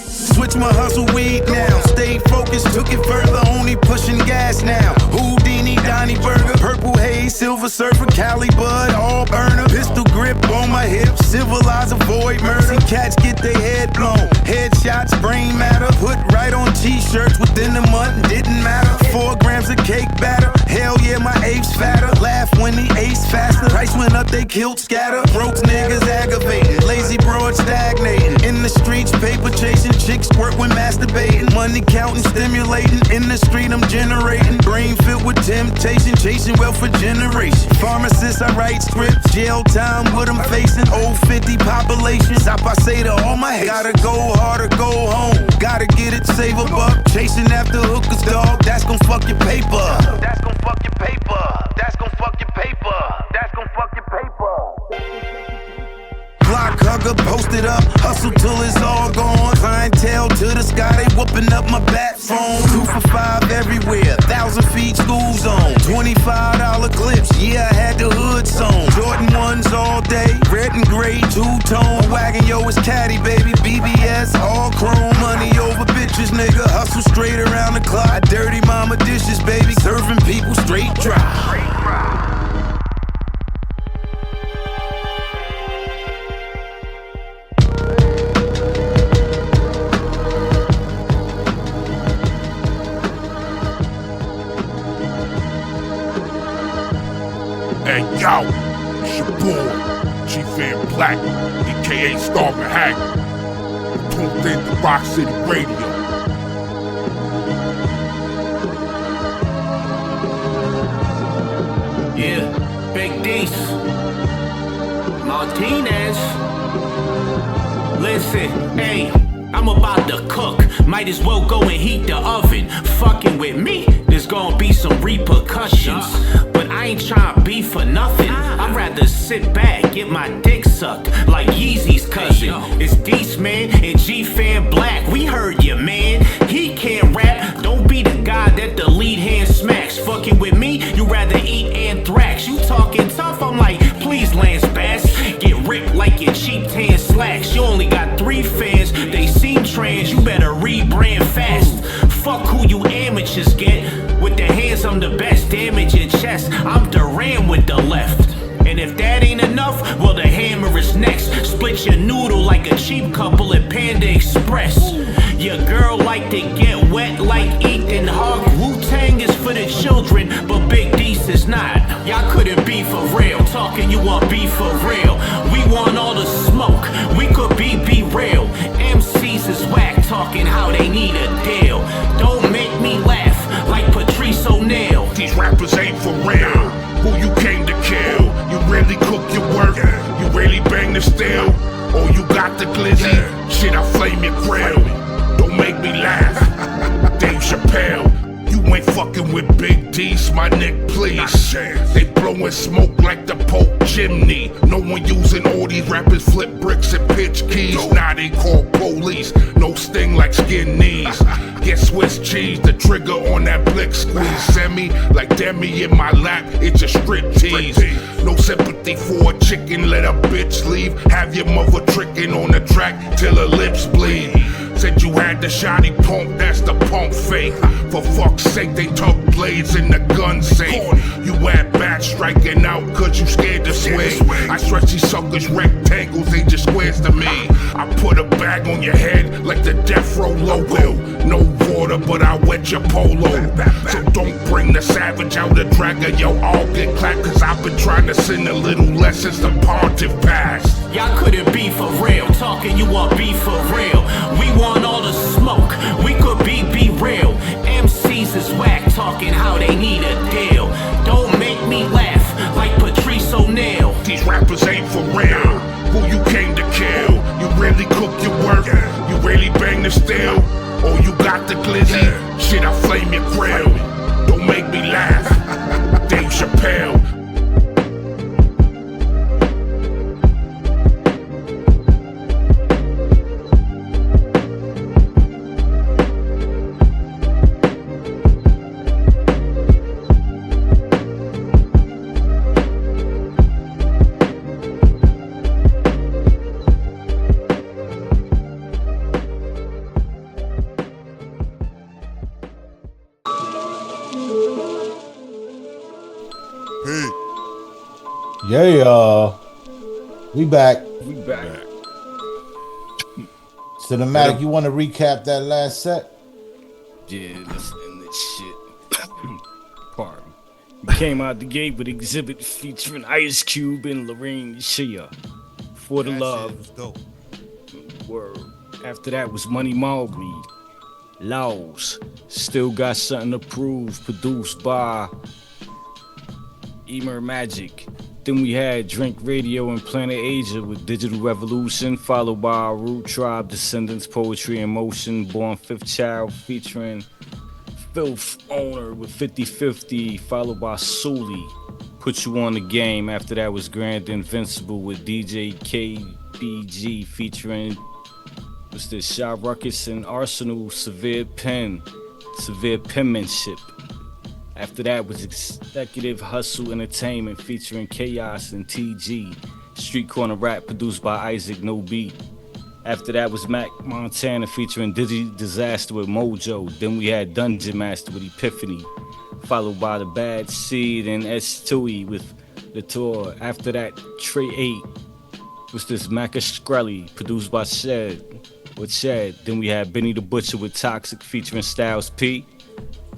Switch my hustle weed now. Stay focused, took it further. Only pushing gas now. Houdini, Donnie Burger, purple haze, silver surfer, Cali bud, all burner. Pistol grip on my hip, civilize, avoid murder. Cats get their head blown. Headshots, brain matter. Put right on t-shirts within a month, didn't matter. 4 grams of cake batter. Hell yeah, my apes fatter. Laugh when the ace faster. Price went up, they killed scatter. Broke niggas aggravating. Lazy broad stagnating. In the streets, paper chasing. Chicks work when masturbating. Money counting, stimulating. In the street, I'm generating. Brain filled with temptation. Chasing wealth for generations. Pharmacist, I write scripts. Jail time, what I'm facing. Old 50 population. Stop, I say to all my haters. Gotta go hard or go home. Gotta get it, save a buck. Chasing after hookers, dog. That's gon' fuck your paper. That's gon' fuck your paper. That's gon' fuck your paper. That's gon' fuck your paper. Block hugger, posted up, hustle till it's all gone. Clientele to the sky, they whooping up my bat phone. 2 for $5 everywhere, 1,000 feet school zone. $25 clips, yeah, I had the hood sewn. Jordan 1s all day, red and gray, 2-tone. Wagon, yo, it's caddy, baby, BBS, all chrome. Money over bitches, nigga, hustle straight around the clock. Dirty mama dishes, baby, serving people straight dry. Hey yo, it's your boy, Chief Van Black, aka Star Manhattan. Tuned in to Rock City Radio. Yeah, Big D's, Martinez. Listen, hey, I'm about to cook. Might as well go and heat the oven. Fucking with me, there's gonna be some repercussions. But I ain't tryna be for nothing. I'd rather sit back, get my dick sucked like Yeezy's cousin. It's Deece, man, and G-Fan Black. We heard you, man. He can't rap. Don't be the guy that the lead hand smacks. Fucking with me, you rather eat anthrax. You talking tough, I'm like, please, Lance Bass. Get ripped like your cheap tan slacks. You only got 3 fans, they seem trans. You better rebrand fast. Fuck who you amateurs get. With the hands, I'm the best. Damage your chest, I'm Duran with the left. And if that ain't enough, well, the hammer is next. Split your noodle like a cheap couple at Panda Express. Your girl like to get wet like Ethan Hawke. Wu-Tang is for the children, but Big D's is not. Y'all couldn't be for real. Talking you want beef for real. We want all the smoke. We could be real. MCs is whack, talking how they need a deal. Don't make me laugh like Patrice O'Neal. These rappers ain't for real. Who you came to kill? You really cook your work? You really bang the steel? Or you got the glizzy? Shit, I flame your grill. Don't make me laugh. Chappelle. You ain't fucking with Big D's, my Nick, please. They blowing smoke like the Pope chimney. No one using all these rappers flip bricks and pitch keys. Now they call police, no sting like skin knees. Get Swiss cheese, the trigger on that blick squeeze. Semi like Demi in my lap, it's a strip tease. No sympathy for a chicken, let a bitch leave. Have your mother tricking on the track till her lips bleed. Said you had the shotty pump, that's the pump fake. For fuck's sake, they tuck blades in the gun safe. You at bat striking out cause you scared to swing. I stretch these suckers rectangles, they just squares to me. I put a bag on your head like the death row logo. No water, but I wet your polo. So don't bring the savage out the dragger, yo, all get clapped. Cause I've been trying to send a little lessons to pontiff past. Y'all couldn't be for real, talking you want be for real. We want all the smoke, we could be real. MCs is whack, talking how they need a deal. Don't make me laugh like Patrice O'Neal. These rappers ain't for real, who you came to kill. You really cook your work, you really bang the steel. Or you got the glizzy, shit I flame your grill. Don't make me laugh, Dave Chappelle. Yeah, we back. We back. Cinematic, you want to recap that last set? Yeah, let's end this shit. Pardon. We came out the gate with Exhibit featuring Ice Cube and Lorraine Shea. For the Love. Was dope. Word. After that was Money Marley. Laws. Still Got Something to Prove. Produced by Emer Magic. Then we had Drink Radio and Planet Asia with Digital Revolution, followed by our Root Tribe, Descendants, Poetry in Motion, Born Fifth Child, featuring Filth Owner with 50-50, followed by Sully, Put You on the Game. After that was Grand Invincible with DJ KBG, featuring what's this, Shy Ruckus and Arsenal, Severe Penmanship. After that was Executive Hustle Entertainment featuring Chaos and TG. Street Corner Rap produced by Isaac No Beat. After that was Mac Montana featuring Dizzy Disaster with Mojo. Then we had Dungeon Master with Epiphany. Followed by The Bad Seed and S2E with The Tour. After that, Trey 8 was this Macca Skrelly produced by Shed. Then we had Benny the Butcher with Toxic featuring Styles P.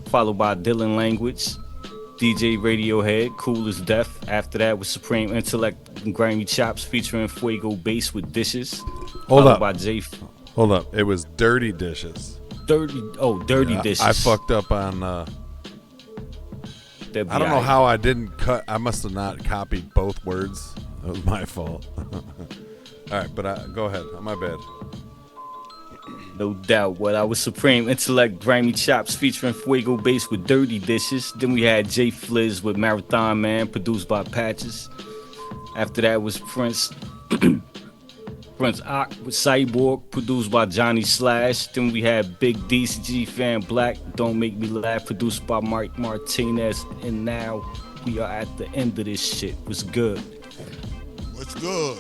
Followed by Dylan Language, DJ Radiohead, Cool as Death. After that was Supreme Intellect and Grimy Chops featuring Fuego Bass with Dishes. Hold up. By J. Hold up. It was Dirty Dishes. Dirty Dishes. I fucked up on. I don't know how I didn't cut. I must have not copied both words. That was my fault. All right, but go ahead. My bad. No doubt. Well, I was Supreme Intellect, Grimy Chops featuring Fuego Bass with Dirty Dishes. Then we had Jay Fliz with Marathon Man, produced by Patches. After that was Prince Ock with Cyborg, produced by Johnny Slash. Then we had Big DCG Fan Black, Don't Make Me Laugh, produced by Mike Martinez. And now we are at the end of this shit. What's good? What's good?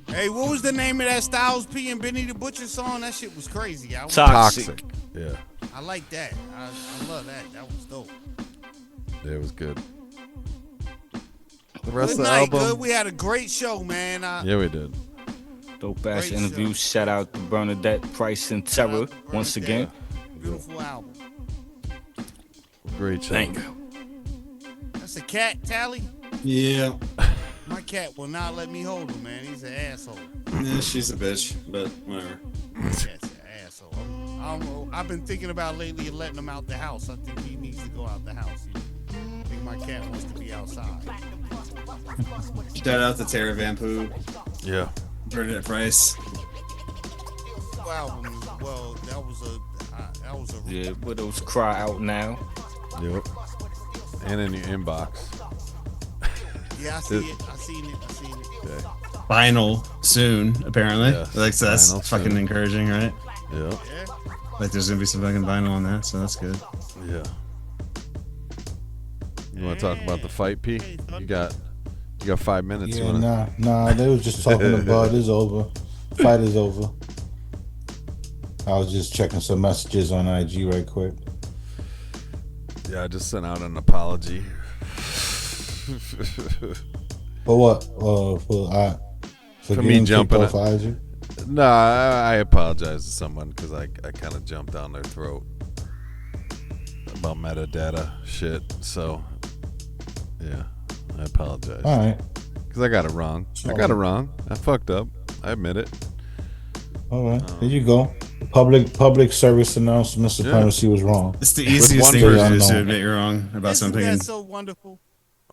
Hey, what was the name of that Styles P and Benny the Butcher song? That shit was crazy. Toxic. Yeah. I like that. I love that. That was dope. Yeah, it was good. The rest Good of the night, album. good. We had a great show, man. Yeah, we did. Dope ass Great interview. show. Shout out to Bernadette Price and Terror once again. Beautiful album. Great show. Thank you. That's a cat, Tally? Yeah. My cat will not let me hold him, man. He's an asshole. Yeah, she's a bitch, but whatever. Cat's an asshole. I've been thinking about lately letting him out the house. I think he needs to go out the house. I think my cat wants to be outside. Shout out to Tara Van Poo. Yeah. Bernadette Price. Album. Well, that was That was a Yeah, Widows Cry out now. Yep. And in your inbox. Yeah, I see it. I seen it. Okay. Vinyl soon, apparently. Yes, Like, so that's vinyl fucking soon. encouraging, right? Yep. Like, there's gonna be some fucking vinyl on that, so that's good. Yeah. You want to talk about the fight, P? You got 5 minutes. Yeah, nah. They was just talking about it's over. Fight is over. I was just checking some messages on IG right quick. Yeah, I just sent out an apology. For what? For me jumping off IG? No, I apologize to someone because I kind of jumped down their throat about metadata shit. So, yeah, I apologize. All right. Because I got it wrong. I fucked up. I admit it. All right. There you go. Public service announcement. Supremacy was wrong. It's the easiest thing to do is to admit you're wrong about something. That's so wonderful.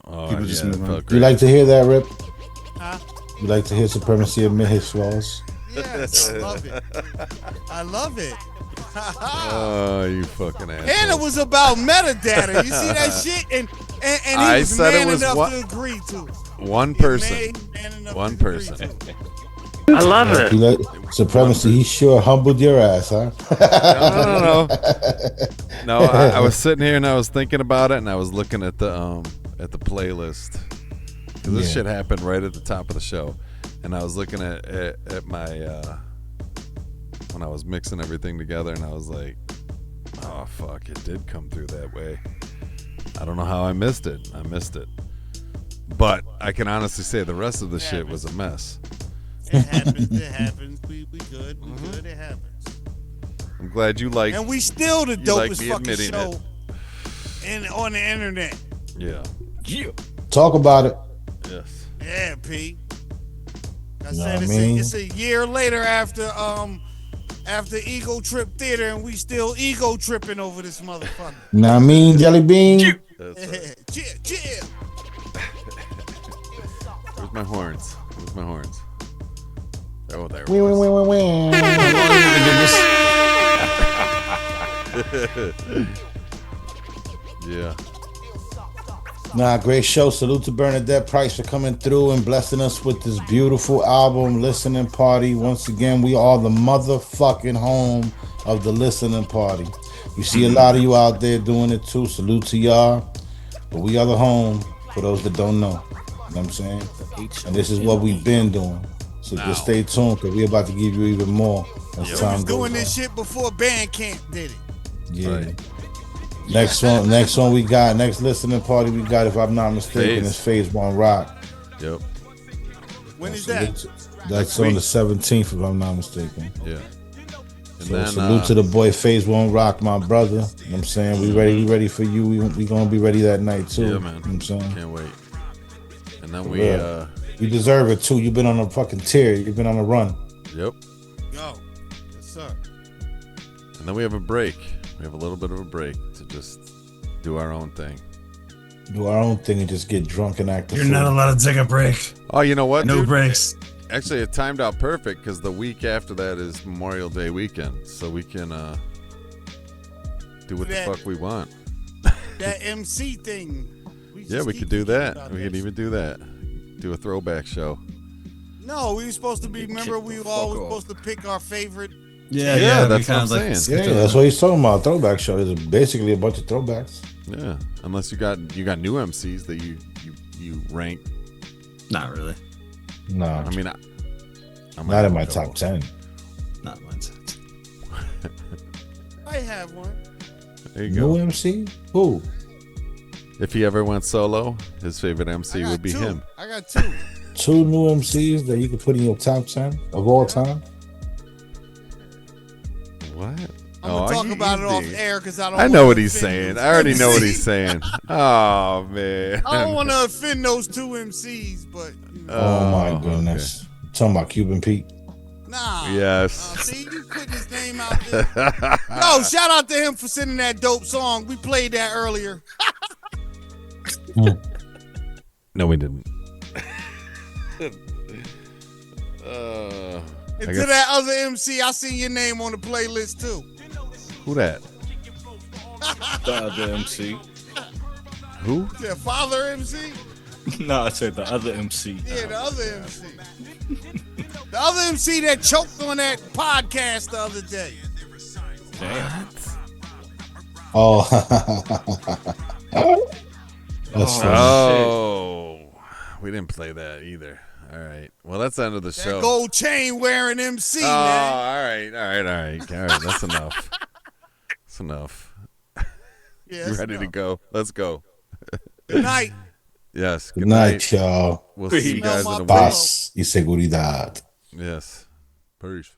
Oh, people just move on. You like to hear that, Rip? Huh? You like to hear Supremacy admit his flaws? Yes, I love it. I love it. Oh, you fucking asshole. And it was about metadata. You see that shit? And he was man enough to agree to. One person. One person. I love it. Supremacy, he sure humbled your ass, huh? No. No, I was sitting here and I was thinking about it and I was looking at the playlist. Because this shit happened right at the top of the show. And I was looking at my when I was mixing everything together and I was like, oh fuck, it did come through that way. I don't know how I missed it. But I can honestly say the rest of the shit was a mess. It happens. We good. Good. It happens. I'm glad you like. And we still the dopest fucking show on the internet. Yeah. Talk about it. Yes. Yeah, P. I Know said what I mean? it's a year later after Ego Trip Theater, and we still ego tripping over this motherfucker. Know what I mean, Jelly Bean? Chill. Where's my horns? Oh, there. Yeah. Nah, great show. Salute to Bernadette Price for coming through and blessing us with this beautiful album, Listening Party. Once again, we are the motherfucking home of the listening party. We see a lot of you out there doing it too. Salute to y'all. But we are the home for those that don't know. You know what I'm saying? And this is what we've been doing. So just stay tuned because we're about to give you even more as time goes doing on. this shit before Bandcamp did it. Yeah. Right. Next one we got, next listening party we got, if I'm not mistaken, is Phase One Rock. Yep. When is that? That's on the 17th, if I'm not mistaken. Yeah. And So then, salute to the boy Phase One Rock, my brother. You know what I'm saying? We ready for you. We gonna be ready that night too. Yeah, man. You know what I'm saying? Can't wait. And then you deserve it too. You've been on a fucking tear. You've been on a run. Yep. Yo. Yes, sir. And then we have a break. We have a little bit of a break to just do our own thing. Do our own thing and just get drunk and act the You're fool. not allowed to take a break. Oh, you know what? No dude? breaks. Actually, it timed out perfect because the week after that is Memorial Day weekend, so we can do what the fuck we want. That MC thing. Yeah, we could do that. We could even do that. Do a throwback show. No, we were supposed to be. Remember, we were always supposed to pick our favorite. Yeah, that's what I'm saying. Yeah, that's what he's talking about. Throwback show. There's basically a bunch of throwbacks. Yeah, unless you got new MCs that you rank. Not really. No, I mean, I'm not in my top 10. Not mine. I have one. There you go. New MC? Who? If he ever went solo, his favorite MC would be him. I got two. Two new MCs that you could put in your top 10 of all time? What? I'm gonna talk about it off air because I don't. I know what he's saying. I already know what he's saying. Oh man. I don't want to offend those two MCs, but. You know. Oh my goodness! Okay. Talking about Cuban Pete. Nah. Yes. See, you putting his name out there. Yo, shout out to him for sending that dope song. We played that earlier. No, we didn't. And to that other MC, I seen your name on the playlist too. Who that? The other MC. Who? Yeah, Father MC? No, I said the other MC. Yeah, the other MC. The other MC that choked on that podcast the other day. Damn. Oh. We didn't play that either. All right. Well, that's the end of the show. That gold chain wearing MC, man. All right. That's enough. That's enough. Yeah, You ready to go? Let's go. Good night. Yes. Good night, y'all. We'll see you guys in a week. Paz y seguridad. Yes. Peace.